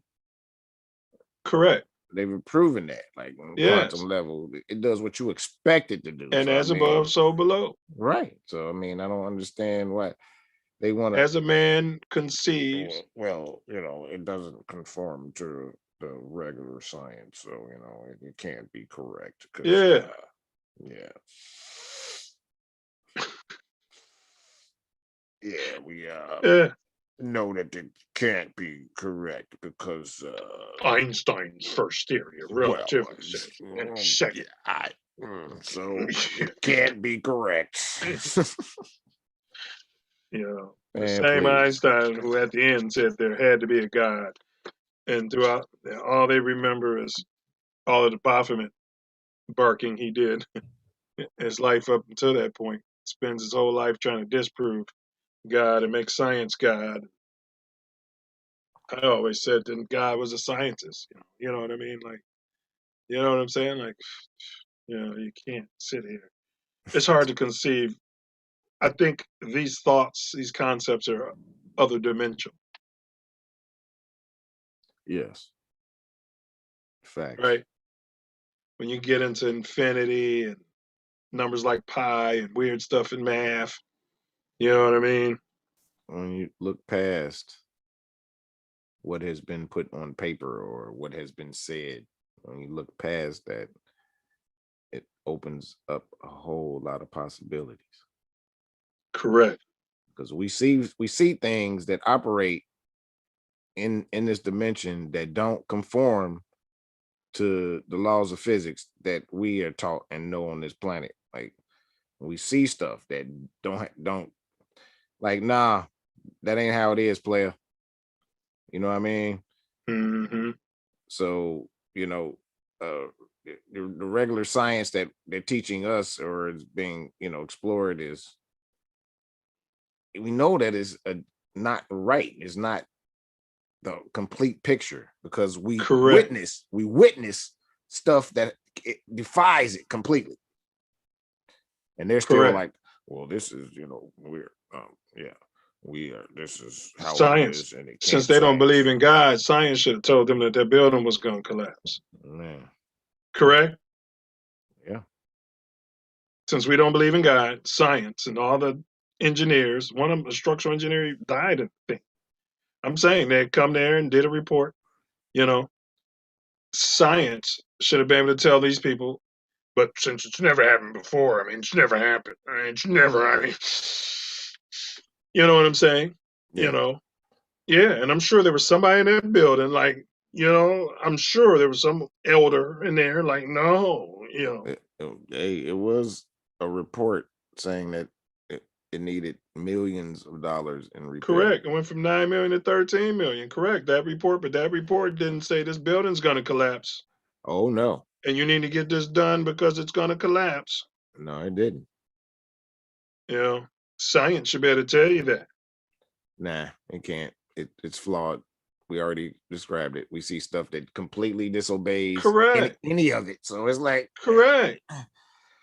Correct. They've proven that, like on quantum level, it does what you expect it to do. And so, as I mean, above, so below. Right. So I mean, I don't understand what they want to. As a man conceives. Well, you know, it doesn't conform to the regular science, so you know it can't be correct. Yeah. Yeah, we know that it can't be correct because Einstein's first theory of relativity says in a second. So it can't be correct. You know, the Man, same please. Einstein who at the end said there had to be a God, and throughout all they remember is all of the Baphomet barking he did his life up until that point. Spends his whole life trying to disprove God and make science God. I always said that God was a scientist. You know what I mean? Like, you know what I'm saying? Like, you know, you can't sit here. It's hard to conceive. I think these thoughts, these concepts are other dimensional. Yes. Facts. Right? When you get into infinity and numbers like pi and weird stuff in math, you know what I mean? When you look past what has been put on paper or what has been said, when you look past that, it opens up a whole lot of possibilities. Correct. Because we see things that operate in this dimension that don't conform to the laws of physics that we are taught and know on this planet. Like we see stuff that don't like, nah, that ain't how it is, player. You know what I mean? Mm-hmm. So, you know, the regular science that they're teaching us or is being, you know, explored is, we know that is not right. It's not the complete picture because we witness stuff that it defies it completely. And they're still like, well, this is, you know, we're this is how science. it is. And Since they don't believe in God, science should have told them that their building was going to collapse. Man. Correct? Yeah. Since we don't believe in God, science and all the engineers, one of them, a structural engineer, died, I think. I'm saying they come there and did a report. You know, science should have been able to tell these people, but since it's never happened before, I mean, it's never happened. You know what I'm saying? Yeah. You know, yeah. And I'm sure there was somebody in that building, like, you know, I'm sure there was some elder in there, like, no, you know. It was a report saying that it needed millions of dollars in repair. Correct. It went from 9 million to 13 million. Correct. That report, but that report didn't say this building's going to collapse. Oh, no. And you need to get this done because it's going to collapse. No, it didn't. You know, science should be able to tell you that. Nah, it can't. It's flawed. We already described it. We see stuff that completely disobeys any of it. So it's like correct.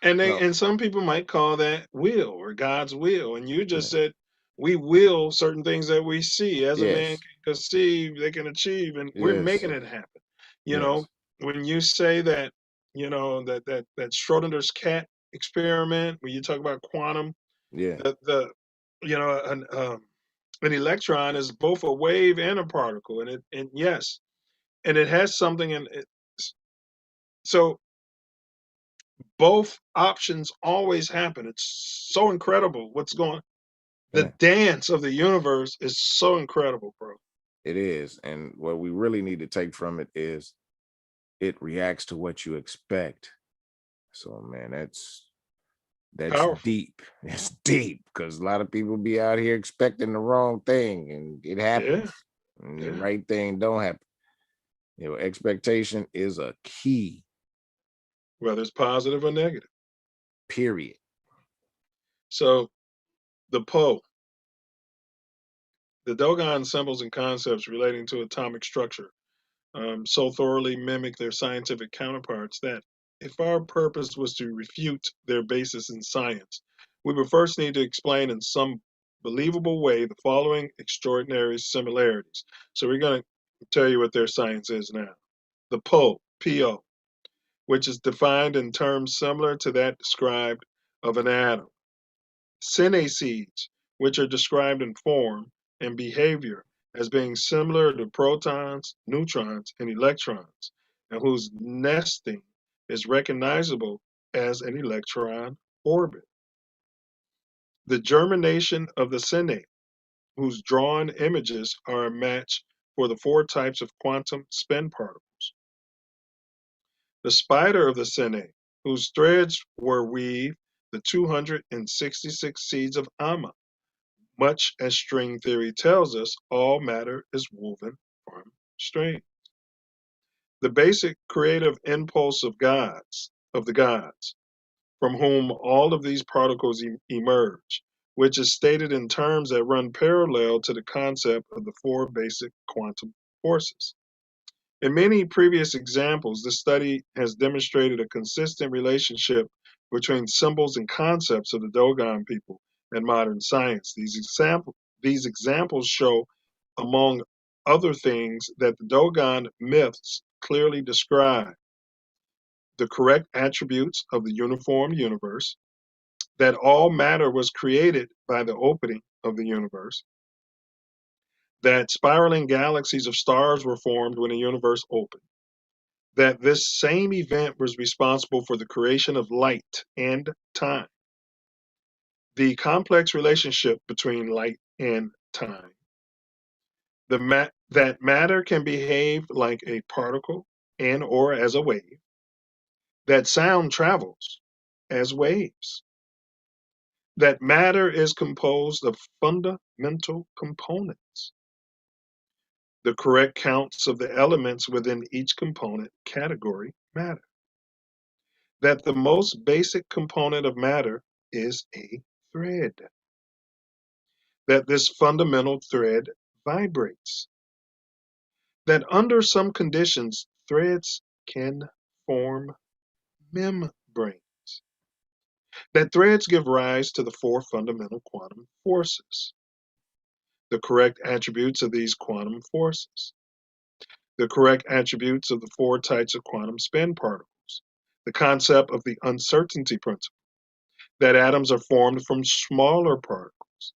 And and some people might call that will or God's will. And you just said we will certain things that we see as a man can conceive, they can achieve, and we're making it happen. You know, when you say that, you know, that Schrodinger's cat experiment, when you talk about quantum, the you know, an electron is both a wave and a particle, and it has something in it. So both options always happen. It's so incredible what's going on. The dance of the universe is so incredible, bro. It is. And what we really need to take from it is it reacts to what you expect. So, man, that's powerful. Deep. It's deep because a lot of people be out here expecting the wrong thing and it happens. And the right thing don't happen. Expectation is a key. Whether it's positive or negative. Period. So the PO, the DoGon symbols and concepts relating to atomic structure so thoroughly mimic their scientific counterparts that if our purpose was to refute their basis in science, we would first need to explain in some believable way the following extraordinary similarities. So we're going to tell you what their science is now. The PO, P-O, which is defined in terms similar to that described of an atom. Seeds, which are described in form and behavior as being similar to protons, neutrons, and electrons, and whose nesting is recognizable as an electron orbit. The germination of the synapse, whose drawn images are a match for the 4 types of quantum spin particles. The spider of the synapse, whose threads were weaved the 266 seeds of Amma. Much as string theory tells us, all matter is woven from strings. The basic creative impulse of the gods, from whom all of these particles emerge, which is stated in terms that run parallel to the concept of the 4 basic quantum forces. In many previous examples, the study has demonstrated a consistent relationship between symbols and concepts of the DoGon people and modern science. These examples show, among other things, that the DoGon myths clearly describe the correct attributes of the uniform universe, that all matter was created by the opening of the universe, that spiraling galaxies of stars were formed when the universe opened, that this same event was responsible for the creation of light and time, the complex relationship between light and time, that matter can behave like a particle and or as a wave, that sound travels as waves, that matter is composed of fundamental components, the correct counts of the elements within each component category matter, that the most basic component of matter is a thread, that this fundamental thread vibrates, that under some conditions threads can form membranes, that threads give rise to the 4 fundamental quantum forces, the correct attributes of these quantum forces, the correct attributes of the 4 types of quantum spin particles, the concept of the uncertainty principle, that atoms are formed from smaller particles,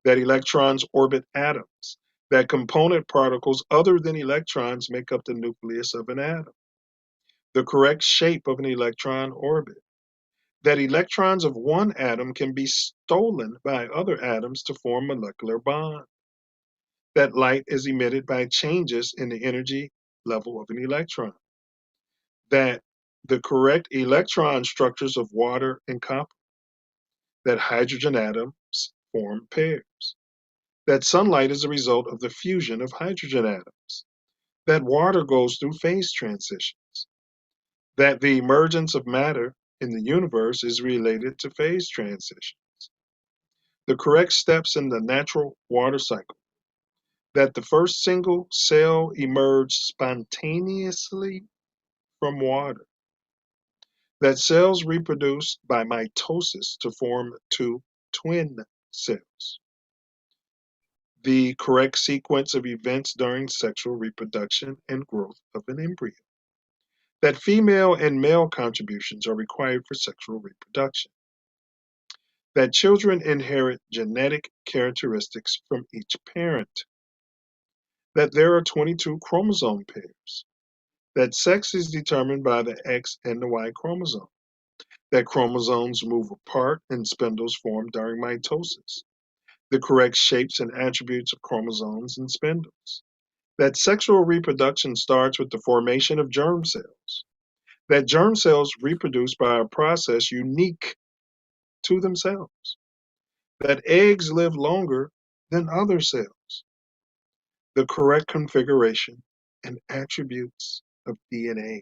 that electrons orbit atoms, that component particles other than electrons make up the nucleus of an atom, the correct shape of an electron orbit, that electrons of one atom can be stolen by other atoms to form molecular bonds, that light is emitted by changes in the energy level of an electron, that the correct electron structures of water and copper, that hydrogen atoms form pairs, that sunlight is a result of the fusion of hydrogen atoms, that water goes through phase transitions, that the emergence of matter in the universe is related to phase transitions, the correct steps in the natural water cycle, that the first single cell emerged spontaneously from water, that cells reproduce by mitosis to form 2 twin cells, the correct sequence of events during sexual reproduction and growth of an embryo, that female and male contributions are required for sexual reproduction, that children inherit genetic characteristics from each parent, that there are 22 chromosome pairs, that sex is determined by the X and the Y chromosome, that chromosomes move apart and spindles form during mitosis, the correct shapes and attributes of chromosomes and spindles, that sexual reproduction starts with the formation of germ cells, that germ cells reproduce by a process unique to themselves, that eggs live longer than other cells, the correct configuration and attributes of DNA.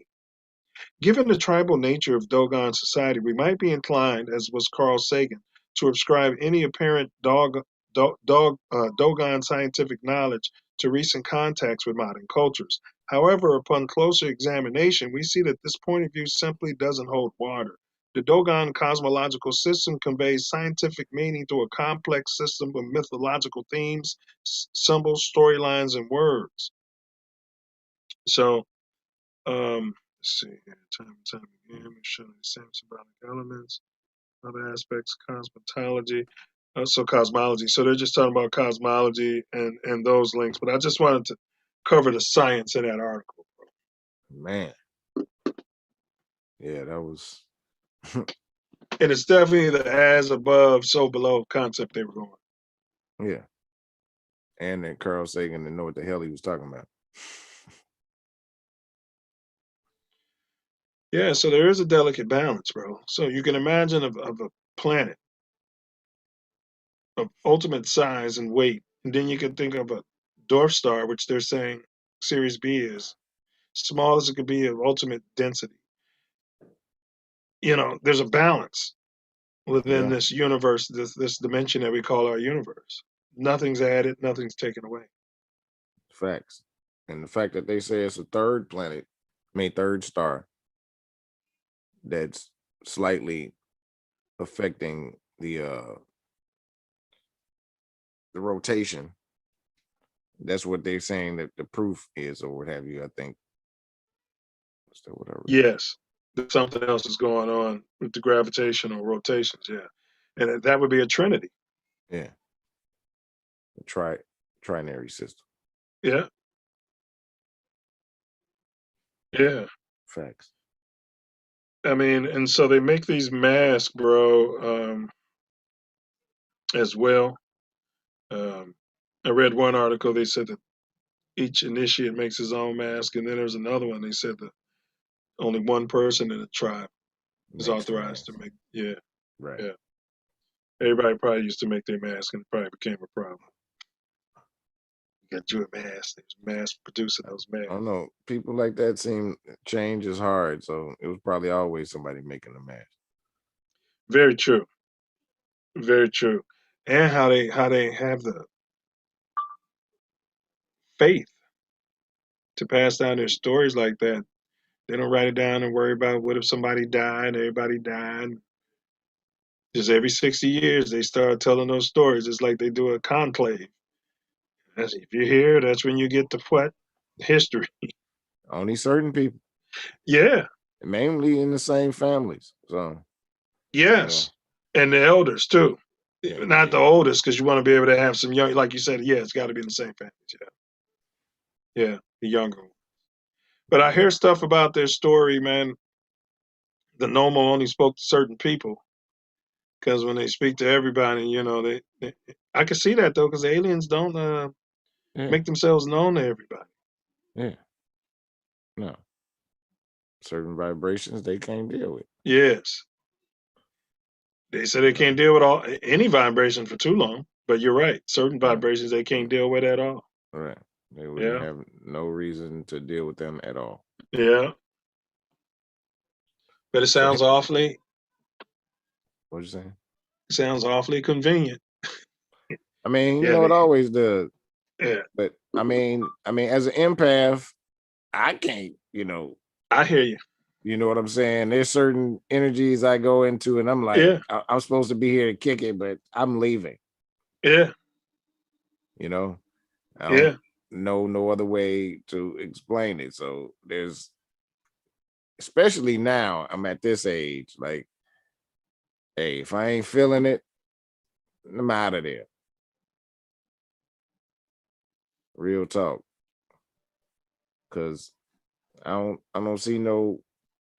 Given the tribal nature of Dogon society, we might be inclined, as was Carl Sagan, to ascribe any apparent Dogon scientific knowledge to recent contacts with modern cultures. However, upon closer examination, we see that this point of view simply doesn't hold water. The Dogon cosmological system conveys scientific meaning through a complex system of mythological themes, symbols, storylines, and words. So, let's see here, time and time again, we show the same symbolic elements, other aspects, cosmetology. So cosmology. So they're just talking about cosmology and those links. But I just wanted to cover the science in that article. Man. Yeah, that was. And it's definitely the as above, so below concept they were going. Yeah. And then Carl Sagan didn't know what the hell he was talking about. Yeah, so there is a delicate balance, bro. So you can imagine of a planet of ultimate size and weight, and then you can think of a dwarf star, which they're saying Sirius B is small as it could be, of ultimate density. You know, there's a balance within this universe, this dimension that we call our universe. Nothing's added, nothing's taken away. Facts. And the fact that they say it's a third planet, third star, that's slightly affecting the rotation. That's what they're saying that the proof is, or what have you, I think. Whatever. Yes. Something else is going on with the gravitational rotations, yeah. And that would be a trinity. Yeah. The trinary system. Yeah. Yeah. Facts. I mean, and so they make these masks, bro, as well. I read one article, they said that each initiate makes his own mask, and then there's another one, they said that only one person in the tribe is authorized to make, yeah. Right. Yeah. Everybody probably used to make their mask, and it probably became a problem. You got your mask, there's mass producing those masks. I don't know. People like that seem change is hard, so it was probably always somebody making a mask. Very true. Very true. And how they have the faith to pass down their stories like that. They don't write it down and worry about what if somebody died, everybody died. Just every 60 years they start telling those stories. It's like they do a conclave. If you're here, that's when you get the what? History. Only certain people. Yeah. Mainly in the same families. So yes. And the elders too. Not the oldest, because you want to be able to have some young, like you said, yeah, it's got to be in the same families. Yeah. Yeah, the younger one. But I hear stuff about their story, man. The Nomo only spoke to certain people. Because when they speak to everybody, you know, they I can see that though, because aliens don't make themselves known to everybody. Yeah. No. Certain vibrations they can't deal with. Yes. They say they can't deal with any vibration for too long. But you're right. Certain vibrations they can't deal with at all. Right. They wouldn't have no reason to deal with them at all. Yeah. But it sounds awfully. What'd you say? Sounds awfully convenient. I mean, you know, it always does. Yeah. But I mean, as an empath, I can't, you know. I hear you. You know what I'm saying? There's certain energies I go into, and I'm like, I'm supposed to be here to kick it, but I'm leaving. Yeah. You know? I don't know no other way to explain it. So there's, especially now, I'm at this age, like, hey, if I ain't feeling it, I'm out of there. Real talk. Because I don't see no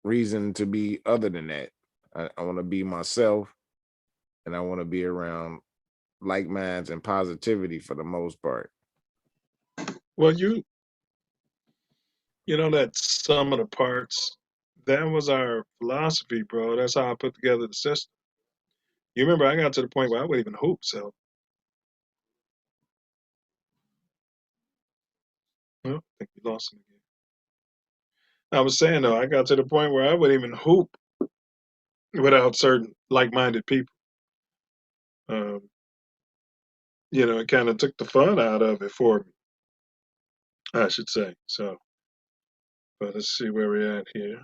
reason to be other than that. I want to be myself, and I want to be around like minds and positivity for the most part. Well, you know that sum of the parts, that was our philosophy, bro. That's how I put together the system. You remember I got to the point where I wouldn't even hoop, so Well, I think we lost him again. I was saying though, I got to the point where I wouldn't even hoop without certain like-minded people. It kind of took the fun out of it for me, I should say. So, but let's see where we're at here.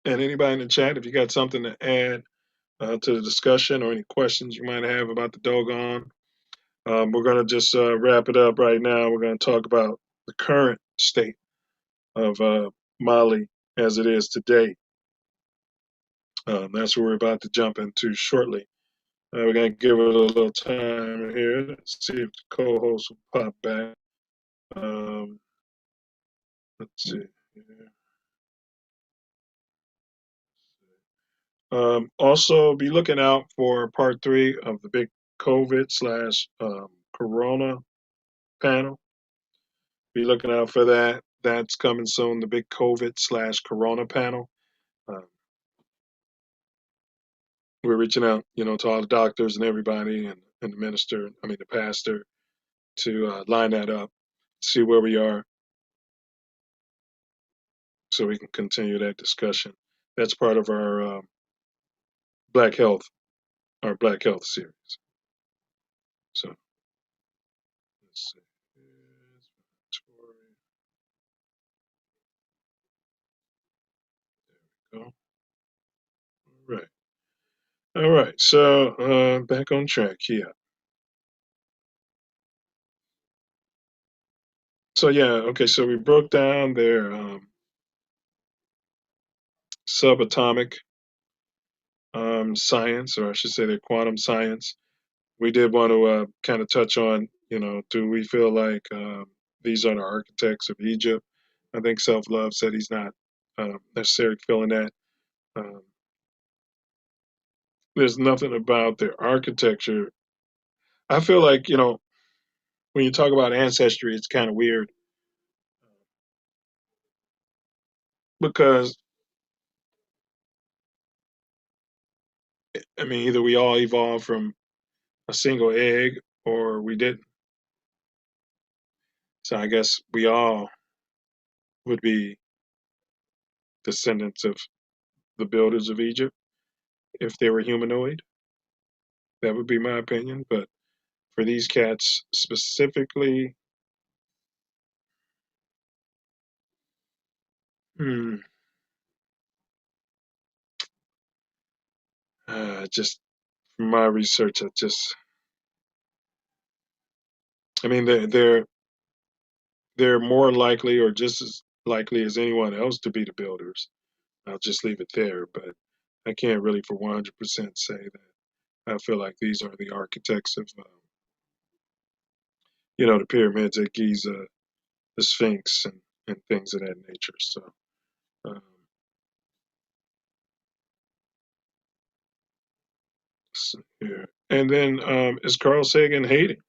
And anybody in the chat, if you got something to add to the discussion or any questions you might have about the DoGon, we're going to just wrap it up right now. We're going to talk about the current state of Mali as it is today. That's what we're about to jump into shortly. We're going to give it a little time here. Let's see if the co-host will pop back. Let's see. Also, be looking out for part 3 of the big COVID/Corona panel. Be looking out for that. That's coming soon. The big COVID/Corona panel. We're reaching out, to all the doctors and everybody, and the pastor, to line that up, see where we are, so we can continue that discussion. That's part of our Black Health series. So let's see. There we go. All right. So back on track here. So okay. So we broke down their subatomic science, or I should say their quantum science. We did want to kind of touch on, do we feel like these are the architects of Egypt? I think Self Luv said he's not necessarily feeling that. There's nothing about their architecture. I feel like, when you talk about ancestry, it's kind of weird because, either we all evolved from a single egg or we didn't. So I guess we all would be descendants of the builders of Egypt if they were humanoid. That would be my opinion. But for these cats specifically, just from my research, they're more likely or just as likely as anyone else to be the builders. I'll just leave it there, but I can't really for 100% say that I feel like these are the architects of, the pyramids at Giza, the Sphinx, and things of that nature. So, yeah. And then is Carl Sagan hating?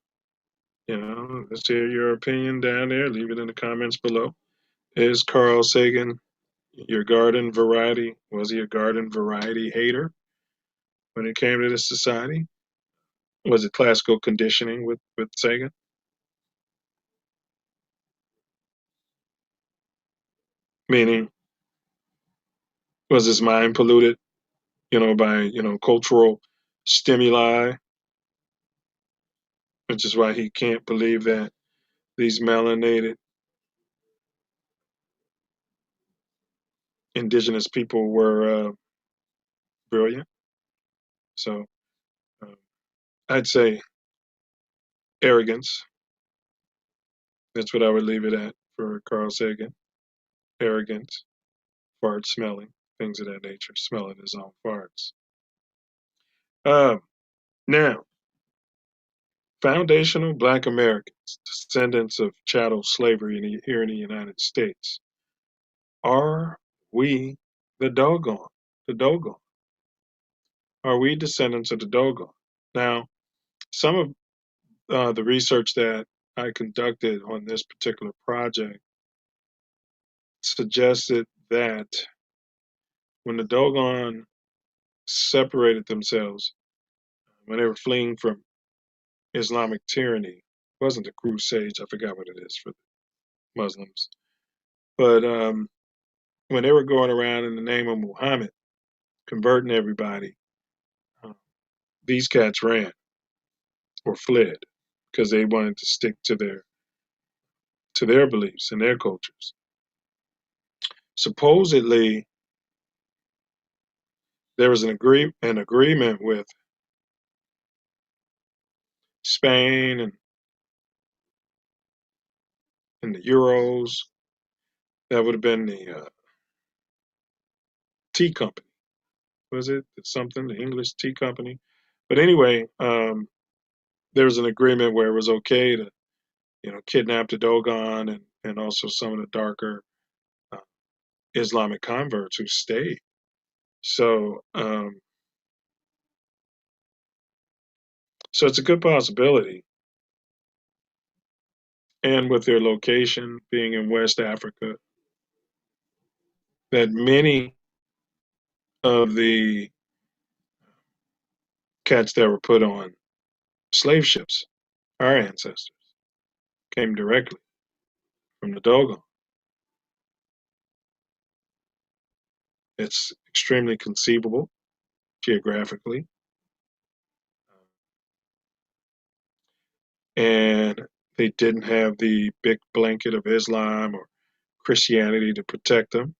Let's hear your opinion down there. Leave it in the comments below. Is Carl Sagan your garden variety? Was he a garden variety hater when it came to this society? Was it classical conditioning with Sagan? Meaning, was his mind polluted, by, cultural stimuli, which is why he can't believe that these melanated indigenous people were brilliant. So I'd say arrogance. That's what I would leave it at for Carl Sagan. Arrogance, fart smelling, things of that nature, smelling his own farts. Now, foundational Black Americans, descendants of chattel slavery here in the United States, are we the DoGon? The DoGon. Are we descendants of the DoGon? Now, some of the research that I conducted on this particular project suggested that when the DoGon separated themselves, when they were fleeing from Islamic tyranny. It wasn't the Crusades. I forgot what it is for the Muslims. But when they were going around in the name of Muhammad, converting everybody, these cats ran or fled because they wanted to stick to their beliefs and their cultures. Supposedly, there was an agreement with Spain and the Euros. That would have been the tea company. Was it something? The English tea company? But anyway, there was an agreement where it was okay to, kidnap the DoGon and also some of the darker Islamic converts who stayed. So, so it's a good possibility. And with their location being in West Africa, that many of the cats that were put on slave ships, our ancestors, came directly from the DoGon. It's extremely conceivable geographically. And they didn't have the big blanket of Islam or Christianity to protect them.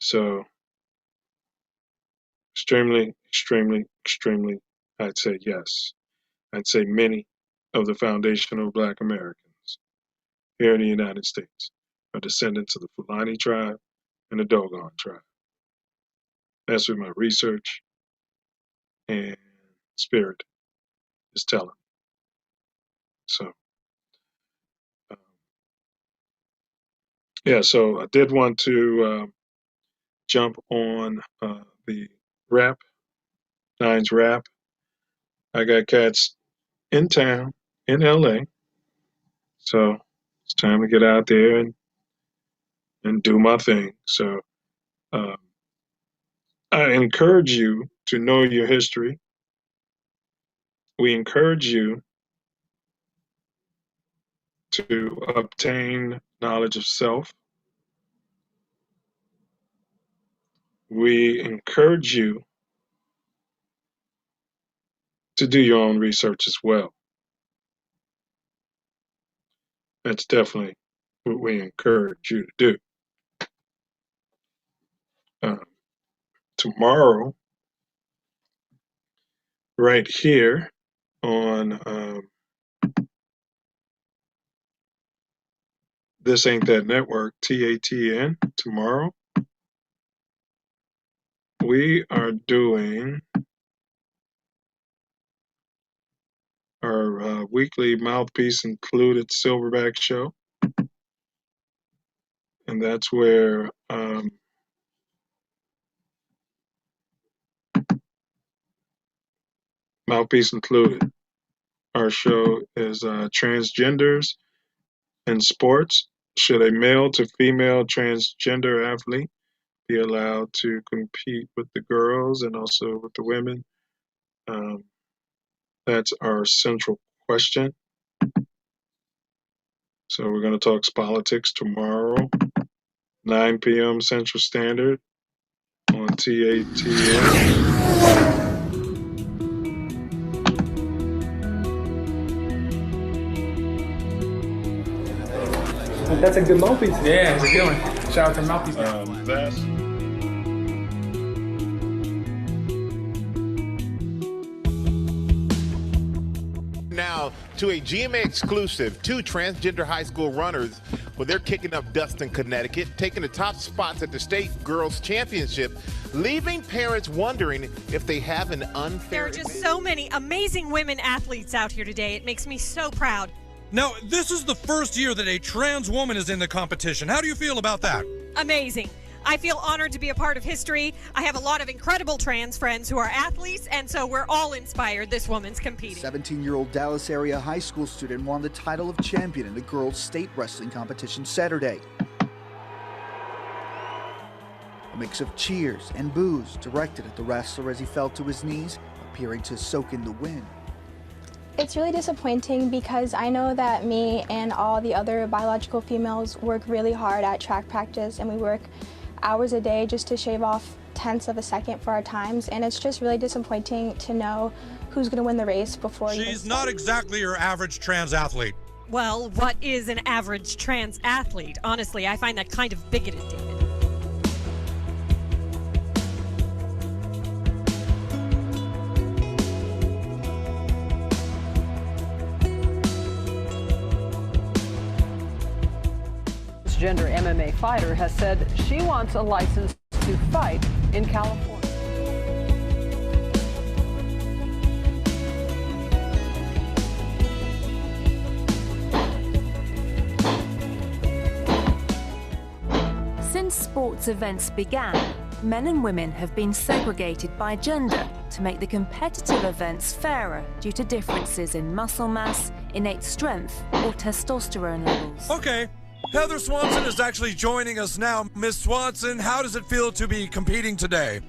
So extremely, I'd say yes. I'd say many of the foundational Black Americans here in the United States are descendants of the Fulani tribe and the DoGon tribe. That's what my research and spirit is telling me. So, yeah, so I did want to jump on the rap, Nine's rap. I got cats in town, in LA. So it's time to get out there and do my thing. So I encourage you to know your history. We encourage you to obtain knowledge of self. We encourage you to do your own research as well. That's definitely what we encourage you to do. Tomorrow, right here on This Ain't That Network, TATN, tomorrow, we are doing our weekly Mouthpiece Included Silverback show. And that's where Mouthpiece Included. Our show is transgenders in sports. Should a male to female transgender athlete be allowed to compete with the girls and also with the women? That's our central question. So we're going to talk politics tomorrow, 9 p.m. Central Standard on TATN. That's a good mouthpiece. Yeah, it's a good one. Shout out to Mouthpiece. Now to a GMA exclusive, 2 transgender high school runners, well, they're kicking up dust in Connecticut, taking the top spots at the state girls championship, leaving parents wondering if they have an unfair. There are just so many amazing women athletes out here today. It makes me so proud. Now, this is the first year that a trans woman is in the competition. How do you feel about that? Amazing. I feel honored to be a part of history. I have a lot of incredible trans friends who are athletes, and so we're all inspired. This woman's competing. 17-year-old Dallas area high school student won the title of champion in the girls' state wrestling competition Saturday. A mix of cheers and boos directed at the wrestler as he fell to his knees, appearing to soak in the win. It's really disappointing because I know that me and all the other biological females work really hard at track practice, and we work hours a day just to shave off tenths of a second for our times, and it's just really disappointing to know who's going to win the race before you. She's not exactly your average trans athlete. Well, what is an average trans athlete? Honestly, I find that kind of bigoted, David. Transgender MMA fighter has said she wants a license to fight in California. Since sports events began, men and women have been segregated by gender to make the competitive events fairer due to differences in muscle mass, innate strength, or testosterone levels. Okay. Heather Swanson is actually joining us now. Miss Swanson, how does it feel to be competing today?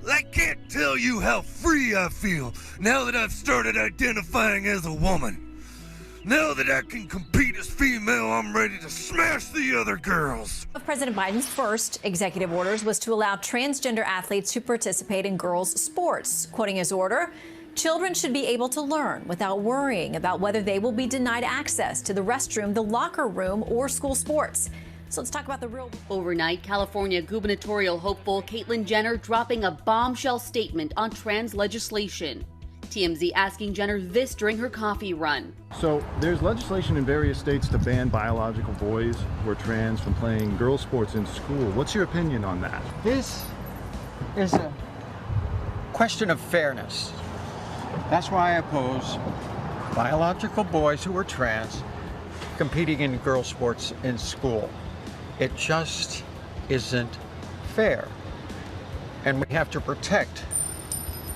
I can't tell you how free I feel now that I've started identifying as a woman. Now that I can compete as female, I'm ready to smash the other girls. One of President Biden's first executive orders was to allow transgender athletes to participate in girls' sports. Quoting his order, children should be able to learn without worrying about whether they will be denied access to the restroom, the locker room, or school sports. So let's talk about the real. Overnight, California gubernatorial hopeful Caitlyn Jenner dropping a bombshell statement on trans legislation. TMZ asking Jenner this during her coffee run. So there's legislation in various states to ban biological boys who are trans from playing girls' sports in school. What's your opinion on that? This is a question of fairness. That's why I oppose biological boys who are trans competing in girls' sports in school. It just isn't fair. And we have to protect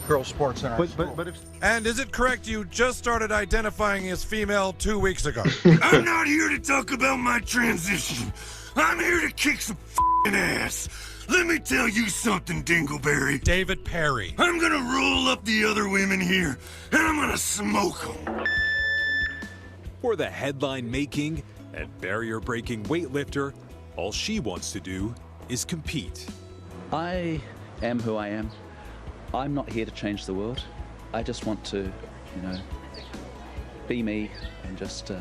girls' sports in our school. And is it correct you just started identifying as female 2 weeks ago? I'm not here to talk about my transition. I'm here to kick some f***ing ass. Let me tell you something, Dingleberry. David Perry. I'm gonna roll up the other women here, and I'm gonna smoke them. For the headline-making and barrier-breaking weightlifter, all she wants to do is compete. I am who I am. I'm not here to change the world. I just want to, be me and just,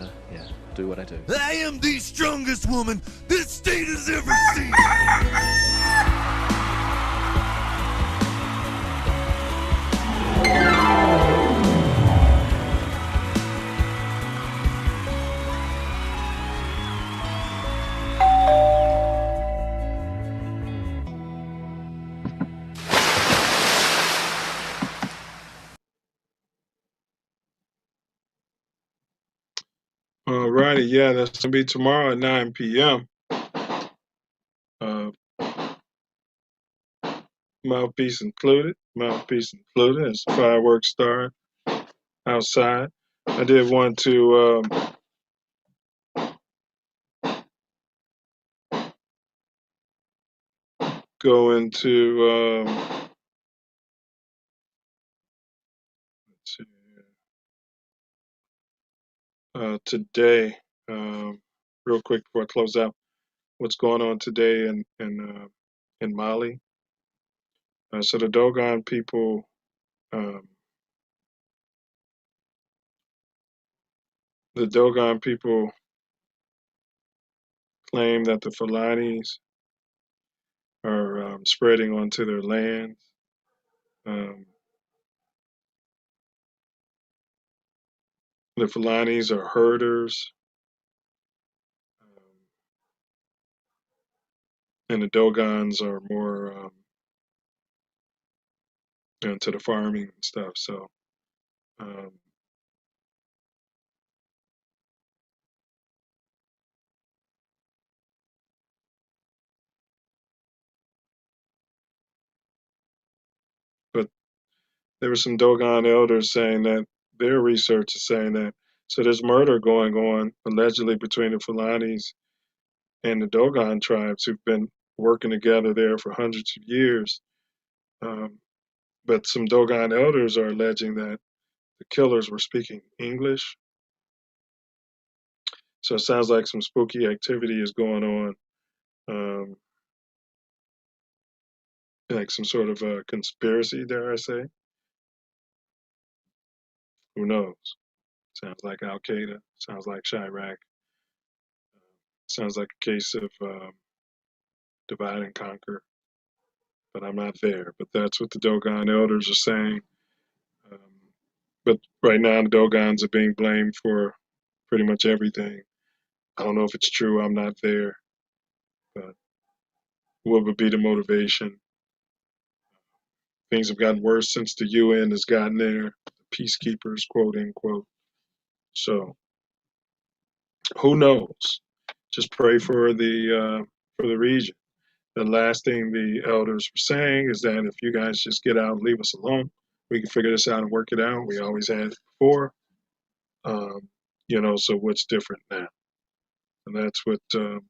do what I do. I am the strongest woman this state has ever seen. All righty, yeah, that's gonna be tomorrow at 9 p.m. Mouthpiece included as fireworks start outside. I did want to go into let's see here. Today, real quick before I close out, what's going on today in Mali. So the DoGon people, claim that the Fulanis are spreading onto their lands. The Fulanis are herders, and the DoGons are more into the farming and stuff. So, but there were some DoGon elders saying that their research is saying that. So there's murder going on allegedly between the Fulanis and the DoGon tribes who've been working together there for hundreds of years. But some DoGon elders are alleging that the killers were speaking English. So it sounds like some spooky activity is going on, like some sort of a conspiracy, dare I say. Who knows? Sounds like Al Qaeda. Sounds like Chirac. Sounds like a case of divide and conquer. But I'm not there. But that's what the DoGon elders are saying. But right now, the Dogons are being blamed for pretty much everything. I don't know if it's true. I'm not there. But what would be the motivation? Things have gotten worse since the UN has gotten there. Peacekeepers, quote unquote. So who knows? Just pray for the region. The last thing the elders were saying is that if you guys just get out and leave us alone, we can figure this out and work it out. We always had it before. So what's different now? And that's what, so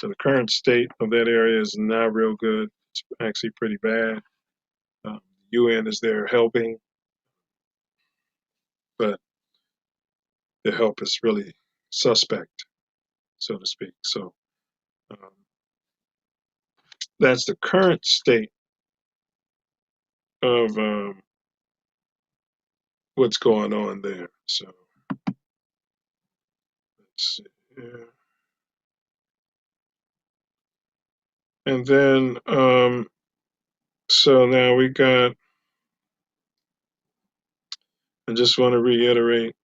the current state of that area is not real good. It's actually pretty bad. UN is there helping, but the help is really suspect, so to speak. So that's the current state of what's going on there. So let's see here. And then, so now we got, I just want to reiterate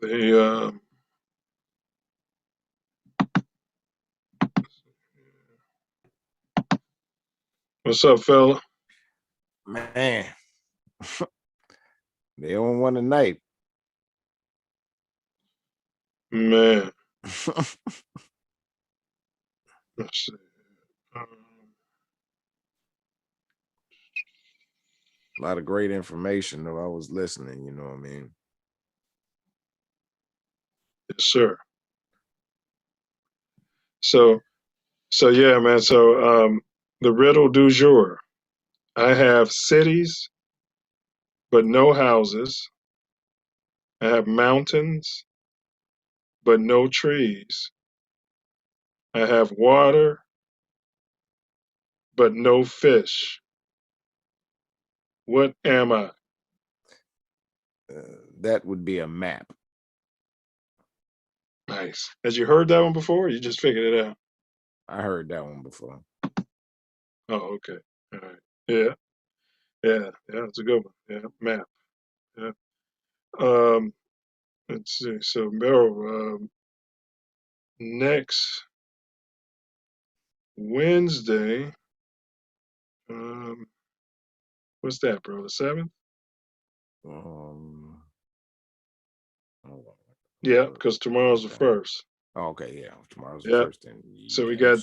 the, what's up, fella? Man, they on one tonight. Man. Let's see. A lot of great information, though. I was listening, you know what I mean? Yes, sir. So yeah, man. So the riddle du jour. I have cities, but no houses. I have mountains, but no trees. I have water, but no fish. What am I? That would be a map. Nice. Has you heard that one before? Or you just figured it out. I heard that one before. Oh, okay. All right. Yeah. It's a good one. Yeah, map. Yeah. Let's see. So, Meryl, next Wednesday. What's that, bro? The 7th? Yeah, because tomorrow's the 1st. Okay, yeah. Tomorrow's the Yeah. 1st. Then So we got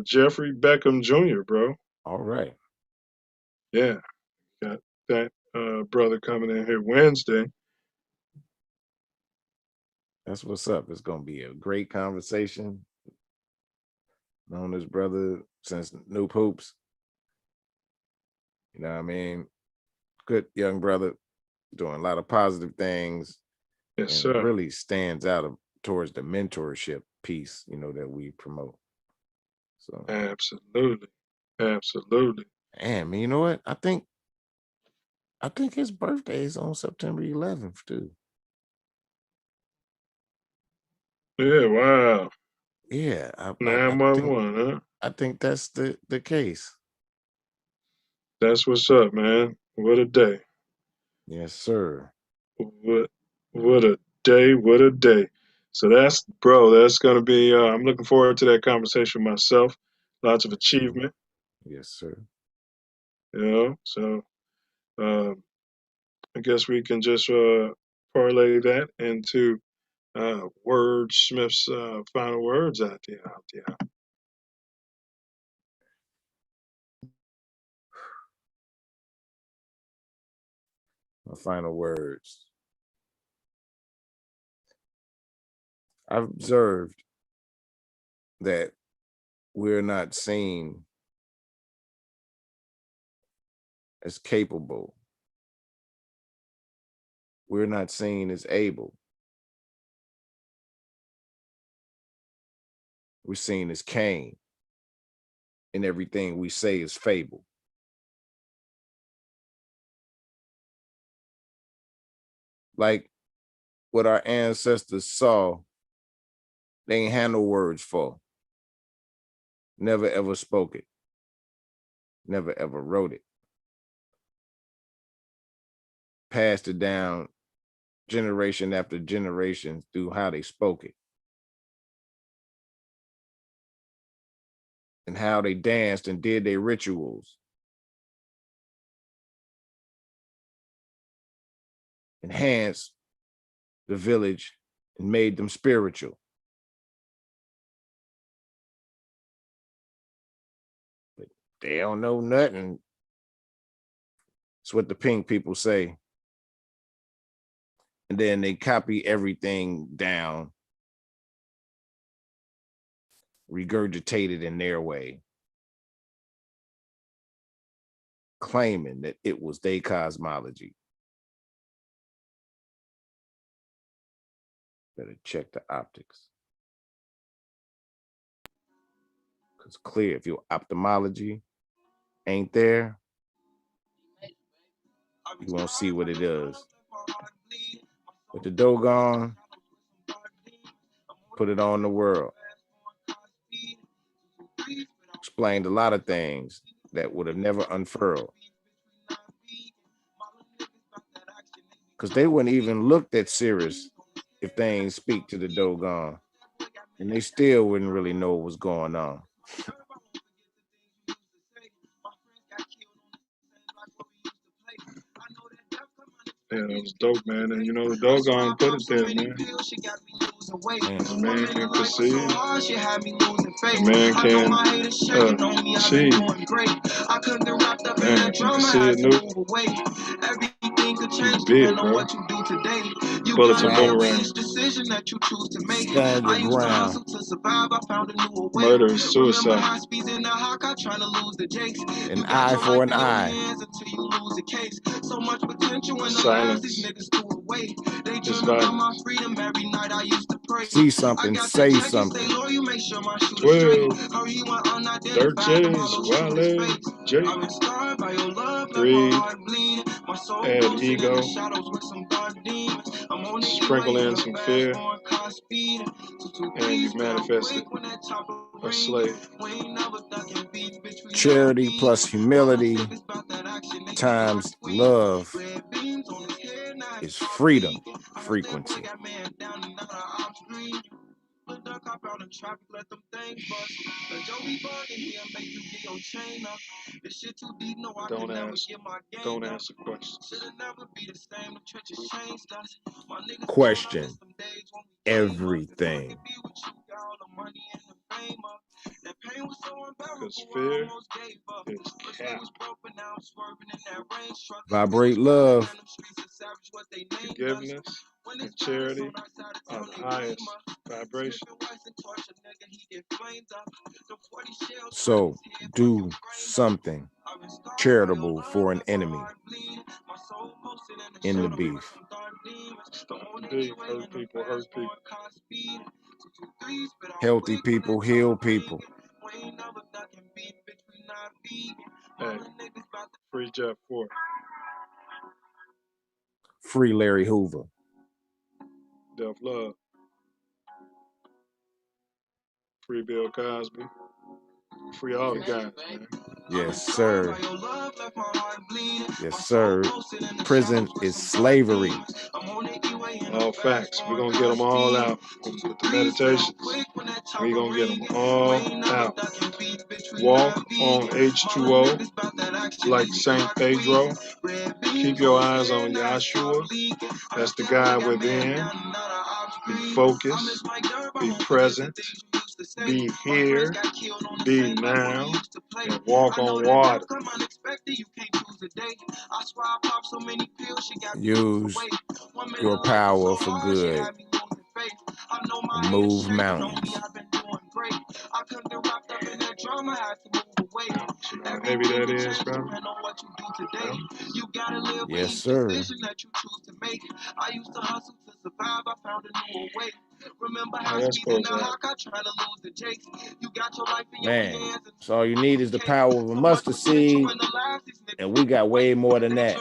Jeffrey Beckham Jr., bro. All right. Yeah. Got that brother coming in here Wednesday. That's what's up. It's gonna be a great conversation. Known this brother since New Poops. You know what I mean? Good young brother, doing a lot of positive things. Yes, and sir. Really stands out towards the mentorship piece, that we promote. So Absolutely. And man, you know what? I think his birthday is on September 11th too. Yeah, wow. Yeah. 911, huh? I think that's the case. That's what's up, man. What a day. Yes, sir. What a day. So that's gonna be I'm looking forward to that conversation myself. Lots of achievement. Yes, sir. So I guess we can just parlay that into Wordsmith's final words out there. My final words. I've observed that we're not seen as capable we're not seen as able. We're seen as Cain, and everything we say is fable. Like what our ancestors saw, they ain't had no words for. Never ever spoke it. Never ever wrote it. Passed it down generation after generation through how they spoke it. And how they danced and did their rituals. Enhanced the village and made them spiritual. But they don't know nothing. It's what the pink people say. And then they copy everything down, regurgitate it in their way, claiming that it was their cosmology. Better check the optics. Because clear, if your ophthalmology ain't there, you won't see what it is. With the DoGon, put it on the world. Explained a lot of things that would have never unfurled. Because they wouldn't even looked at Sirius if they ain't speak to the DoGon. And they still wouldn't really know what was going on. Yeah, that was dope, man. And you know, the DoGon put it there, man. The man can perceive. The man can see. Man, you can see it new. He's big, bro. Bulletin boomerang. Stand your ground. Murder is suicide. An eye for an eye. Silence is violence. See something, say something. 12, Dirt J's, Wale, Jake, Greed, add ego, sprinkle in some fear, and you've manifested a slave. Charity plus humility times love is freedom frequency. Don't answer questions. Question everything. Because fear is cap. Vibrate love. Forgiveness and charity are the highest vibration. So do something charitable for an enemy. In the beef. Stop the beef. Hurt people, hurt people. Healthy people heal people. Hey, free Jeff Ford. Free Larry Hoover. Self Love. Free Bill Cosby. Free all the guys, man. Yes, sir. Yes, sir. Prison is slavery. All facts. We're going to get them all out with the meditations. We're going to get them all out. Walk on H2O like St. Pedro. Keep your eyes on Yahshua. That's the guy within. Be focused. Be present. Be here. Be now. And walk on water. Use your power for good. Move mountains. Maybe that is, bro. Yes, sir. Man, so all you need is the power of a mustard seed, and we got way more than that.